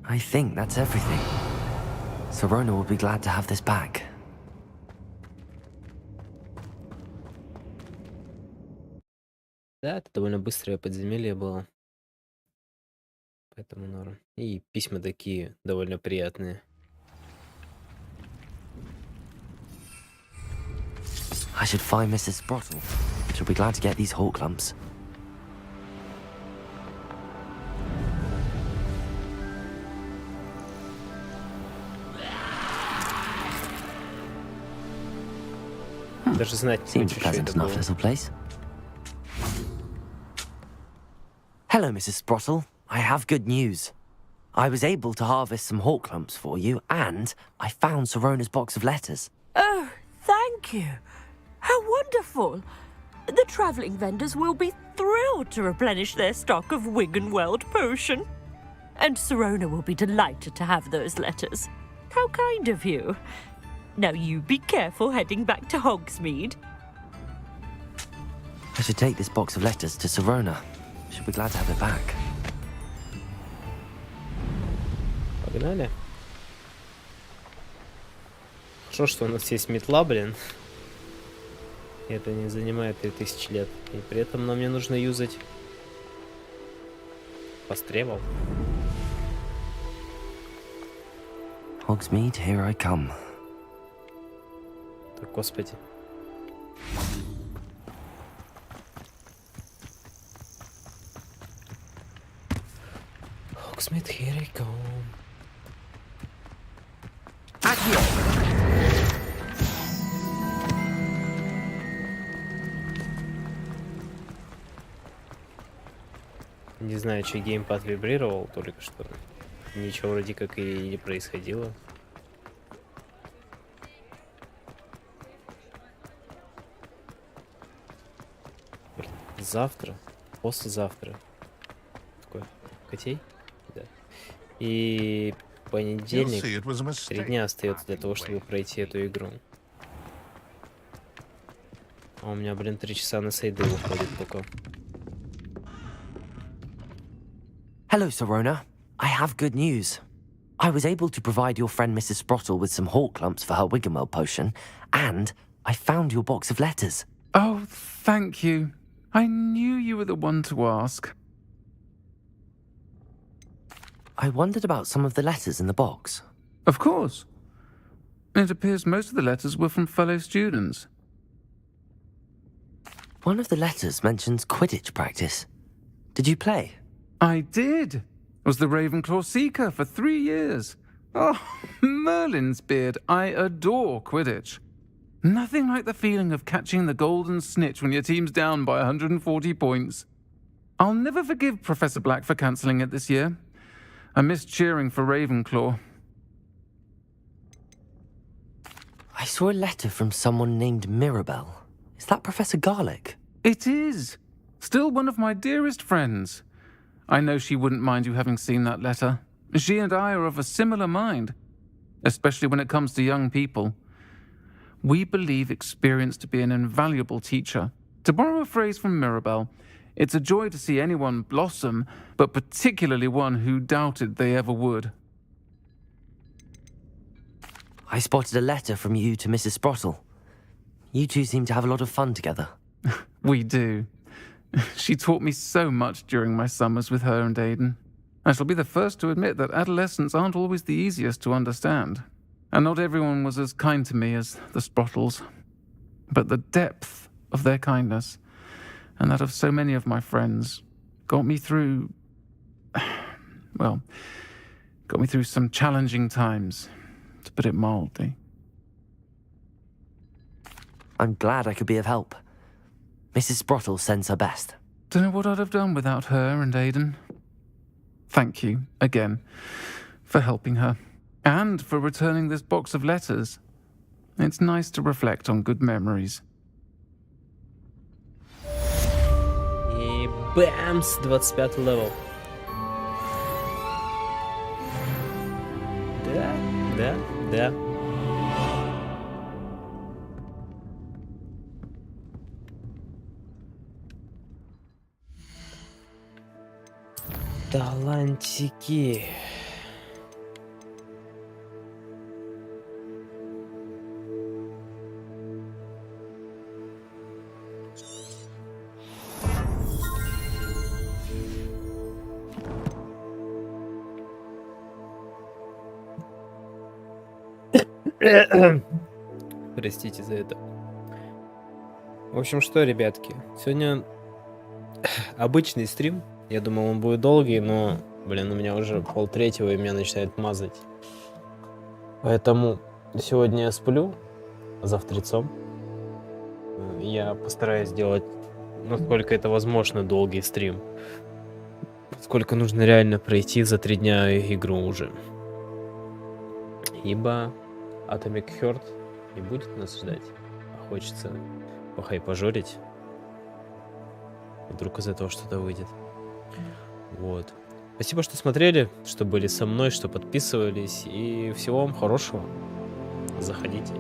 I think that's everything. Sirona will be glad to have this back. Да, это довольно быстрое подземелье было. Поэтому норм. И письма такие довольно приятные. I should find Mrs. Sprottle. She'll be glad to get these hawk lumps. Даже знать не Seems хочу, a что pleasant это enough было. little place. Hello, Mrs. Sprottle. I have good news. I was able to harvest some hawk lumps for you, and I found Sirona's box of letters. Oh, thank you. How wonderful. The travelling vendors will be thrilled to replenish their stock of Wiggenweld potion. And Sirona will be delighted to have those letters. How kind of you. Now you be careful heading back to Hogsmeade. I should take this box of letters to Sirona. She'll be glad to have it back. Погнали. Хорошо, что у нас есть метла, блин. И это не занимает 3000 лет. И при этом нам не нужно юзать пострелов. Hogsmeade, here I come. Так, господи. Hogsmeade, here I come. Не знаю, чей геймпад вибрировал только что. Ничего вроде как и не происходило. Завтра, послезавтра. Такой котей? Да. И понедельник 3 дня остается для того, чтобы пройти эту игру. А у меня, блин, 3 часа на сейды уходит только. Hello, Sirona. I have good news. I was able to provide your friend Mrs. Sprottle with some hawk lumps for her Wiggenweld potion, and I found your box of letters. Oh, thank you. I knew you were the one to ask. I wondered about some of the letters in the box. Of course. It appears most of the letters were from fellow students. One of the letters mentions Quidditch practice. Did you play? I did. Was the Ravenclaw Seeker for 3 years. Oh, Merlin's beard. I adore Quidditch. Nothing like the feeling of catching the golden snitch when your team's down by 140 points. I'll never forgive Professor Black for cancelling it this year. I missed cheering for Ravenclaw. I saw a letter from someone named Mirabelle. Is that Professor Garlick? It is. Still one of my dearest friends. I know she wouldn't mind you having seen that letter. She and I are of a similar mind, especially when it comes to young people. We believe experience to be an invaluable teacher. To borrow a phrase from Mirabelle, it's a joy to see anyone blossom, but particularly one who doubted they ever would. I spotted a letter from you to Mrs. Sprottle. You two seem to have a lot of fun together. We do. She taught me so much during my summers with her and Aiden. I shall be the first to admit that adolescents aren't always the easiest to understand. And not everyone was as kind to me as the Sprottles. But the depth of their kindness, and that of so many of my friends, got me through... well, got me through some challenging times, to put it mildly. I'm glad I could be of help. Mrs. Sprottle sends her best. Don't know what I'd have done without her and Aiden. Thank you, again, for helping her. And for returning this box of letters. It's nice to reflect on good memories. И бэмс, 25 левел. Да. Талантики. Простите за это. В общем, что, ребятки, сегодня обычный стрим. Я думал, он будет долгий, но, блин, у меня уже 2:30, и меня начинает мазать. Поэтому сегодня я сплю, завтрацом. Я постараюсь сделать, насколько это возможно, долгий стрим. Сколько нужно реально пройти за 3 дня игру уже. Ибо Atomic Heart не будет нас ждать. А хочется похайпажорить. Вдруг из этого что-то выйдет. Вот. Спасибо, что смотрели, что были со мной, что подписывались. И всего вам хорошего. Заходите.